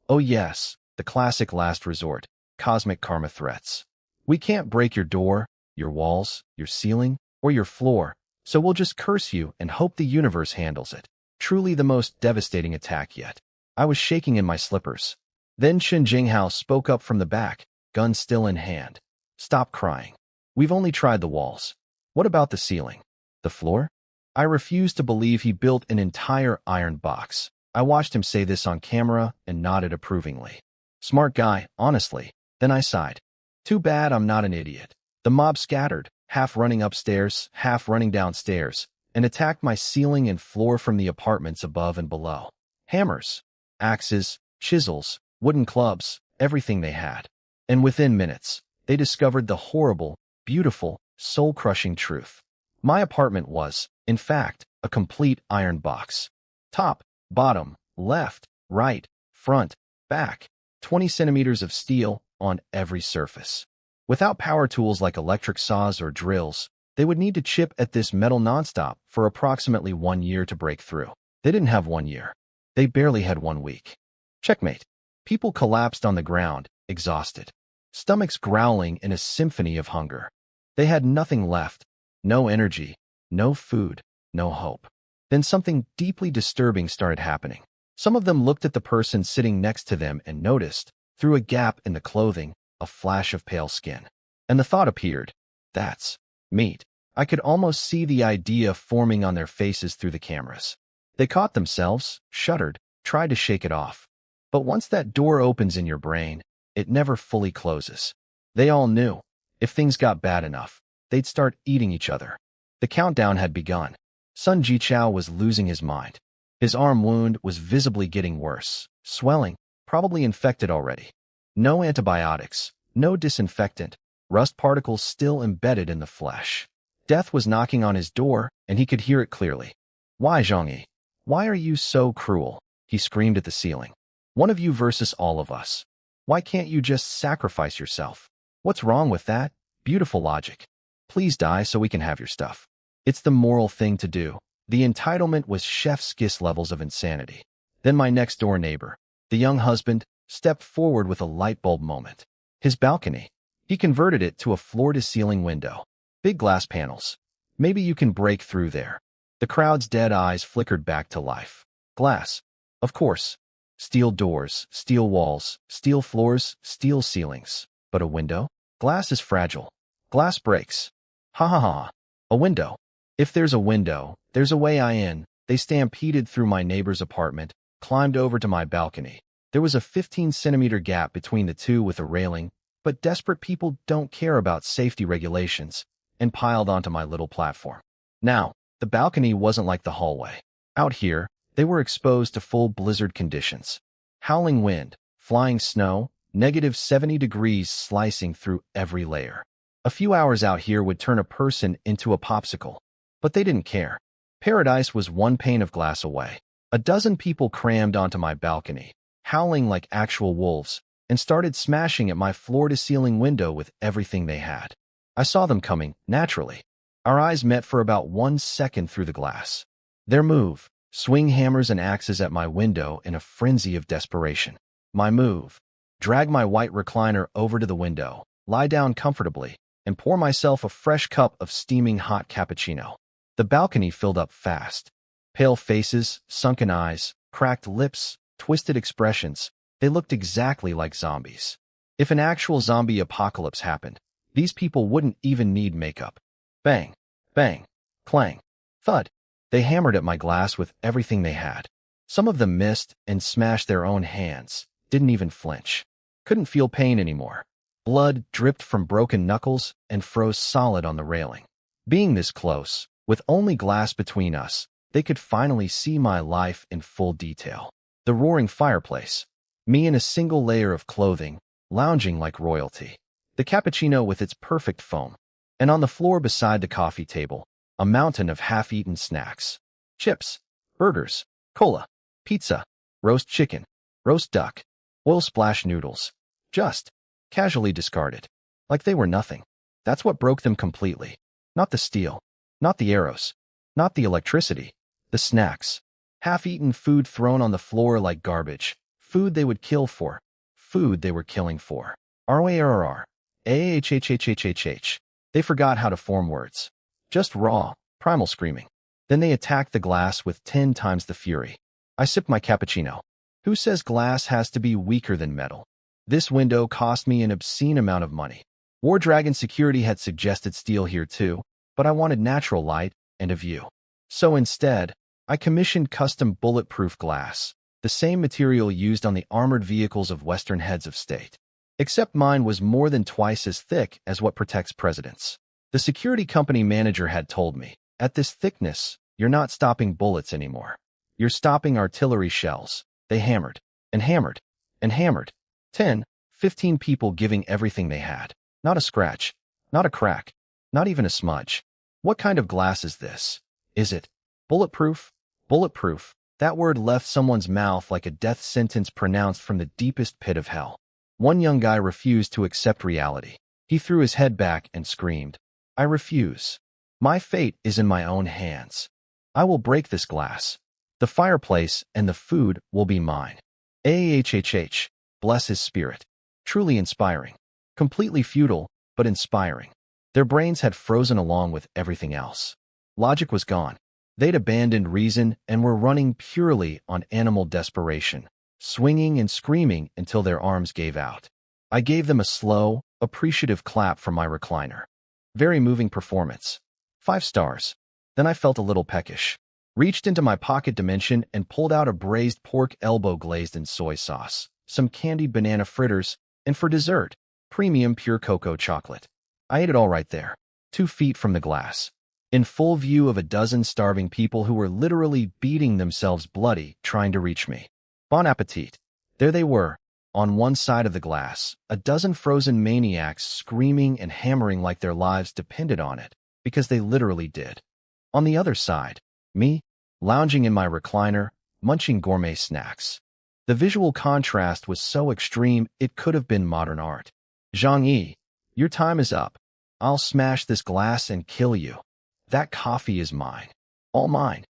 Oh yes, the classic last resort. Cosmic karma threats. We can't break your door, your walls, your ceiling, or your floor, so we'll just curse you and hope the universe handles it. Truly the most devastating attack yet. I was shaking in my slippers. Then Chen Jinghao spoke up from the back, gun still in hand. Stop crying. We've only tried the walls. What about the ceiling? The floor? I refused to believe he built an entire iron box. I watched him say this on camera and nodded approvingly. Smart guy, honestly. Then I sighed. Too bad I'm not an idiot. The mob scattered, half running upstairs, half running downstairs, and attacked my ceiling and floor from the apartments above and below. Hammers, axes, chisels, wooden clubs, everything they had. And within minutes, they discovered the horrible, beautiful, soul-crushing truth. My apartment was, in fact, a complete iron box. Top, bottom, left, right, front, back, 20 centimeters of steel on every surface. Without power tools like electric saws or drills, they would need to chip at this metal nonstop for approximately 1 year to break through. They didn't have 1 year. They barely had 1 week. Checkmate. People collapsed on the ground, exhausted. Stomachs growling in a symphony of hunger. They had nothing left. No energy, no food, no hope. Then something deeply disturbing started happening. Some of them looked at the person sitting next to them and noticed, through a gap in the clothing, a flash of pale skin. And the thought appeared, that's meat. I could almost see the idea forming on their faces through the cameras. They caught themselves, shuddered, tried to shake it off. But once that door opens in your brain, it never fully closes. They all knew, if things got bad enough, they'd start eating each other. The countdown had begun. Sun Jichao was losing his mind. His arm wound was visibly getting worse, swelling, probably infected already. No antibiotics, no disinfectant, rust particles still embedded in the flesh. Death was knocking on his door, and he could hear it clearly. Why, Zhangyi? Why are you so cruel? He screamed at the ceiling. One of you versus all of us. Why can't you just sacrifice yourself? What's wrong with that? Beautiful logic. Please die so we can have your stuff. It's the moral thing to do. The entitlement was chef's kiss levels of insanity. Then my next-door neighbor, the young husband, stepped forward with a light bulb moment. His balcony. He converted it to a floor-to-ceiling window. Big glass panels. Maybe you can break through there. The crowd's dead eyes flickered back to life. Glass. Of course. Steel doors, steel walls, steel floors, steel ceilings. But a window? Glass is fragile. Glass breaks. Ha ha ha. A window. If there's a window, there's a way in. They stampeded through my neighbor's apartment, climbed over to my balcony. There was a 15-centimeter gap between the two with a railing, but desperate people don't care about safety regulations, and piled onto my little platform. Now, the balcony wasn't like the hallway. Out here, they were exposed to full blizzard conditions. Howling wind, flying snow, -70 degrees slicing through every layer. A few hours out here would turn a person into a popsicle. But they didn't care. Paradise was 1 pane of glass away. A dozen people crammed onto my balcony, howling like actual wolves, and started smashing at my floor-to-ceiling window with everything they had. I saw them coming, naturally. Our eyes met for about 1 second through the glass. Their move, swing hammers and axes at my window in a frenzy of desperation. My move, drag my white recliner over to the window, lie down comfortably, and pour myself a fresh cup of steaming hot cappuccino. The balcony filled up fast. Pale faces, sunken eyes, cracked lips, twisted expressions. They looked exactly like zombies. If an actual zombie apocalypse happened, these people wouldn't even need makeup. Bang, bang, clang, thud. They hammered at my glass with everything they had. Some of them missed and smashed their own hands, didn't even flinch. Couldn't feel pain anymore. Blood dripped from broken knuckles and froze solid on the railing. Being this close, with only glass between us, they could finally see my life in full detail. The roaring fireplace. Me in a single layer of clothing, lounging like royalty. The cappuccino with its perfect foam. And on the floor beside the coffee table, a mountain of half-eaten snacks. Chips, burgers, cola, pizza, roast chicken, roast duck, oil splash noodles. Just casually discarded. Like they were nothing. That's what broke them completely. Not the steel. Not the arrows. Not the electricity. The snacks. Half-eaten food thrown on the floor like garbage. Food they would kill for. Food they were killing for. ROARR. AHHHHHH. They forgot how to form words. Just raw, primal screaming. Then they attacked the glass with 10 times the fury. I sipped my cappuccino. Who says glass has to be weaker than metal? This window cost me an obscene amount of money. War Dragon Security had suggested steel here too, but I wanted natural light and a view. So instead, I commissioned custom bulletproof glass, the same material used on the armored vehicles of Western heads of state. Except mine was more than twice as thick as what protects presidents. The security company manager had told me, at this thickness, you're not stopping bullets anymore. You're stopping artillery shells. They hammered, and hammered, and hammered. 10, 15 people giving everything they had. Not a scratch, not a crack, not even a smudge. What kind of glass is this? Is it bulletproof? Bulletproof. That word left someone's mouth like a death sentence pronounced from the deepest pit of hell. One young guy refused to accept reality. He threw his head back and screamed, I refuse. My fate is in my own hands. I will break this glass. The fireplace and the food will be mine. AHHH. Bless his spirit. Truly inspiring. Completely futile, but inspiring. Their brains had frozen along with everything else. Logic was gone. They'd abandoned reason and were running purely on animal desperation, swinging and screaming until their arms gave out. I gave them a slow, appreciative clap from my recliner. Very moving performance. 5 stars. Then I felt a little peckish. Reached into my pocket dimension and pulled out a braised pork elbow glazed in soy sauce, some candied banana fritters, and for dessert, premium pure cocoa chocolate. I ate it all right there, 2 feet from the glass, in full view of a dozen starving people who were literally beating themselves bloody trying to reach me. Bon appetit. There they were, on one side of the glass, a dozen frozen maniacs screaming and hammering like their lives depended on it, because they literally did. On the other side, me, lounging in my recliner, munching gourmet snacks. The visual contrast was so extreme it could have been modern art. Zhang Yi, your time is up. I'll smash this glass and kill you. That coffee is mine. All mine.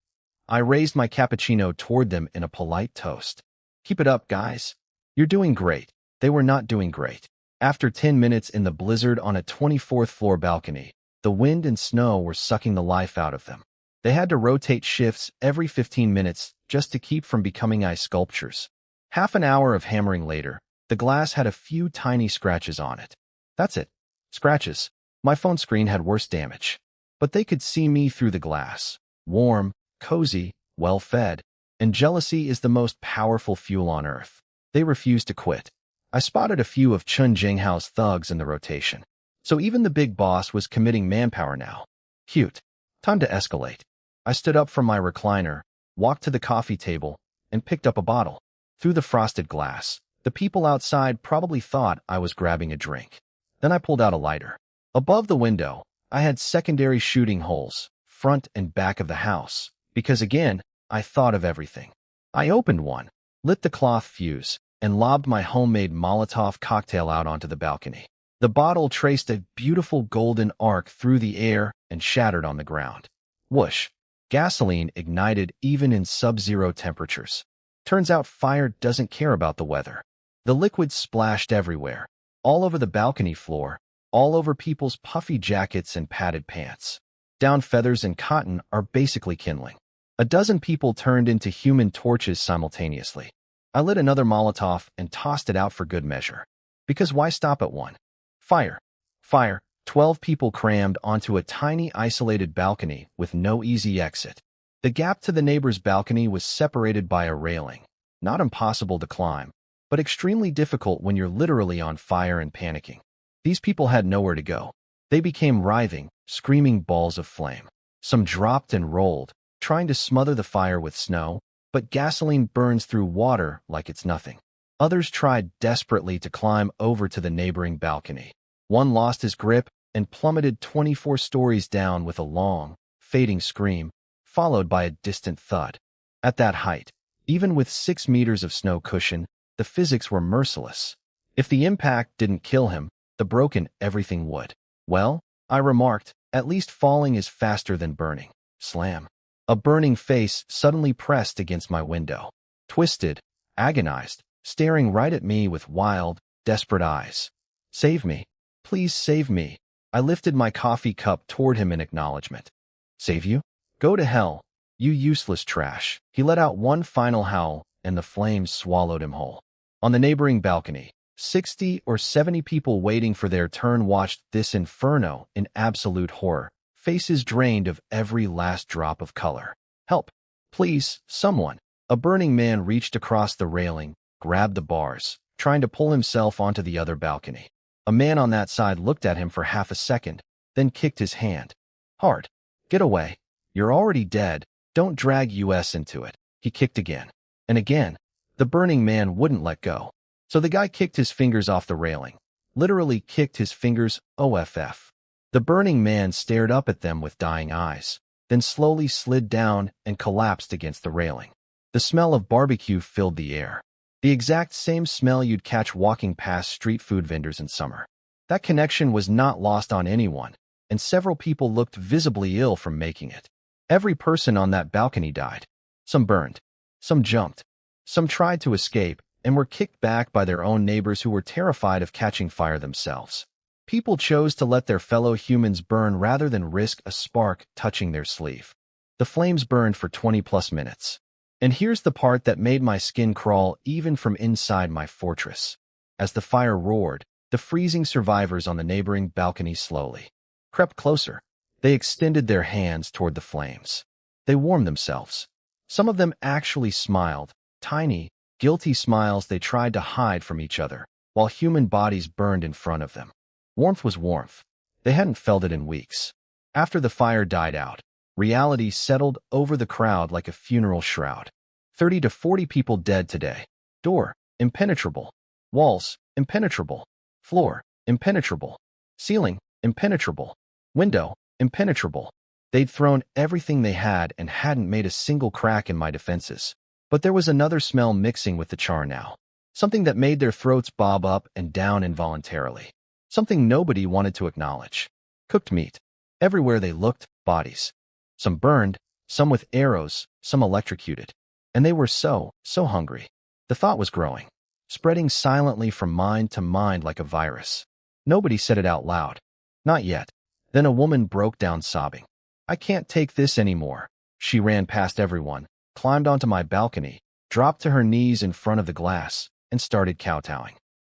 I raised my cappuccino toward them in a polite toast. Keep it up, guys. You're doing great. They were not doing great. After 10 minutes in the blizzard on a 24th floor balcony, the wind and snow were sucking the life out of them. They had to rotate shifts every 15 minutes just to keep from becoming ice sculptures. Half an hour of hammering later, the glass had a few tiny scratches on it. That's it. Scratches. My phone screen had worse damage. But they could see me through the glass. Warm, cozy, well-fed. And jealousy is the most powerful fuel on earth. They refused to quit. I spotted a few of Chun Jinghao's thugs in the rotation. So even the big boss was committing manpower now. Cute. Time to escalate. I stood up from my recliner, walked to the coffee table, and picked up a bottle. Through the frosted glass, the people outside probably thought I was grabbing a drink. Then I pulled out a lighter. Above the window, I had secondary shooting holes, front and back of the house, because again, I thought of everything. I opened one, lit the cloth fuse, and lobbed my homemade Molotov cocktail out onto the balcony. The bottle traced a beautiful golden arc through the air and shattered on the ground. Whoosh! Gasoline ignited even in sub-zero temperatures. Turns out fire doesn't care about the weather. The liquid splashed everywhere, all over the balcony floor, all over people's puffy jackets and padded pants. Down feathers and cotton are basically kindling. A dozen people turned into human torches simultaneously. I lit another Molotov and tossed it out for good measure. Because why stop at one? Fire. Fire. 12 people crammed onto a tiny isolated balcony with no easy exit. The gap to the neighbor's balcony was separated by a railing. Not impossible to climb, but extremely difficult when you're literally on fire and panicking. These people had nowhere to go. They became writhing, screaming balls of flame. Some dropped and rolled, trying to smother the fire with snow, but gasoline burns through water like it's nothing. Others tried desperately to climb over to the neighboring balcony. One lost his grip and plummeted 24 stories down with a long, fading scream, followed by a distant thud. At that height, even with 6 meters of snow cushion, the physics were merciless. If the impact didn't kill him, the broken everything would. Well, I remarked, at least falling is faster than burning. Slam. A burning face suddenly pressed against my window. Twisted, agonized, staring right at me with wild, desperate eyes. Save me. Please save me. I lifted my coffee cup toward him in acknowledgement. Save you? Go to hell, you useless trash. He let out one final howl, and the flames swallowed him whole. On the neighboring balcony, 60 or 70 people waiting for their turn watched this inferno in absolute horror, faces drained of every last drop of color. Help! Please, someone! A burning man reached across the railing, grabbed the bars, trying to pull himself onto the other balcony. A man on that side looked at him for half a second, then kicked his hand. Hard. Get away. You're already dead. Don't drag us into it. He kicked again. And again. The burning man wouldn't let go. So the guy kicked his fingers off the railing. Literally kicked his fingers OFF. The burning man stared up at them with dying eyes, then slowly slid down and collapsed against the railing. The smell of barbecue filled the air. The exact same smell you'd catch walking past street food vendors in summer. That connection was not lost on anyone, and several people looked visibly ill from making it. Every person on that balcony died. Some burned. Some jumped. Some tried to escape and were kicked back by their own neighbors who were terrified of catching fire themselves. People chose to let their fellow humans burn rather than risk a spark touching their sleeve. The flames burned for 20+ minutes. And here's the part that made my skin crawl even from inside my fortress. As the fire roared, the freezing survivors on the neighboring balcony slowly crept closer. They extended their hands toward the flames. They warmed themselves. Some of them actually smiled, tiny, guilty smiles they tried to hide from each other, while human bodies burned in front of them. Warmth was warmth. They hadn't felt it in weeks. After the fire died out, reality settled over the crowd like a funeral shroud. 30 to 40 people dead today. Door, impenetrable. Walls, impenetrable. Floor, impenetrable. Ceiling, impenetrable. Window, impenetrable. They'd thrown everything they had and hadn't made a single crack in my defenses. But there was another smell mixing with the char now. Something that made their throats bob up and down involuntarily. Something nobody wanted to acknowledge. Cooked meat. Everywhere they looked, bodies. Some burned, some with arrows, some electrocuted. And they were so hungry. The thought was growing, spreading silently from mind to mind like a virus. Nobody said it out loud. Not yet. Then a woman broke down sobbing. I can't take this anymore. She ran past everyone, climbed onto my balcony, dropped to her knees in front of the glass, and started kowtowing.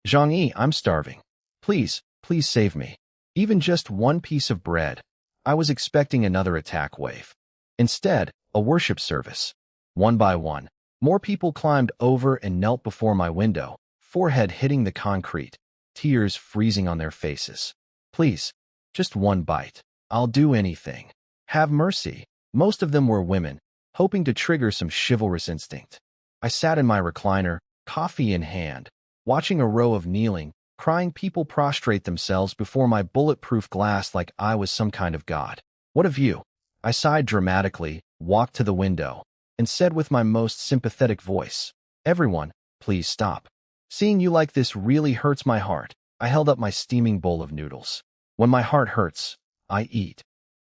Zhang-Yi, I'm starving. Please, please save me. Even just one piece of bread. I was expecting another attack wave. Instead, a worship service. One by one, more people climbed over and knelt before my window, forehead hitting the concrete, tears freezing on their faces. Please, just one bite. I'll do anything. Have mercy. Most of them were women, hoping to trigger some chivalrous instinct. I sat in my recliner, coffee in hand, watching a row of kneeling, crying people prostrate themselves before my bulletproof glass like I was some kind of god. What a view! I sighed dramatically, walked to the window, and said with my most sympathetic voice, Everyone, please stop. Seeing you like this really hurts my heart. I held up my steaming bowl of noodles. When my heart hurts, I eat.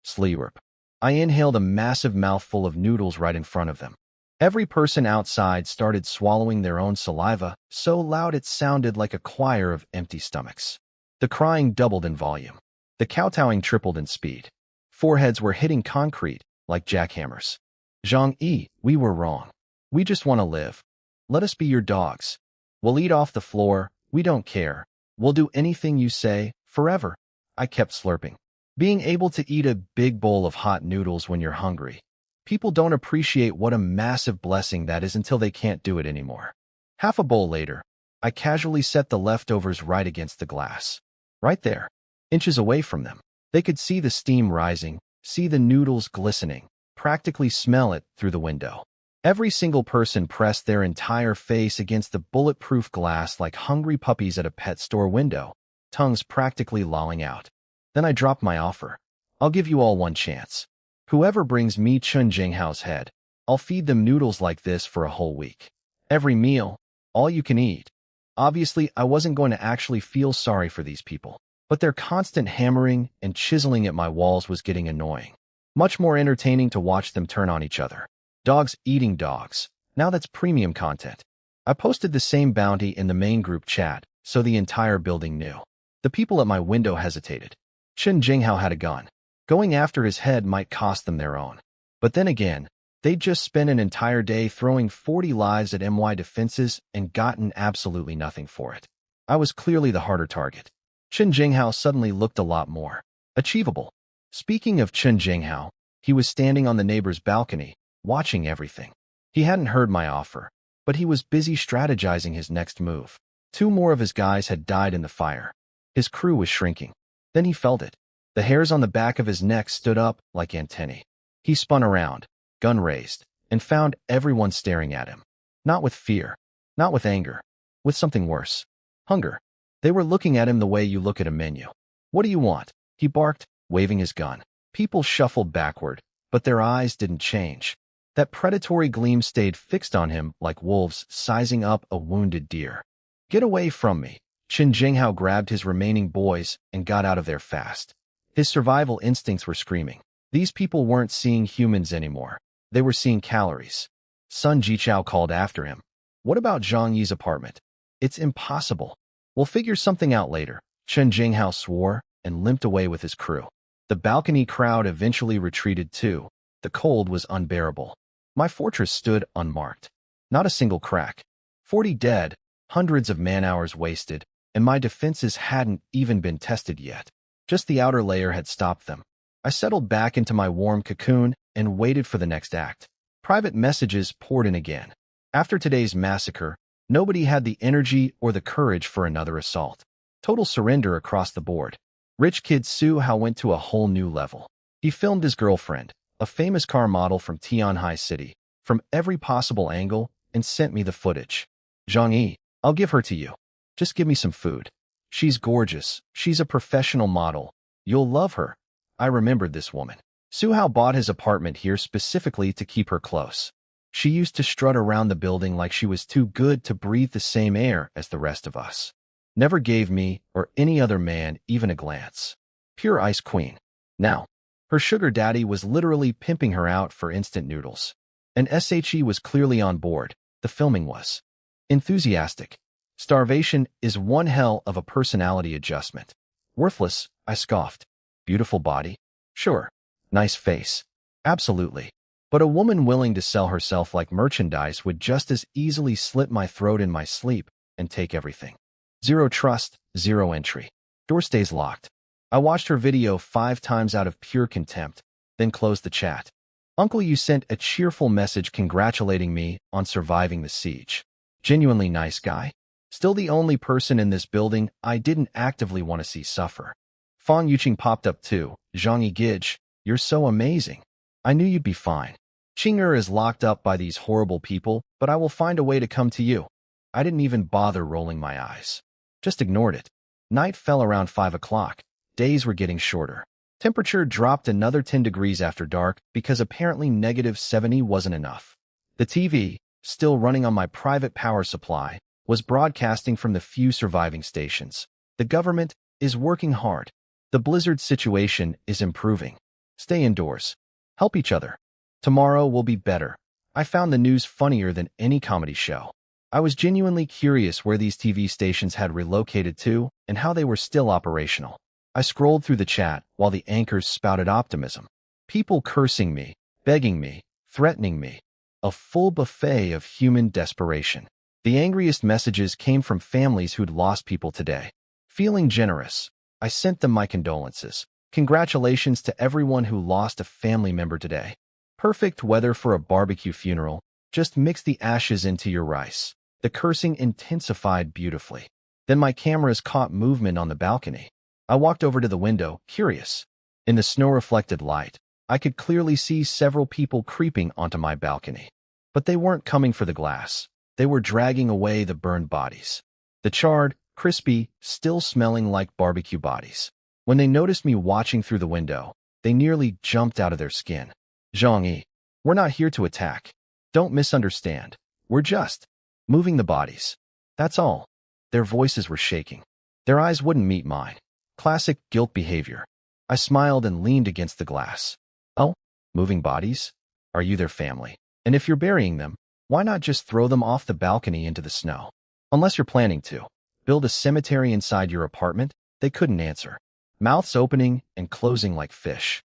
Slurp. I inhaled a massive mouthful of noodles right in front of them. Every person outside started swallowing their own saliva, so loud it sounded like a choir of empty stomachs. The crying doubled in volume. The kowtowing tripled in speed. Foreheads were hitting concrete like jackhammers. Zhang Yi, we were wrong. We just want to live. Let us be your dogs. We'll eat off the floor. We don't care. We'll do anything you say, forever. I kept slurping. Being able to eat a big bowl of hot noodles when you're hungry. People don't appreciate what a massive blessing that is until they can't do it anymore. Half a bowl later, I casually set the leftovers right against the glass. Right there, inches away from them. They could see the steam rising, see the noodles glistening, practically smell it through the window. Every single person pressed their entire face against the bulletproof glass like hungry puppies at a pet store window, tongues practically lolling out. Then I dropped my offer. I'll give you all one chance. Whoever brings me Chun Jinghao's head, I'll feed them noodles like this for a whole week. Every meal, all you can eat. Obviously, I wasn't going to actually feel sorry for these people, but their constant hammering and chiseling at my walls was getting annoying. Much more entertaining to watch them turn on each other. Dogs eating dogs. Now that's premium content. I posted the same bounty in the main group chat, so the entire building knew. The people at my window hesitated. Chun Jinghao had a gun. Going after his head might cost them their own. But then again, they'd just spent an entire day throwing 40 lives at MY defenses and gotten absolutely nothing for it. I was clearly the harder target. Chun Jinghao suddenly looked a lot more achievable. Speaking of Chun Jinghao, he was standing on the neighbor's balcony, watching everything. He hadn't heard my offer, but he was busy strategizing his next move. 2 more of his guys had died in the fire. His crew was shrinking. Then he felt it. The hairs on the back of his neck stood up like antennae. He spun around, gun raised, and found everyone staring at him. Not with fear, not with anger, with something worse. Hunger. They were looking at him the way you look at a menu. What do you want? He barked, waving his gun. People shuffled backward, but their eyes didn't change. That predatory gleam stayed fixed on him like wolves sizing up a wounded deer. Get away from me. Chun Jinghao grabbed his remaining boys and got out of there fast. His survival instincts were screaming. These people weren't seeing humans anymore. They were seeing calories. Sun Jichao called after him. What about Zhang Yi's apartment? It's impossible. We'll figure something out later. Chun Jinghao swore and limped away with his crew. The balcony crowd eventually retreated too. The cold was unbearable. My fortress stood unmarked. Not a single crack. 40 dead, hundreds of man-hours wasted, and my defenses hadn't even been tested yet. Just the outer layer had stopped them. I settled back into my warm cocoon and waited for the next act. Private messages poured in again. After today's massacre, nobody had the energy or the courage for another assault. Total surrender across the board. Rich kid Su Hao went to a whole new level. He filmed his girlfriend, a famous car model from Tianhai City, from every possible angle and sent me the footage. Zhang Yi, I'll give her to you. Just give me some food. She's gorgeous. She's a professional model. You'll love her. I remembered this woman. Su Hao bought his apartment here specifically to keep her close. She used to strut around the building like she was too good to breathe the same air as the rest of us. Never gave me or any other man even a glance. Pure ice queen. Now, her sugar daddy was literally pimping her out for instant noodles. And SHE was clearly on board. The filming was enthusiastic. Starvation is one hell of a personality adjustment. Worthless, I scoffed. Beautiful body? Sure. Nice face? Absolutely. But a woman willing to sell herself like merchandise would just as easily slit my throat in my sleep and take everything. Zero trust, zero entry. Door stays locked. I watched her video 5 times out of pure contempt, then closed the chat. Uncle, you sent a cheerful message congratulating me on surviving the siege. Genuinely nice guy. Still the only person in this building I didn't actively want to see suffer. Fong Yuqing popped up too. Zhang Yigij, you're so amazing. I knew you'd be fine. Qing'er is locked up by these horrible people, but I will find a way to come to you. I didn't even bother rolling my eyes. Just ignored it. Night fell around 5 o'clock. Days were getting shorter. Temperature dropped another 10 degrees after dark because apparently -70 wasn't enough. The TV, still running on my private power supply, was broadcasting from the few surviving stations. The government is working hard. The blizzard situation is improving. Stay indoors. Help each other. Tomorrow will be better. I found the news funnier than any comedy show. I was genuinely curious where these TV stations had relocated to and how they were still operational. I scrolled through the chat while the anchors spouted optimism. People cursing me, begging me, threatening me. A full buffet of human desperation. The angriest messages came from families who'd lost people today. Feeling generous, I sent them my condolences. Congratulations to everyone who lost a family member today. Perfect weather for a barbecue funeral. Just mix the ashes into your rice. The cursing intensified beautifully. Then my cameras caught movement on the balcony. I walked over to the window, curious. In the snow-reflected light, I could clearly see several people creeping onto my balcony. But they weren't coming for the glass. They were dragging away the burned bodies. The charred, crispy, still smelling like barbecue bodies. When they noticed me watching through the window, they nearly jumped out of their skin. Zhang-yi, we're not here to attack. Don't misunderstand. We're just moving the bodies. That's all. Their voices were shaking. Their eyes wouldn't meet mine. Classic guilt behavior. I smiled and leaned against the glass. Oh, moving bodies? Are you their family? And if you're burying them, why not just throw them off the balcony into the snow? Unless you're planning to build a cemetery inside your apartment, they couldn't answer. Mouths opening and closing like fish.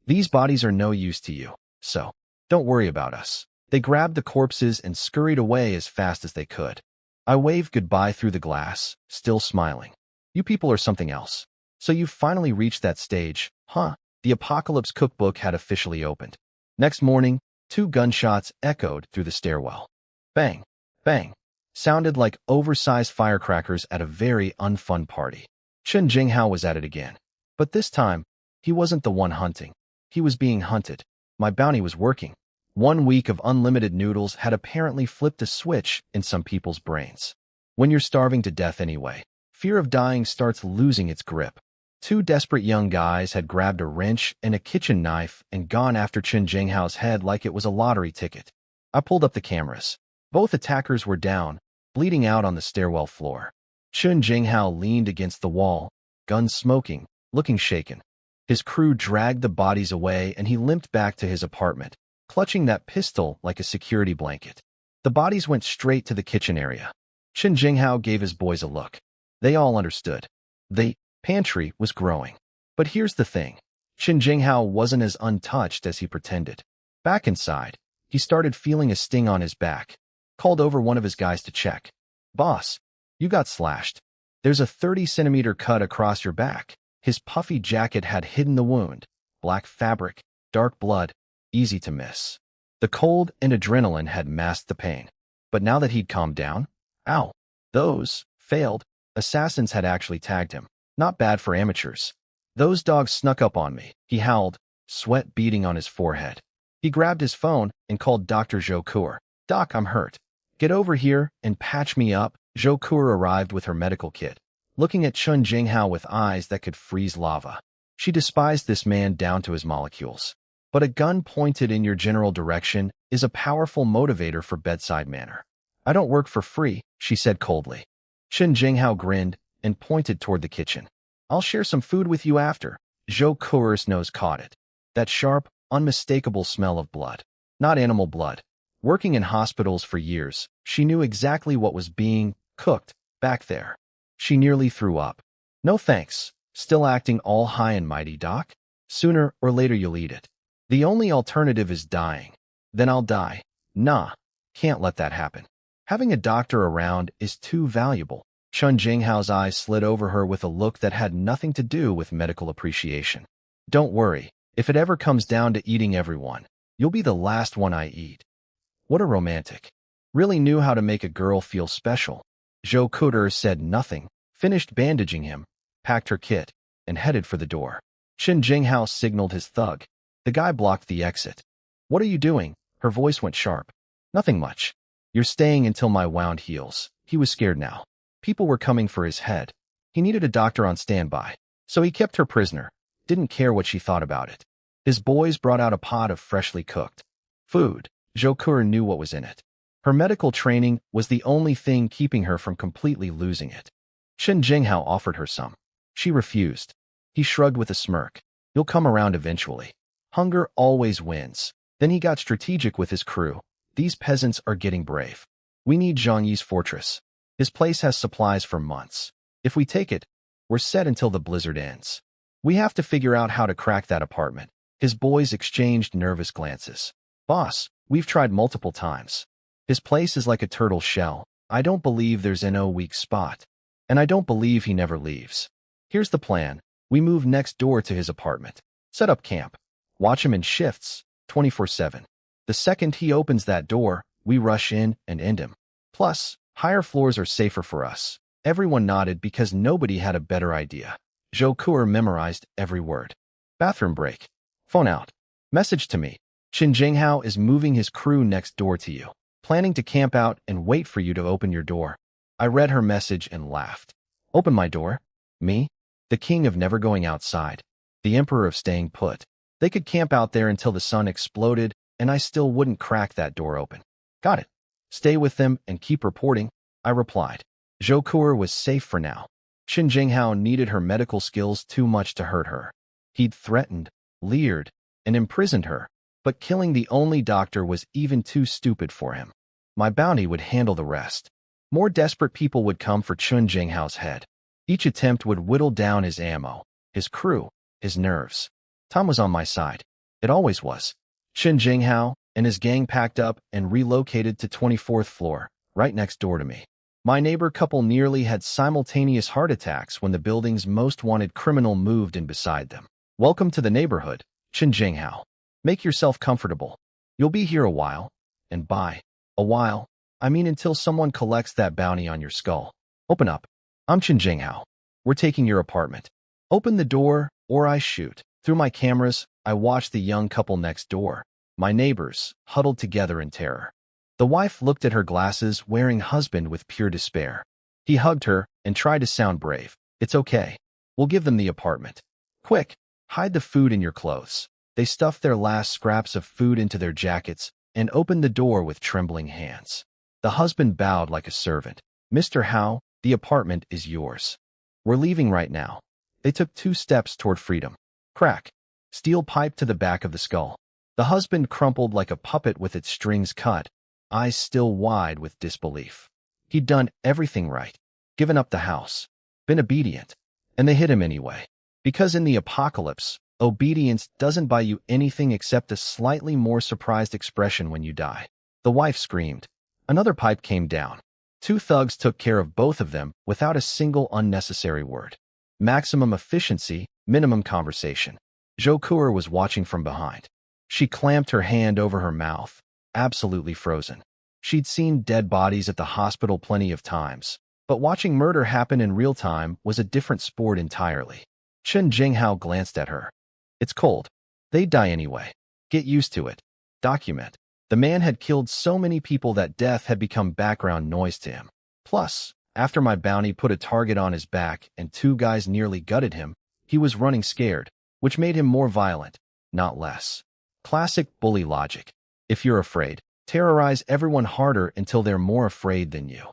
These bodies are no use to you, so don't worry about us. They grabbed the corpses and scurried away as fast as they could. I waved goodbye through the glass, still smiling. You people are something else. So you've finally reached that stage, huh? The apocalypse cookbook had officially opened. Next morning, 2 gunshots echoed through the stairwell. Bang, bang, sounded like oversized firecrackers at a very unfun party. Chen Jinghao was at it again. But this time, he wasn't the one hunting. He was being hunted. My bounty was working. 1 week of unlimited noodles had apparently flipped a switch in some people's brains. When you're starving to death anyway, fear of dying starts losing its grip. 2 desperate young guys had grabbed a wrench and a kitchen knife and gone after Chen Jinghao's head like it was a lottery ticket. I pulled up the cameras. Both attackers were down, bleeding out on the stairwell floor. Chen Jinghao leaned against the wall, gun smoking, looking shaken. His crew dragged the bodies away and he limped back to his apartment, clutching that pistol like a security blanket. The bodies went straight to the kitchen area. Chen Jinghao gave his boys a look. They all understood. The pantry was growing. But here's the thing. Chen Jinghao wasn't as untouched as he pretended. Back inside, he started feeling a sting on his back. Called over one of his guys to check. Boss, you got slashed. There's a 30-centimeter cut across your back. His puffy jacket had hidden the wound. Black fabric, dark blood, easy to miss. The cold and adrenaline had masked the pain. But now that he'd calmed down, ow, those failed assassins had actually tagged him. Not bad for amateurs. Those dogs snuck up on me, he howled, sweat beading on his forehead. He grabbed his phone and called Dr. Zhou Kuo. Doc, I'm hurt. Get over here and patch me up. Zhou Kuo arrived with her medical kit, looking at Chen Jinghao with eyes that could freeze lava. She despised this man down to his molecules. But a gun pointed in your general direction is a powerful motivator for bedside manner. I don't work for free, she said coldly. Chen Jinghao grinned and pointed toward the kitchen. I'll share some food with you after. Zhou Kuo's nose caught it. That sharp, unmistakable smell of blood. Not animal blood. Working in hospitals for years, she knew exactly what was being cooked back there. She nearly threw up. No thanks. Still acting all high and mighty, Doc? Sooner or later you'll eat it. The only alternative is dying. Then I'll die. Nah, can't let that happen. Having a doctor around is too valuable. Chen Jinghao's eyes slid over her with a look that had nothing to do with medical appreciation. Don't worry, if it ever comes down to eating everyone, you'll be the last one I eat. What a romantic. Really knew how to make a girl feel special. Zhou Kuo said nothing, finished bandaging him, packed her kit, and headed for the door. Chen Jinghao signaled his thug. The guy blocked the exit. What are you doing? Her voice went sharp. Nothing much. You're staying until my wound heals. He was scared now. People were coming for his head. He needed a doctor on standby. So he kept her prisoner. Didn't care what she thought about it. His boys brought out a pot of freshly cooked food. Zhou Kuo knew what was in it. Her medical training was the only thing keeping her from completely losing it. Chen Jinghao offered her some. She refused. He shrugged with a smirk. You'll come around eventually. Hunger always wins. Then he got strategic with his crew. These peasants are getting brave. We need Zhang Yi's fortress. His place has supplies for months. If we take it, we're set until the blizzard ends. We have to figure out how to crack that apartment. His boys exchanged nervous glances. Boss, we've tried multiple times. His place is like a turtle shell. I don't believe there's no weak spot. And I don't believe he never leaves. Here's the plan. We move next door to his apartment. Set up camp. Watch him in shifts, 24/7. The second he opens that door, we rush in and end him. Plus, higher floors are safer for us. Everyone nodded because nobody had a better idea. Zhou Kuer memorized every word. Bathroom break. Phone out. Message to me. Qin Jinghao is moving his crew next door to you, planning to camp out and wait for you to open your door. I read her message and laughed. Open my door? Me? The king of never going outside. The emperor of staying put. They could camp out there until the sun exploded, and I still wouldn't crack that door open. Got it. Stay with them and keep reporting, I replied. Zhou Kuer was safe for now. Qin Jinghao needed her medical skills too much to hurt her. He'd threatened, leered, and imprisoned her, but killing the only doctor was even too stupid for him. My bounty would handle the rest. More desperate people would come for Qin Jinghao's head. Each attempt would whittle down his ammo, his crew, his nerves. Tom was on my side. It always was. Qin Jinghao and his gang packed up and relocated to 24th floor, right next door to me. My neighbor couple nearly had simultaneous heart attacks when the building's most wanted criminal moved in beside them. Welcome to the neighborhood, Qin Jinghao. Make yourself comfortable. You'll be here a while, and by a while, I mean until someone collects that bounty on your skull. Open up. I'm Qin Jinghao. We're taking your apartment. Open the door, or I shoot. Through my cameras, I watched the young couple next door, my neighbors, huddled together in terror. The wife looked at her glasses, wearing husband with pure despair. He hugged her and tried to sound brave. It's okay. We'll give them the apartment. Quick, hide the food in your clothes. They stuffed their last scraps of food into their jackets and opened the door with trembling hands. The husband bowed like a servant. Mr. Hao, the apartment is yours. We're leaving right now. They took 2 steps toward freedom. Crack. Steel pipe to the back of the skull. The husband crumpled like a puppet with its strings cut, eyes still wide with disbelief. He'd done everything right. Given up the house. Been obedient. And they hit him anyway. Because in the apocalypse, obedience doesn't buy you anything except a slightly more surprised expression when you die. The wife screamed. Another pipe came down. 2 thugs took care of both of them without a single unnecessary word. Maximum efficiency, minimum conversation. Zhou Kuer was watching from behind. She clamped her hand over her mouth, absolutely frozen. She'd seen dead bodies at the hospital plenty of times, but watching murder happen in real time was a different sport entirely. Qin Jinghao glanced at her. It's cold. They'd die anyway. Get used to it. Document. The man had killed so many people that death had become background noise to him. Plus, after my bounty put a target on his back and 2 guys nearly gutted him, he was running scared, which made him more violent, not less. Classic bully logic. If you're afraid, terrorize everyone harder until they're more afraid than you.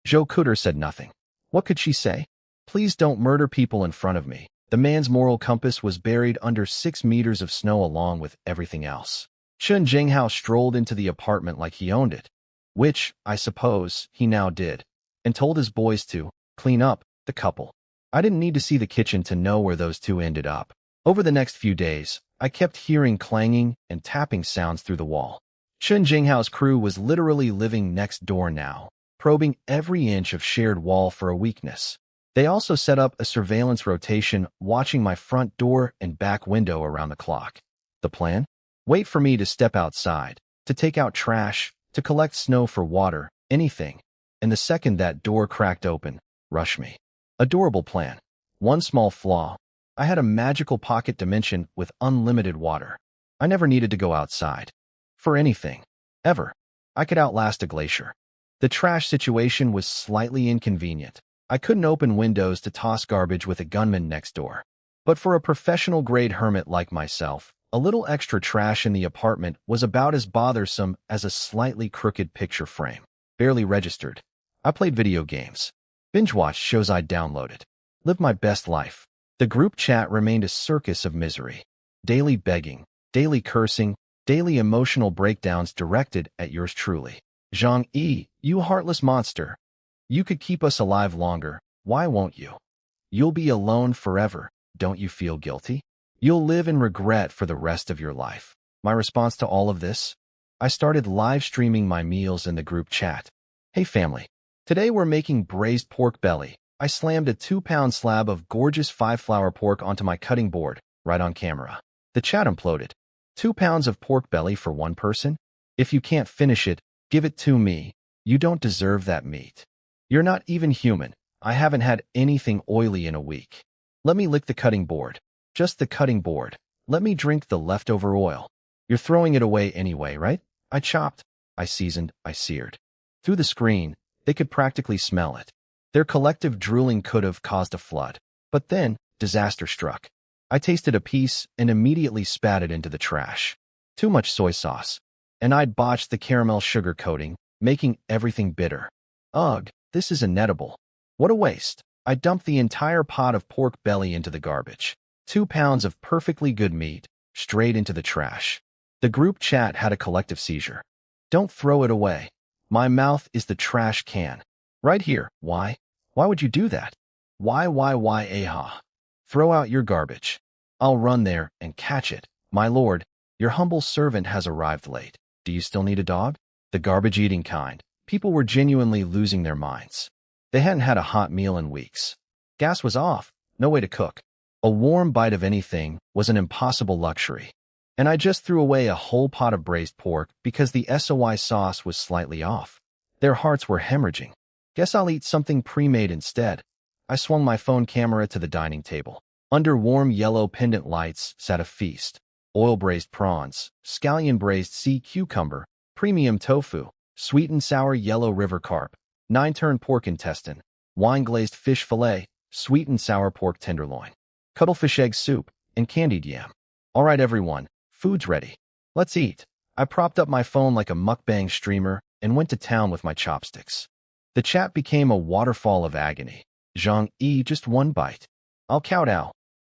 Zhou Kuer said nothing. What could she say? Please don't murder people in front of me. The man's moral compass was buried under 6 meters of snow along with everything else. Qin Jinghao strolled into the apartment like he owned it, which, I suppose, he now did, and told his boys to clean up the couple. I didn't need to see the kitchen to know where those 2 ended up. Over the next few days, I kept hearing clanging and tapping sounds through the wall. Qin Jinghao's crew was literally living next door now, probing every inch of shared wall for a weakness. They also set up a surveillance rotation, watching my front door and back window around the clock. The plan? Wait for me to step outside, to take out trash, to collect snow for water, anything. And the second that door cracked open, rush me. Adorable plan. One small flaw. I had a magical pocket dimension with unlimited water. I never needed to go outside. For anything. Ever. I could outlast a glacier. The trash situation was slightly inconvenient. I couldn't open windows to toss garbage with a gunman next door. But for a professional-grade hermit like myself, a little extra trash in the apartment was about as bothersome as a slightly crooked picture frame. Barely registered. I played video games. Binge-watched shows I'd downloaded. Lived my best life. The group chat remained a circus of misery. Daily begging, daily cursing, Daily emotional breakdowns directed at yours truly. Zhang Yi, you heartless monster. You could keep us alive longer. Why won't you? You'll be alone forever. Don't you feel guilty? You'll live in regret for the rest of your life. My response to all of this? I started live streaming my meals in the group chat. Hey family, today we're making braised pork belly. I slammed a 2-pound slab of gorgeous 5-flour pork onto my cutting board, right on camera. The chat imploded. 2 pounds of pork belly for one person? If you can't finish it, give it to me. You don't deserve that meat. You're not even human. I haven't had anything oily in a week. Let me lick the cutting board. Just the cutting board. Let me drink the leftover oil. You're throwing it away anyway, right? I chopped, I seasoned, I seared. Through the screen, they could practically smell it. Their collective drooling could have caused a flood. But then, disaster struck. I tasted a piece and immediately spat it into the trash. Too much soy sauce. And I'd botched the caramel sugar coating, making everything bitter. Ugh, this is inedible. What a waste. I dumped the entire pot of pork belly into the garbage. 2 pounds of perfectly good meat, straight into the trash. The group chat had a collective seizure. Don't throw it away. My mouth is the trash can. Right here. Why? Why would you do that? Why, aha. Throw out your garbage. I'll run there and catch it. My lord, your humble servant has arrived late. Do you still need a dog? The garbage-eating kind. People were genuinely losing their minds. They hadn't had a hot meal in weeks. Gas was off. No way to cook. A warm bite of anything was an impossible luxury. And I just threw away a whole pot of braised pork because the soy sauce was slightly off. Their hearts were hemorrhaging. Guess I'll eat something pre-made instead. I swung my phone camera to the dining table. Under warm yellow pendant lights sat a feast. Oil-braised prawns, scallion-braised sea cucumber, premium tofu, sweet and sour yellow river carp, 9-turn pork intestine, wine-glazed fish fillet, sweet and sour pork tenderloin, cuttlefish egg soup, and candied yam. All right, everyone, food's ready. Let's eat. I propped up my phone like a mukbang streamer and went to town with my chopsticks. The chat became a waterfall of agony. Zhang Yi, just one bite. I'll kowtow.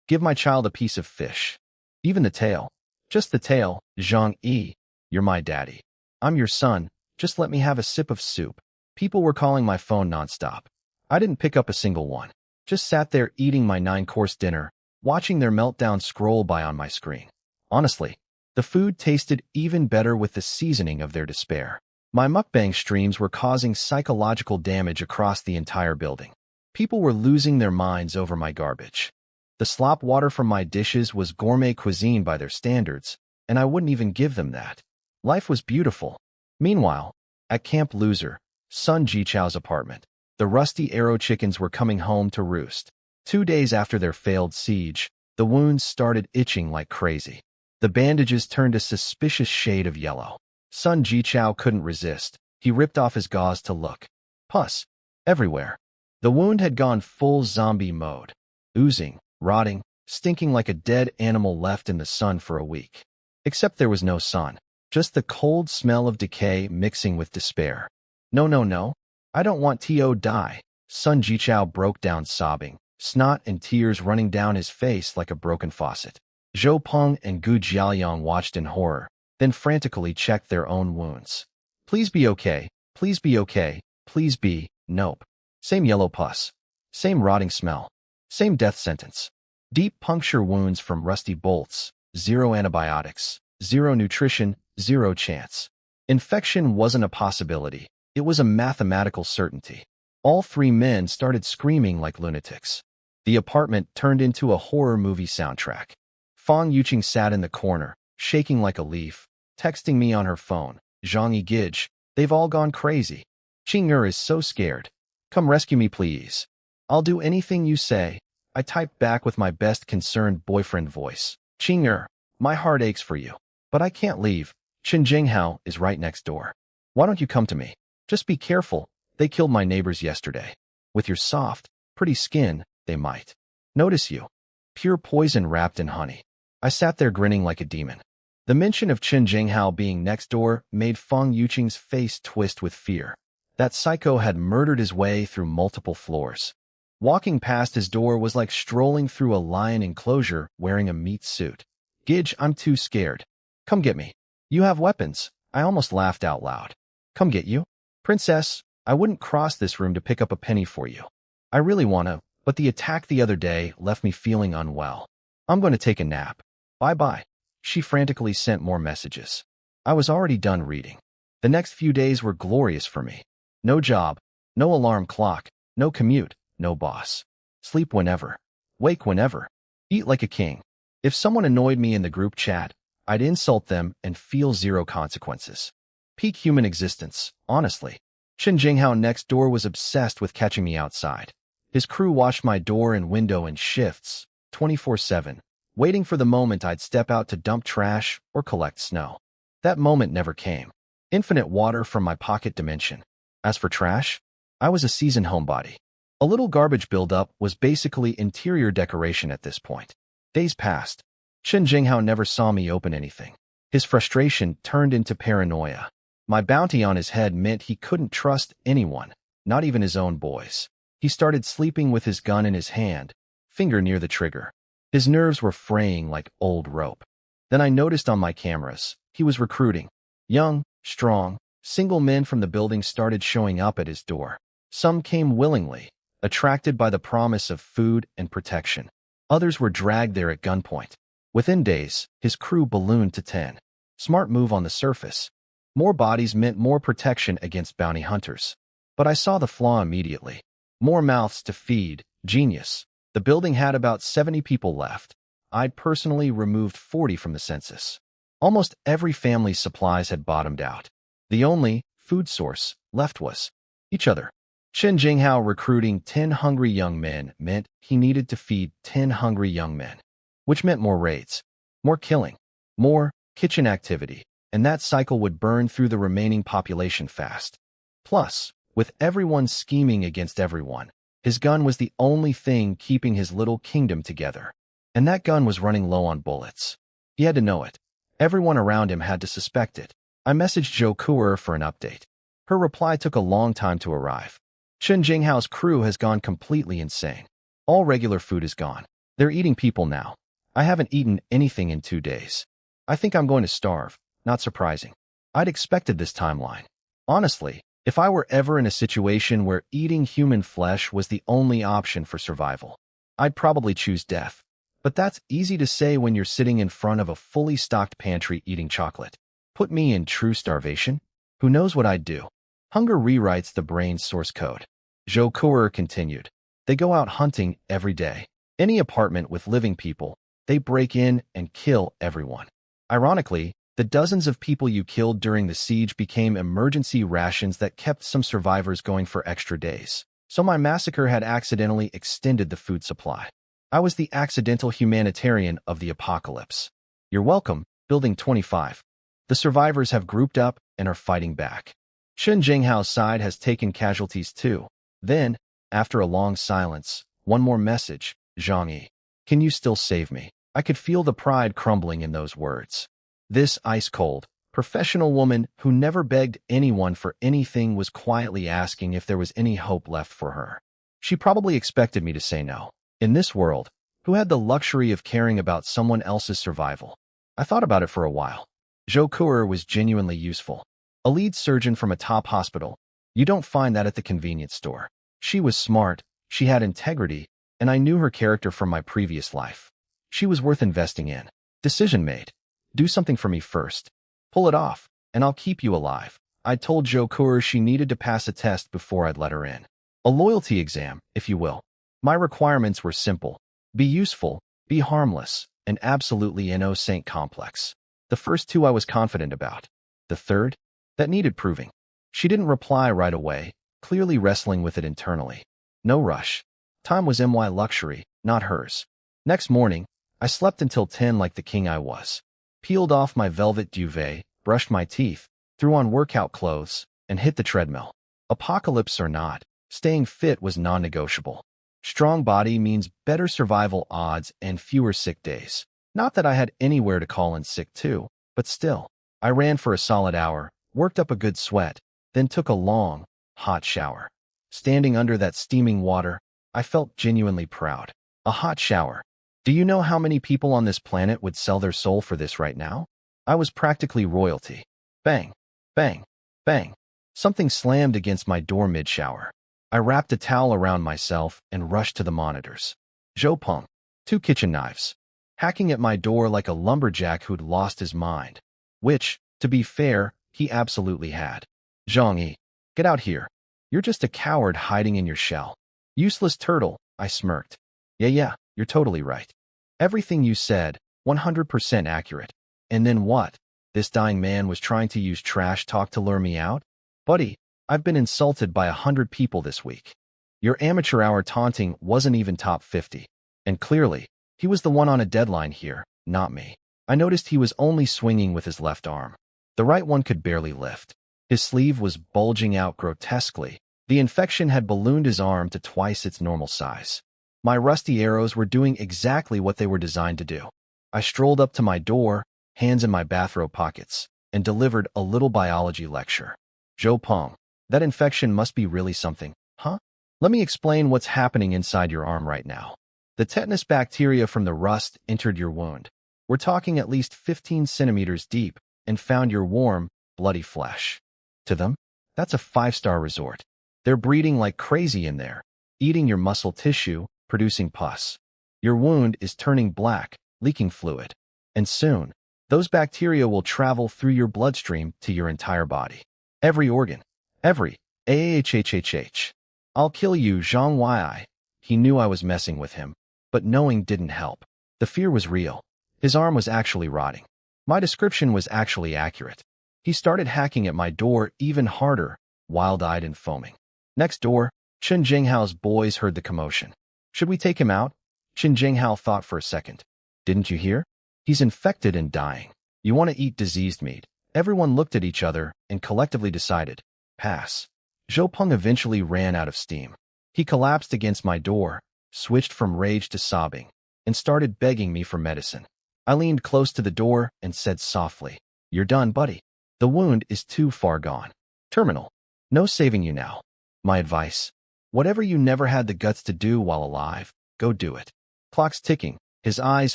Give my child a piece of fish. Even the tail. Just the tail. Zhang Yi, you're my daddy. I'm your son. Just let me have a sip of soup. People were calling my phone nonstop. I didn't pick up a single one. Just sat there eating my 9-course dinner, watching their meltdown scroll by on my screen. Honestly, the food tasted even better with the seasoning of their despair. My mukbang streams were causing psychological damage across the entire building. People were losing their minds over my garbage. The slop water from my dishes was gourmet cuisine by their standards, and I wouldn't even give them that. Life was beautiful. Meanwhile, at Camp Loser, Sun Jichao's apartment, the rusty arrow chickens were coming home to roost. 2 days after their failed siege, the wounds started itching like crazy. The bandages turned a suspicious shade of yellow. Sun Jichao couldn't resist. He ripped off his gauze to look. Pus. Everywhere. The wound had gone full zombie mode. Oozing, rotting, stinking like a dead animal left in the sun for a week. Except there was no sun. Just the cold smell of decay mixing with despair. No. I don't want to die. Sun Jichao broke down sobbing, snot and tears running down his face like a broken faucet. Zhou Peng and Gu Jiaoyang watched in horror, then frantically checked their own wounds. Please be okay. Please be okay. Please be. Nope. Same yellow pus. Same rotting smell. Same death sentence. Deep puncture wounds from rusty bolts. 0 antibiotics. 0 nutrition. 0 chance. Infection wasn't a possibility. It was a mathematical certainty. All 3 men started screaming like lunatics. The apartment turned into a horror movie soundtrack. Fang Yuqing sat in the corner, shaking like a leaf, texting me on her phone. Zhang Yi Gij, they've all gone crazy. Qing'er is so scared. Come rescue me, please. I'll do anything you say. I typed back with my best concerned boyfriend voice. Qing'er, my heart aches for you. But I can't leave. Chen Jinghao is right next door. Why don't you come to me? Just be careful. They killed my neighbors yesterday. With your soft, pretty skin, they might notice you. Pure poison wrapped in honey. I sat there grinning like a demon. The mention of Chen Jinghao being next door made Fang Yuqing's face twist with fear. That psycho had murdered his way through multiple floors. Walking past his door was like strolling through a lion enclosure wearing a meat suit. Gij, I'm too scared. Come get me. You have weapons. I almost laughed out loud. Come get you? Princess, I wouldn't cross this room to pick up a penny for you. I really want to, but the attack the other day left me feeling unwell. I'm going to take a nap. Bye-bye. She frantically sent more messages. I was already done reading. The next few days were glorious for me. No job, no alarm clock, no commute, no boss. Sleep whenever. Wake whenever. Eat like a king. If someone annoyed me in the group chat, I'd insult them and feel zero consequences. Peak human existence, honestly. Chen Jinghao next door was obsessed with catching me outside. His crew watched my door and window in shifts, 24/7, waiting for the moment I'd step out to dump trash or collect snow. That moment never came. Infinite water from my pocket dimension. As for trash, I was a seasoned homebody. A little garbage buildup was basically interior decoration at this point. Days passed. Chen Jinghao never saw me open anything. His frustration turned into paranoia. My bounty on his head meant he couldn't trust anyone, not even his own boys. He started sleeping with his gun in his hand, finger near the trigger. His nerves were fraying like old rope. Then I noticed on my cameras, he was recruiting. Young, strong, single men from the building started showing up at his door. Some came willingly, attracted by the promise of food and protection. Others were dragged there at gunpoint. Within days, his crew ballooned to 10. Smart move on the surface. More bodies meant more protection against bounty hunters. But I saw the flaw immediately. More mouths to feed. Genius. The building had about 70 people left. I'd personally removed 40 from the census. Almost every family's supplies had bottomed out. The only food source left was each other. Chen Jinghao recruiting 10 hungry young men meant he needed to feed 10 hungry young men, which meant more raids, more killing, more kitchen activity, and that cycle would burn through the remaining population fast. Plus, with everyone scheming against everyone, his gun was the only thing keeping his little kingdom together. And that gun was running low on bullets. He had to know it. Everyone around him had to suspect it. I messaged Zhou Kuer for an update. Her reply took a long time to arrive. Chen Jinghao's crew has gone completely insane. All regular food is gone. They're eating people now. I haven't eaten anything in 2 days. I think I'm going to starve. Not surprising. I'd expected this timeline. Honestly, if I were ever in a situation where eating human flesh was the only option for survival, I'd probably choose death. But that's easy to say when you're sitting in front of a fully stocked pantry eating chocolate. Put me in true starvation? Who knows what I'd do? Hunger rewrites the brain's source code. Zhou Kuer continued. They go out hunting every day. Any apartment with living people, they break in and kill everyone. Ironically, the dozens of people you killed during the siege became emergency rations that kept some survivors going for extra days. So my massacre had accidentally extended the food supply. I was the accidental humanitarian of the apocalypse. You're welcome, Building 25. The survivors have grouped up and are fighting back. Chen Jinghao's side has taken casualties too. Then, after a long silence, one more message. Zhang Yi, can you still save me? I could feel the pride crumbling in those words. This ice-cold, professional woman who never begged anyone for anything was quietly asking if there was any hope left for her. She probably expected me to say no. In this world, who had the luxury of caring about someone else's survival? I thought about it for a while. Zhou Kuer was genuinely useful. A lead surgeon from a top hospital. You don't find that at the convenience store. She was smart, she had integrity, and I knew her character from my previous life. She was worth investing in. Decision made. Do something for me first. Pull it off, and I'll keep you alive. I told Zhou Kuer she needed to pass a test before I'd let her in. A loyalty exam, if you will. My requirements were simple. Be useful, be harmless, and absolutely innocent complex. The first 2 I was confident about. The third? That needed proving. She didn't reply right away, clearly wrestling with it internally. No rush. Time was my luxury, not hers. Next morning, I slept until 10 like the king I was. Peeled off my velvet duvet, brushed my teeth, threw on workout clothes, and hit the treadmill. Apocalypse or not, staying fit was non-negotiable. Strong body means better survival odds and fewer sick days. Not that I had anywhere to call in sick too, but still. I ran for a solid hour, worked up a good sweat, then took a long, hot shower. Standing under that steaming water, I felt genuinely proud. A hot shower. Do you know how many people on this planet would sell their soul for this right now? I was practically royalty. Bang, bang, bang. Something slammed against my door mid-shower. I wrapped a towel around myself and rushed to the monitors. Zhou Peng, 2 kitchen knives, hacking at my door like a lumberjack who'd lost his mind. Which, to be fair, he absolutely had. Zhang Yi, get out here. You're just a coward hiding in your shell. Useless turtle, I smirked. Yeah, you're totally right. Everything you said, 100% accurate. And then what? This dying man was trying to use trash talk to lure me out? Buddy, I've been insulted by 100 people this week. Your amateur hour taunting wasn't even top 50. And clearly, he was the one on a deadline here, not me. I noticed he was only swinging with his left arm. The right one could barely lift. His sleeve was bulging out grotesquely. The infection had ballooned his arm to twice its normal size. My rusty arrows were doing exactly what they were designed to do. I strolled up to my door, hands in my bathrobe pockets, and delivered a little biology lecture. Zhou Peng, that infection must be really something, huh? Let me explain what's happening inside your arm right now. The tetanus bacteria from the rust entered your wound. We're talking at least 15 centimeters deep and found your warm, bloody flesh. To them, that's a 5-star resort. They're breeding like crazy in there, eating your muscle tissue, producing pus. Your wound is turning black, leaking fluid. And soon, those bacteria will travel through your bloodstream to your entire body. Every organ. Every. AHHHH. I'll kill you, Zhang Yi. He knew I was messing with him, but knowing didn't help. The fear was real. His arm was actually rotting. My description was actually accurate. He started hacking at my door even harder, wild-eyed and foaming. Next door, Chen Jinghao's boys heard the commotion. Should we take him out? Chen Jinghao thought for a second. Didn't you hear? He's infected and dying. You want to eat diseased meat. Everyone looked at each other and collectively decided, pass. Zhou Peng eventually ran out of steam. He collapsed against my door, switched from rage to sobbing, and started begging me for medicine. I leaned close to the door and said softly, "You're done, buddy. The wound is too far gone. Terminal. No saving you now. My advice, whatever you never had the guts to do while alive, go do it." Clock's ticking, his eyes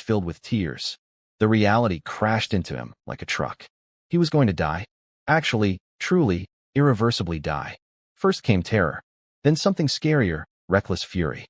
filled with tears. The reality crashed into him like a truck. He was going to die. Actually, truly, irreversibly die. First came terror. Then something scarier, reckless fury.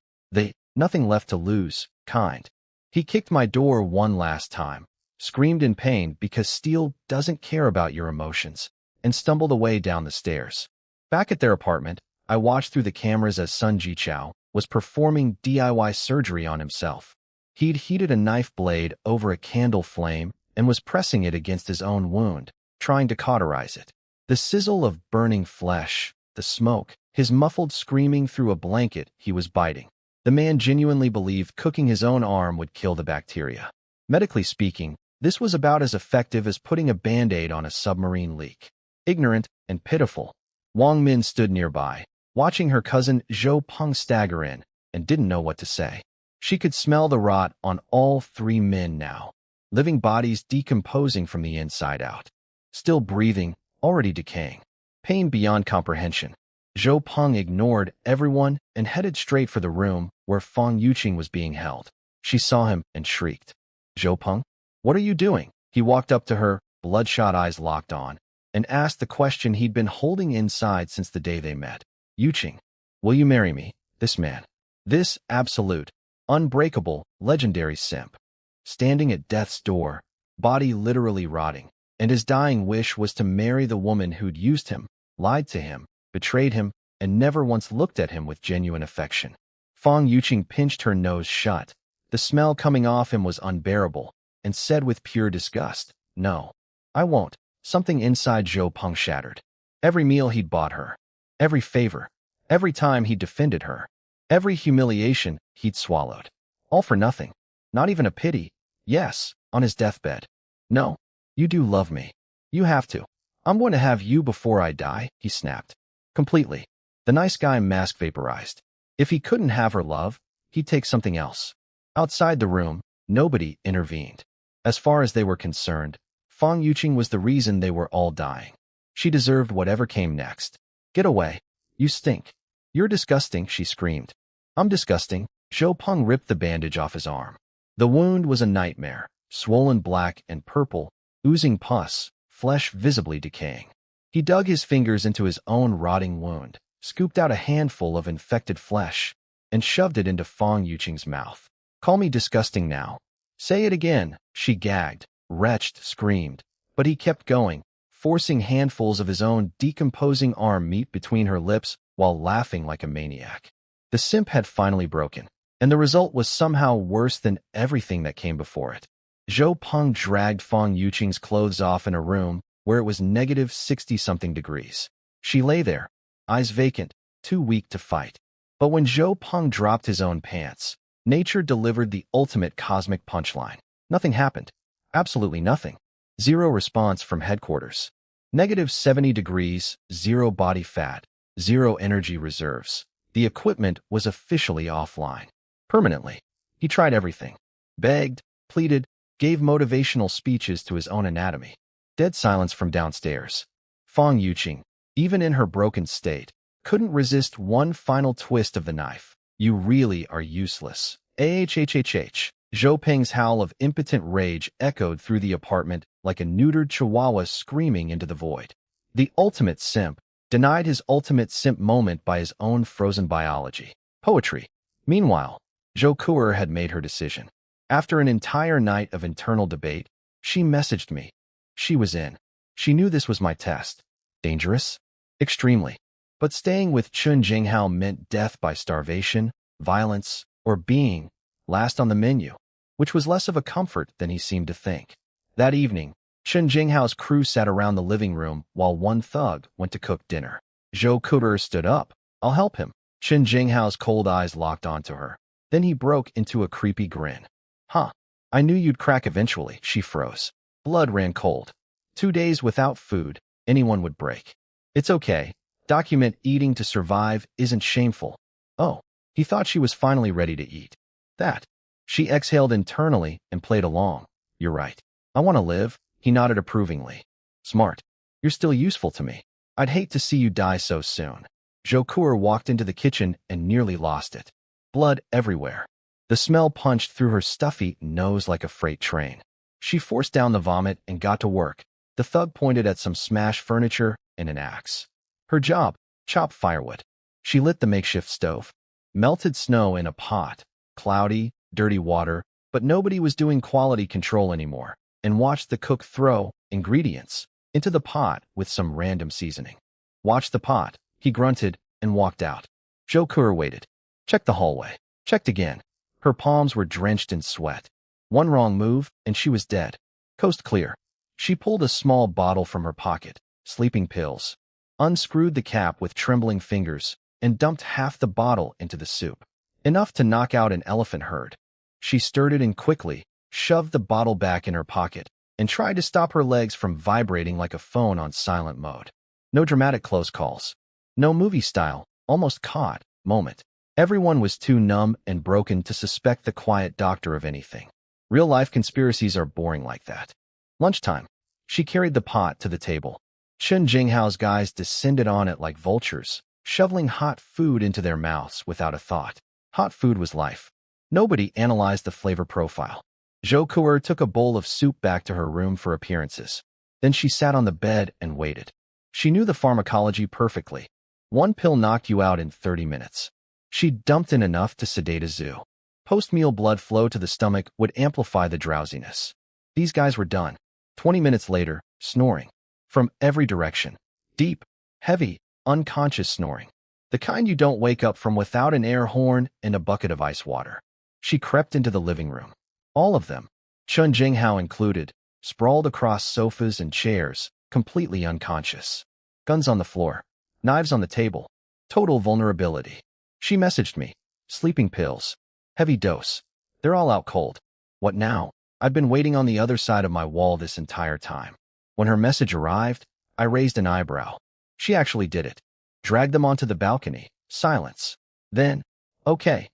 Nothing left to lose, kind. He kicked my door one last time, screamed in pain because steel doesn't care about your emotions, and stumbled away down the stairs. Back at their apartment, I watched through the cameras as Sun Jichao was performing DIY surgery on himself. He'd heated a knife blade over a candle flame and was pressing it against his own wound, trying to cauterize it. The sizzle of burning flesh, the smoke, his muffled screaming through a blanket he was biting. The man genuinely believed cooking his own arm would kill the bacteria. Medically speaking, this was about as effective as putting a Band-Aid on a submarine leak. Ignorant and pitiful, Wang Min stood nearby, watching her cousin Zhou Peng stagger in, and didn't know what to say. She could smell the rot on all 3 men now, living bodies decomposing from the inside out. Still breathing, already decaying. Pain beyond comprehension. Zhou Peng ignored everyone and headed straight for the room where Fang Yuqing was being held. She saw him and shrieked. "Zhou Peng, what are you doing?" He walked up to her, bloodshot eyes locked on, and asked the question he'd been holding inside since the day they met. "Yuqing, will you marry me, this man? This absolute, unbreakable, legendary simp. Standing at death's door, body literally rotting, and his dying wish was to marry the woman who'd used him, lied to him, betrayed him, and never once looked at him with genuine affection." Fang Yuqing pinched her nose shut. The smell coming off him was unbearable, and said with pure disgust, "No, I won't." Something inside Zhou Peng shattered. Every meal he'd bought her, every favor, every time he'd defended her, every humiliation he'd swallowed. All for nothing. Not even a pity. Yes, on his deathbed. "No, you do love me. You have to. I'm going to have you before I die," he snapped. Completely. The nice guy mask vaporized. If he couldn't have her love, he'd take something else. Outside the room, nobody intervened. As far as they were concerned, Fang Yuqing was the reason they were all dying. She deserved whatever came next. "Get away. You stink. You're disgusting," she screamed. "I'm disgusting." Zhou Peng ripped the bandage off his arm. The wound was a nightmare, swollen black and purple, oozing pus, flesh visibly decaying. He dug his fingers into his own rotting wound, scooped out a handful of infected flesh, and shoved it into Fang Yuqing's mouth. "Call me disgusting now." "Say it again," she gagged, retched, screamed. But he kept going, forcing handfuls of his own decomposing arm meat between her lips while laughing like a maniac. The simp had finally broken, and the result was somehow worse than everything that came before it. Zhou Peng dragged Fang Yuqing's clothes off in a room where it was negative 60-something degrees. She lay there, eyes vacant, too weak to fight. But when Zhou Peng dropped his own pants, nature delivered the ultimate cosmic punchline. Nothing happened. Absolutely nothing. Zero response from headquarters. Negative 70 degrees, zero body fat, zero energy reserves. The equipment was officially offline. Permanently. He tried everything. Begged, pleaded, gave motivational speeches to his own anatomy. Dead silence from downstairs. Fang Yuqing, even in her broken state, couldn't resist one final twist of the knife. "You really are useless." Ahhhhh. Zhou Peng's howl of impotent rage echoed through the apartment like a neutered chihuahua screaming into the void. The ultimate simp denied his ultimate simp moment by his own frozen biology. Poetry. Meanwhile, Zhou Kuer had made her decision. After an entire night of internal debate, she messaged me. She was in. She knew this was my test. Dangerous? Extremely. But staying with Chun Jinghao meant death by starvation, violence, or being last on the menu, which was less of a comfort than he seemed to think. That evening, Chun Jinghao's crew sat around the living room while one thug went to cook dinner. Zhou Kuer stood up. "I'll help him." Chun Jinghao's cold eyes locked onto her. Then he broke into a creepy grin. "Huh. I knew you'd crack eventually." She froze. Blood ran cold. 2 days without food, anyone would break. "It's okay. Document eating to survive isn't shameful." Oh, he thought she was finally ready to eat. That. She exhaled internally and played along. "You're right. I want to live." He nodded approvingly. "Smart. You're still useful to me. I'd hate to see you die so soon." Zhou Kuer walked into the kitchen and nearly lost it. Blood everywhere. The smell punched through her stuffy nose like a freight train. She forced down the vomit and got to work. The thug pointed at some smashed furniture and an axe. Her job, chop firewood. She lit the makeshift stove. Melted snow in a pot. Cloudy, dirty water, but nobody was doing quality control anymore, and watched the cook throw ingredients into the pot with some random seasoning. "Watch the pot," he grunted and walked out. Zhou Kuer waited. Checked the hallway. Checked again. Her palms were drenched in sweat. One wrong move, and she was dead. Coast clear. She pulled a small bottle from her pocket, sleeping pills, unscrewed the cap with trembling fingers, and dumped half the bottle into the soup. Enough to knock out an elephant herd. She stirred it in quickly, shoved the bottle back in her pocket, and tried to stop her legs from vibrating like a phone on silent mode. No dramatic close calls. No movie-style, almost caught, moment. Everyone was too numb and broken to suspect the quiet doctor of anything. Real-life conspiracies are boring like that. Lunchtime. She carried the pot to the table. Chun Jinghao's guys descended on it like vultures, shoveling hot food into their mouths without a thought. Hot food was life. Nobody analyzed the flavor profile. Zhou Kuer took a bowl of soup back to her room for appearances. Then she sat on the bed and waited. She knew the pharmacology perfectly. One pill knocked you out in 30 minutes. She dumped in enough to sedate a zoo. Post-meal blood flow to the stomach would amplify the drowsiness. These guys were done. 20 minutes later, snoring. From every direction. Deep, heavy, unconscious snoring. The kind you don't wake up from without an air horn and a bucket of ice water. She crept into the living room. All of them, Chun Jinghao included, sprawled across sofas and chairs, completely unconscious. Guns on the floor. Knives on the table. Total vulnerability. She messaged me. Sleeping pills. Heavy dose. They're all out cold. What now? I'd been waiting on the other side of my wall this entire time. When her message arrived, I raised an eyebrow. She actually did it. Dragged them onto the balcony. Silence. Then, okay.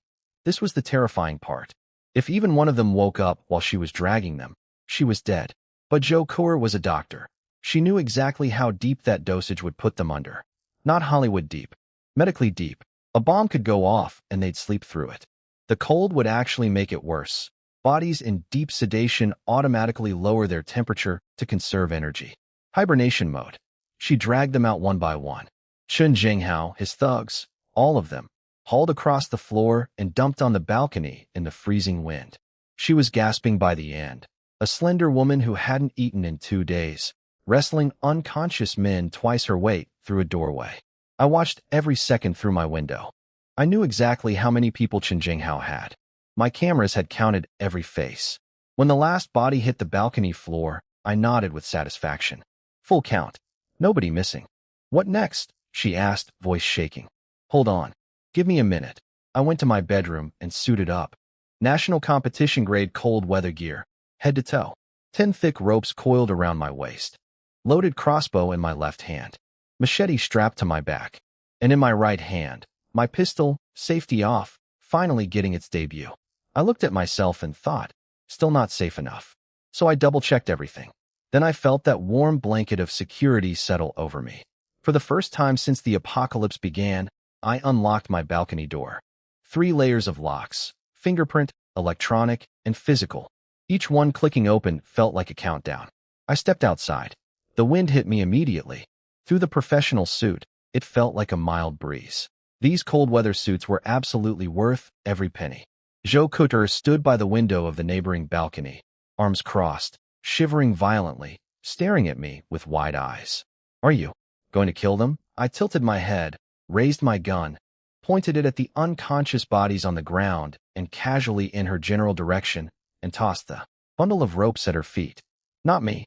This was the terrifying part. If even one of them woke up while she was dragging them, she was dead. But Zhou Kuer was a doctor. She knew exactly how deep that dosage would put them under. Not Hollywood deep. Medically deep. A bomb could go off and they'd sleep through it. The cold would actually make it worse. Bodies in deep sedation automatically lower their temperature to conserve energy. Hibernation mode. She dragged them out one by one. Chun Jinghao, his thugs, all of them, hauled across the floor and dumped on the balcony in the freezing wind. She was gasping by the end, a slender woman who hadn't eaten in 2 days, wrestling unconscious men twice her weight through a doorway. I watched every second through my window. I knew exactly how many people Chun Jinghao had. My cameras had counted every face. When the last body hit the balcony floor, I nodded with satisfaction. Full count. Nobody missing. What next? She asked, voice shaking. Hold on. Give me a minute. I went to my bedroom and suited up. National competition grade cold weather gear, head to toe. 10 thick ropes coiled around my waist. Loaded crossbow in my left hand. Machete strapped to my back. And in my right hand, my pistol, safety off, finally getting its debut. I looked at myself and thought, still not safe enough. So I double-checked everything. Then I felt that warm blanket of security settle over me. For the first time since the apocalypse began, I unlocked my balcony door. 3 layers of locks, fingerprint, electronic, and physical. Each one clicking open felt like a countdown. I stepped outside. The wind hit me immediately. Through the professional suit, it felt like a mild breeze. These cold weather suits were absolutely worth every penny. Zhou Kuter stood by the window of the neighboring balcony, arms crossed, shivering violently, staring at me with wide eyes. Are you going to kill them? I tilted my head, raised my gun, pointed it at the unconscious bodies on the ground and casually in her general direction, and tossed the bundle of ropes at her feet. Not me.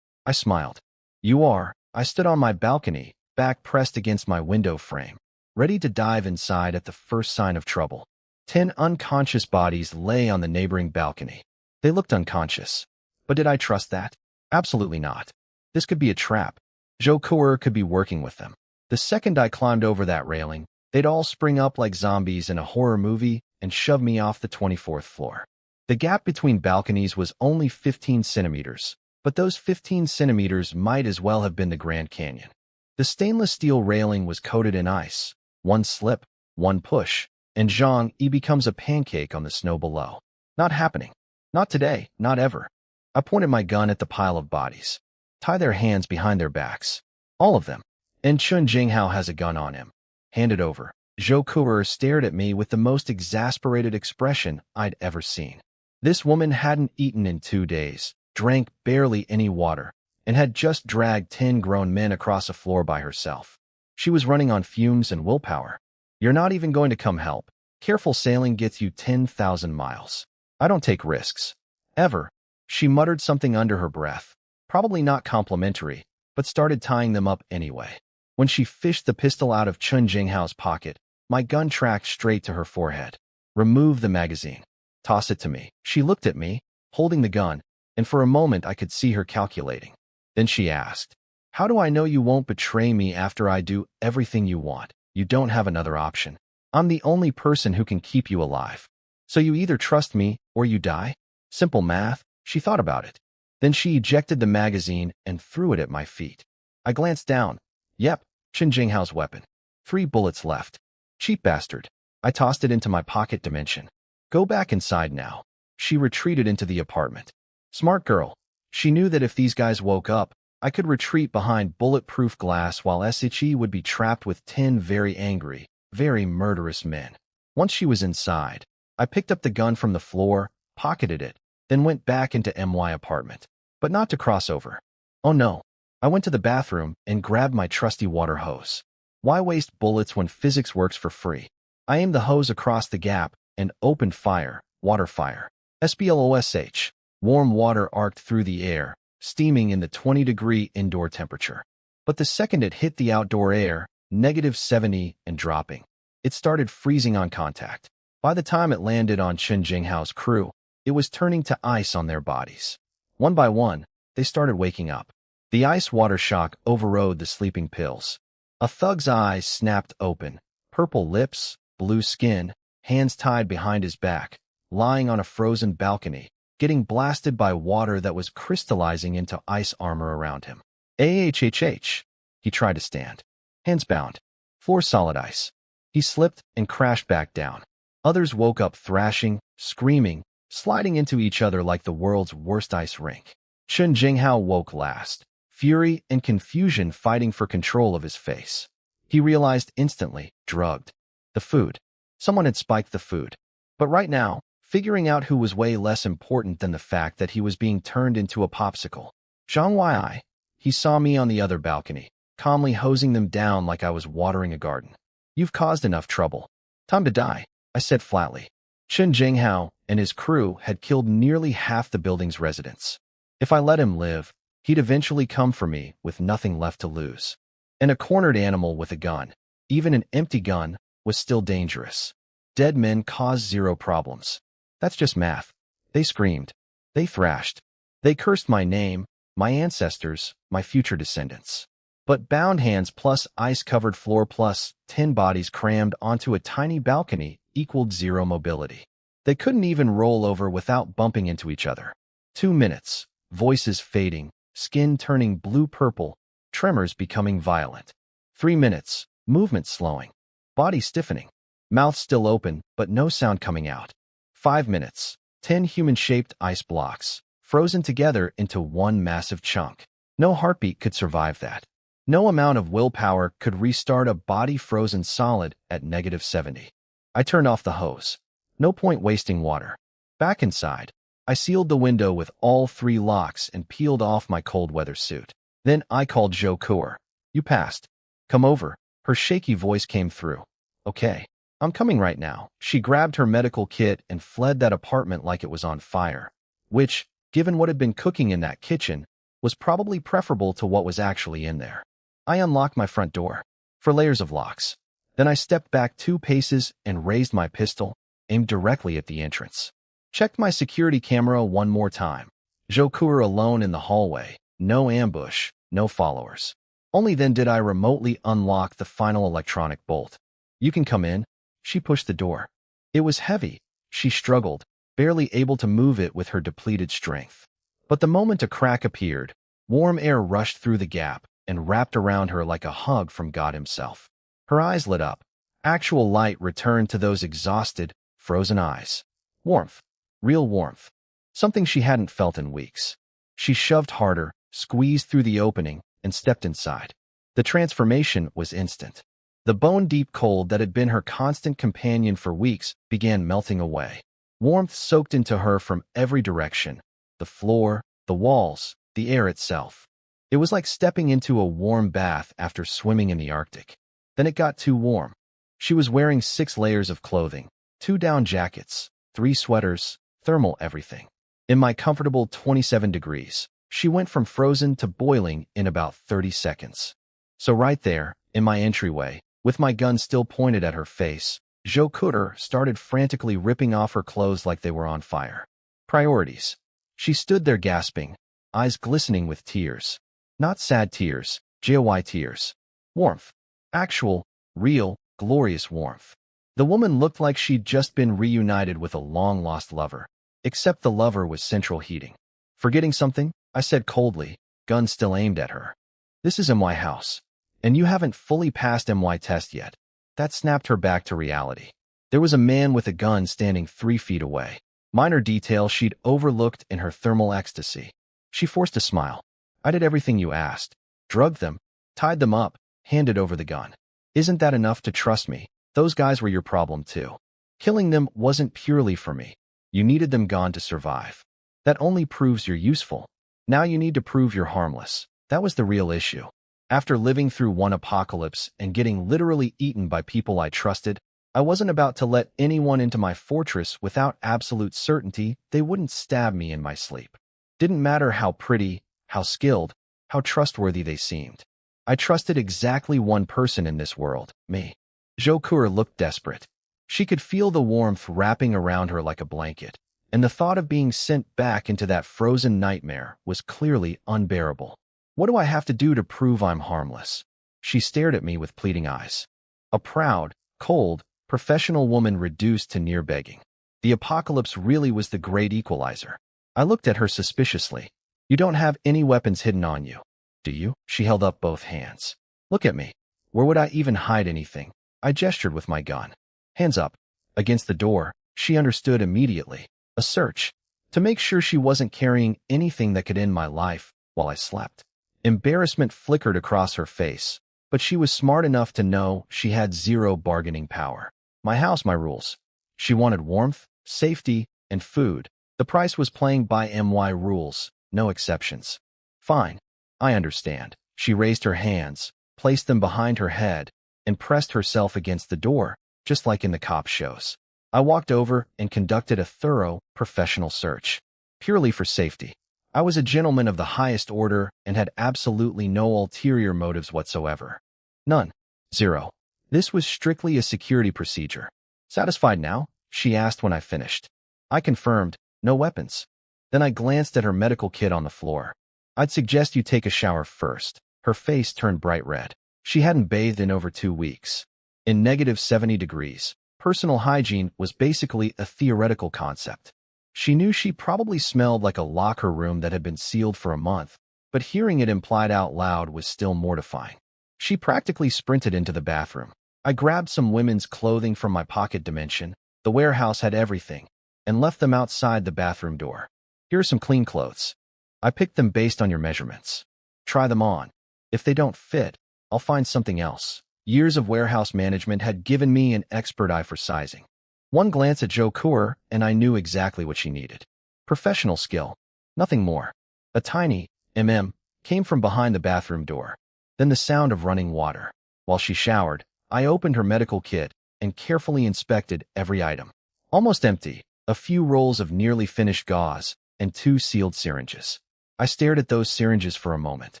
I smiled. You are. I stood on my balcony, back pressed against my window frame, ready to dive inside at the first sign of trouble. 10 unconscious bodies lay on the neighboring balcony. They looked unconscious. But did I trust that? Absolutely not. This could be a trap. Zhou Kuer could be working with them. The second I climbed over that railing, they'd all spring up like zombies in a horror movie and shove me off the 24th floor. The gap between balconies was only 15 centimeters, but those 15 centimeters might as well have been the Grand Canyon. The stainless steel railing was coated in ice. One slip, one push, and Zhang Yi becomes a pancake on the snow below. Not happening. Not today, not ever. I pointed my gun at the pile of bodies. Tie their hands behind their backs. All of them. And Chun Jinghao has a gun on him. Hand it over. Zhou Kuer stared at me with the most exasperated expression I'd ever seen. This woman hadn't eaten in 2 days, drank barely any water, and had just dragged 10 grown men across a floor by herself. She was running on fumes and willpower. You're not even going to come help. Careful sailing gets you 10,000 miles. I don't take risks. Ever. She muttered something under her breath. Probably not complimentary, but started tying them up anyway. When she fished the pistol out of Chun Jinghao's pocket, my gun tracked straight to her forehead. Remove the magazine. Toss it to me. She looked at me, holding the gun, and for a moment I could see her calculating. Then she asked, how do I know you won't betray me after I do everything you want? You don't have another option. I'm the only person who can keep you alive. So you either trust me or you die? Simple math. She thought about it. Then she ejected the magazine and threw it at my feet. I glanced down. Yep, Chun Jinghao's weapon. 3 bullets left. Cheap bastard. I tossed it into my pocket dimension. Go back inside now. She retreated into the apartment. Smart girl. She knew that if these guys woke up, I could retreat behind bulletproof glass while Shichi would be trapped with 10 very angry, very murderous men. Once she was inside, I picked up the gun from the floor, pocketed it, then went back into MY apartment. But not to cross over. Oh no. I went to the bathroom and grabbed my trusty water hose. Why waste bullets when physics works for free? I aimed the hose across the gap and opened fire, water fire. SPLOSH. Warm water arced through the air, steaming in the 20-degree indoor temperature. But the second it hit the outdoor air, -70 and dropping, it started freezing on contact. By the time it landed on Chun Jinghao's crew, it was turning to ice on their bodies. One by one, they started waking up. The ice water shock overrode the sleeping pills. A thug's eyes snapped open, purple lips, blue skin, hands tied behind his back, lying on a frozen balcony, getting blasted by water that was crystallizing into ice armor around him. AHHH. He tried to stand. Hands bound. Floor solid ice. He slipped and crashed back down. Others woke up thrashing, screaming, sliding into each other like the world's worst ice rink. Chen Jinghao woke last, fury and confusion fighting for control of his face. He realized instantly, drugged. The food. Someone had spiked the food. But right now, figuring out who was way less important than the fact that he was being turned into a popsicle. Zhang Wai. He saw me on the other balcony, calmly hosing them down like I was watering a garden. You've caused enough trouble. Time to die, I said flatly. Chen Jinghao and his crew had killed nearly half the building's residents. If I let him live, he'd eventually come for me with nothing left to lose. And a cornered animal with a gun, even an empty gun, was still dangerous. Dead men cause zero problems. That's just math. They screamed. They thrashed. They cursed my name, my ancestors, my future descendants. But bound hands plus ice-covered floor plus 10 bodies crammed onto a tiny balcony equaled zero mobility. They couldn't even roll over without bumping into each other. 2 minutes, voices fading, skin turning blue-purple, tremors becoming violent. 3 minutes, movement slowing, body stiffening, mouth still open but no sound coming out. 5 minutes, 10 human-shaped ice blocks, frozen together into one massive chunk. No heartbeat could survive that. No amount of willpower could restart a body frozen solid at -70. I turned off the hose. No point wasting water. Back inside, I sealed the window with all 3 locks and peeled off my cold weather suit. Then I called Zhou Kuo. You passed. Come over. Her shaky voice came through. Okay. I'm coming right now. She grabbed her medical kit and fled that apartment like it was on fire, which, given what had been cooking in that kitchen, was probably preferable to what was actually in there. I unlocked my front door, for layers of locks. Then I stepped back 2 paces and raised my pistol, aimed directly at the entrance. Checked my security camera one more time. Zhou Kuo alone in the hallway, no ambush, no followers. Only then did I remotely unlock the final electronic bolt. You can come in. She pushed the door. It was heavy. She struggled, barely able to move it with her depleted strength. But the moment a crack appeared, warm air rushed through the gap and wrapped around her like a hug from God himself. Her eyes lit up. Actual light returned to those exhausted, frozen eyes. Warmth. Real warmth. Something she hadn't felt in weeks. She shoved harder, squeezed through the opening, and stepped inside. The transformation was instant. The bone-deep cold that had been her constant companion for weeks began melting away. Warmth soaked into her from every direction. The floor, the walls, the air itself. It was like stepping into a warm bath after swimming in the Arctic. Then it got too warm. She was wearing 6 layers of clothing, 2 down jackets, 3 sweaters, thermal everything. In my comfortable 27 degrees, she went from frozen to boiling in about 30 seconds. So right there, in my entryway, with my gun still pointed at her face, Zhou Kuo started frantically ripping off her clothes like they were on fire. Priorities. She stood there gasping, eyes glistening with tears. Not sad tears, joy tears. Warmth. Actual, real, glorious warmth. The woman looked like she'd just been reunited with a long-lost lover, except the lover was central heating. Forgetting something? I said coldly, gun still aimed at her. This is my house, and you haven't fully passed my test yet. That snapped her back to reality. There was a man with a gun standing 3 feet away. Minor detail she'd overlooked in her thermal ecstasy. She forced a smile. I did everything you asked. Drugged them, tied them up, handed over the gun. Isn't that enough to trust me? Those guys were your problem too. Killing them wasn't purely for me. You needed them gone to survive. That only proves you're useful. Now you need to prove you're harmless. That was the real issue. After living through one apocalypse and getting literally eaten by people I trusted, I wasn't about to let anyone into my fortress without absolute certainty they wouldn't stab me in my sleep. Didn't matter how pretty, how skilled, how trustworthy they seemed. I trusted exactly one person in this world, me. Zhou Kuo looked desperate. She could feel the warmth wrapping around her like a blanket, and the thought of being sent back into that frozen nightmare was clearly unbearable. What do I have to do to prove I'm harmless? She stared at me with pleading eyes. A proud, cold, professional woman reduced to near begging. The apocalypse really was the great equalizer. I looked at her suspiciously. You don't have any weapons hidden on you, do you? She held up both hands. Look at me. Where would I even hide anything? I gestured with my gun. Hands up. Against the door. She understood immediately. A search, to make sure she wasn't carrying anything that could end my life while I slept. Embarrassment flickered across her face, but she was smart enough to know she had zero bargaining power. My house, my rules. She wanted warmth, safety, and food. The price was playing by my rules, no exceptions. Fine, I understand. She raised her hands, placed them behind her head, and pressed herself against the door, just like in the cop shows. I walked over and conducted a thorough, professional search, purely for safety. I was a gentleman of the highest order and had absolutely no ulterior motives whatsoever. None. Zero. This was strictly a security procedure. Satisfied now? She asked when I finished. I confirmed, no weapons. Then I glanced at her medical kit on the floor. I'd suggest you take a shower first. Her face turned bright red. She hadn't bathed in over 2 weeks. In negative 70 degrees, personal hygiene was basically a theoretical concept. She knew she probably smelled like a locker room that had been sealed for a month, but hearing it implied out loud was still mortifying. She practically sprinted into the bathroom. I grabbed some women's clothing from my pocket dimension. The warehouse had everything, and left them outside the bathroom door. Here are some clean clothes. I picked them based on your measurements. Try them on. If they don't fit, I'll find something else. Years of warehouse management had given me an expert eye for sizing. One glance at Joe Coeur, and I knew exactly what she needed. Professional skill. Nothing more. A tiny came from behind the bathroom door. Then the sound of running water. While she showered, I opened her medical kit and carefully inspected every item. Almost empty, a few rolls of nearly finished gauze, and 2 sealed syringes. I stared at those syringes for a moment.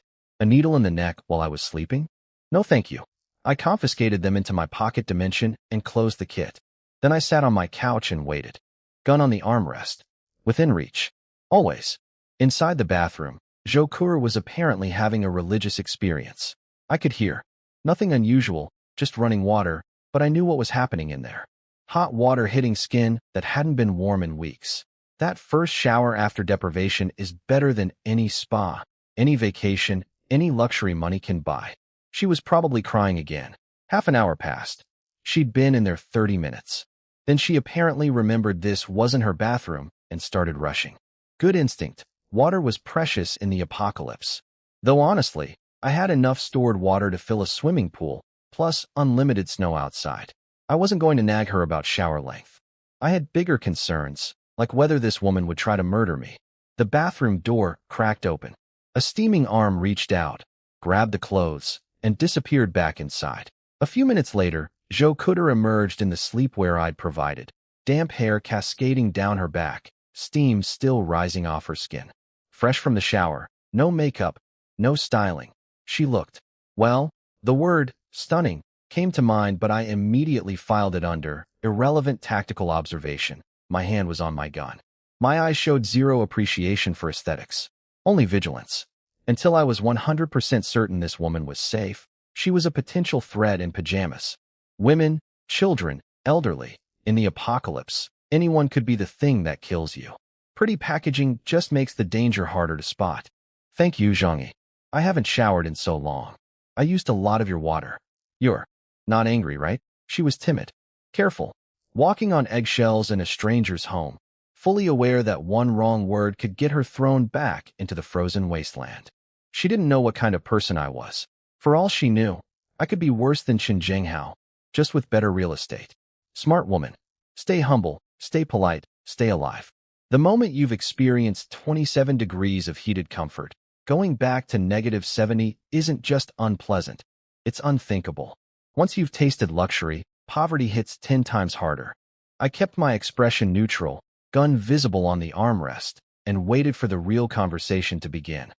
A needle in the neck while I was sleeping? No thank you. I confiscated them into my pocket dimension and closed the kit. Then I sat on my couch and waited. Gun on the armrest. Within reach. Always. Inside the bathroom, Joe Coeur was apparently having a religious experience. I could hear. Nothing unusual, just running water, but I knew what was happening in there. Hot water hitting skin that hadn't been warm in weeks. That first shower after deprivation is better than any spa, any vacation, any luxury money can buy. She was probably crying again. Half an hour passed. She'd been in there 30 minutes. Then she apparently remembered this wasn't her bathroom and started rushing. Good instinct. Water was precious in the apocalypse. Though honestly, I had enough stored water to fill a swimming pool, plus unlimited snow outside. I wasn't going to nag her about shower length. I had bigger concerns, like whether this woman would try to murder me. The bathroom door cracked open. A steaming arm reached out, grabbed the clothes, and disappeared back inside. A few minutes later, Joe Coeur emerged in the sleepwear I'd provided, damp hair cascading down her back, steam still rising off her skin. Fresh from the shower, no makeup, no styling. She looked, well, the word, stunning, came to mind, but I immediately filed it under irrelevant tactical observation. My hand was on my gun. My eyes showed zero appreciation for aesthetics, only vigilance. Until I was 100% certain this woman was safe, she was a potential threat in pajamas. Women, children, elderly. In the apocalypse, anyone could be the thing that kills you. Pretty packaging just makes the danger harder to spot. Thank you, Zhangyi. I haven't showered in so long. I used a lot of your water. You're not angry, right? She was timid. Careful. Walking on eggshells in a stranger's home. Fully aware that one wrong word could get her thrown back into the frozen wasteland. She didn't know what kind of person I was. For all she knew, I could be worse than Qin Zhenghao, just with better real estate. Smart woman. Stay humble, stay polite, stay alive. The moment you've experienced 27 degrees of heated comfort, going back to negative 70 isn't just unpleasant. It's unthinkable. Once you've tasted luxury, poverty hits 10 times harder. I kept my expression neutral, gun visible on the armrest, and waited for the real conversation to begin.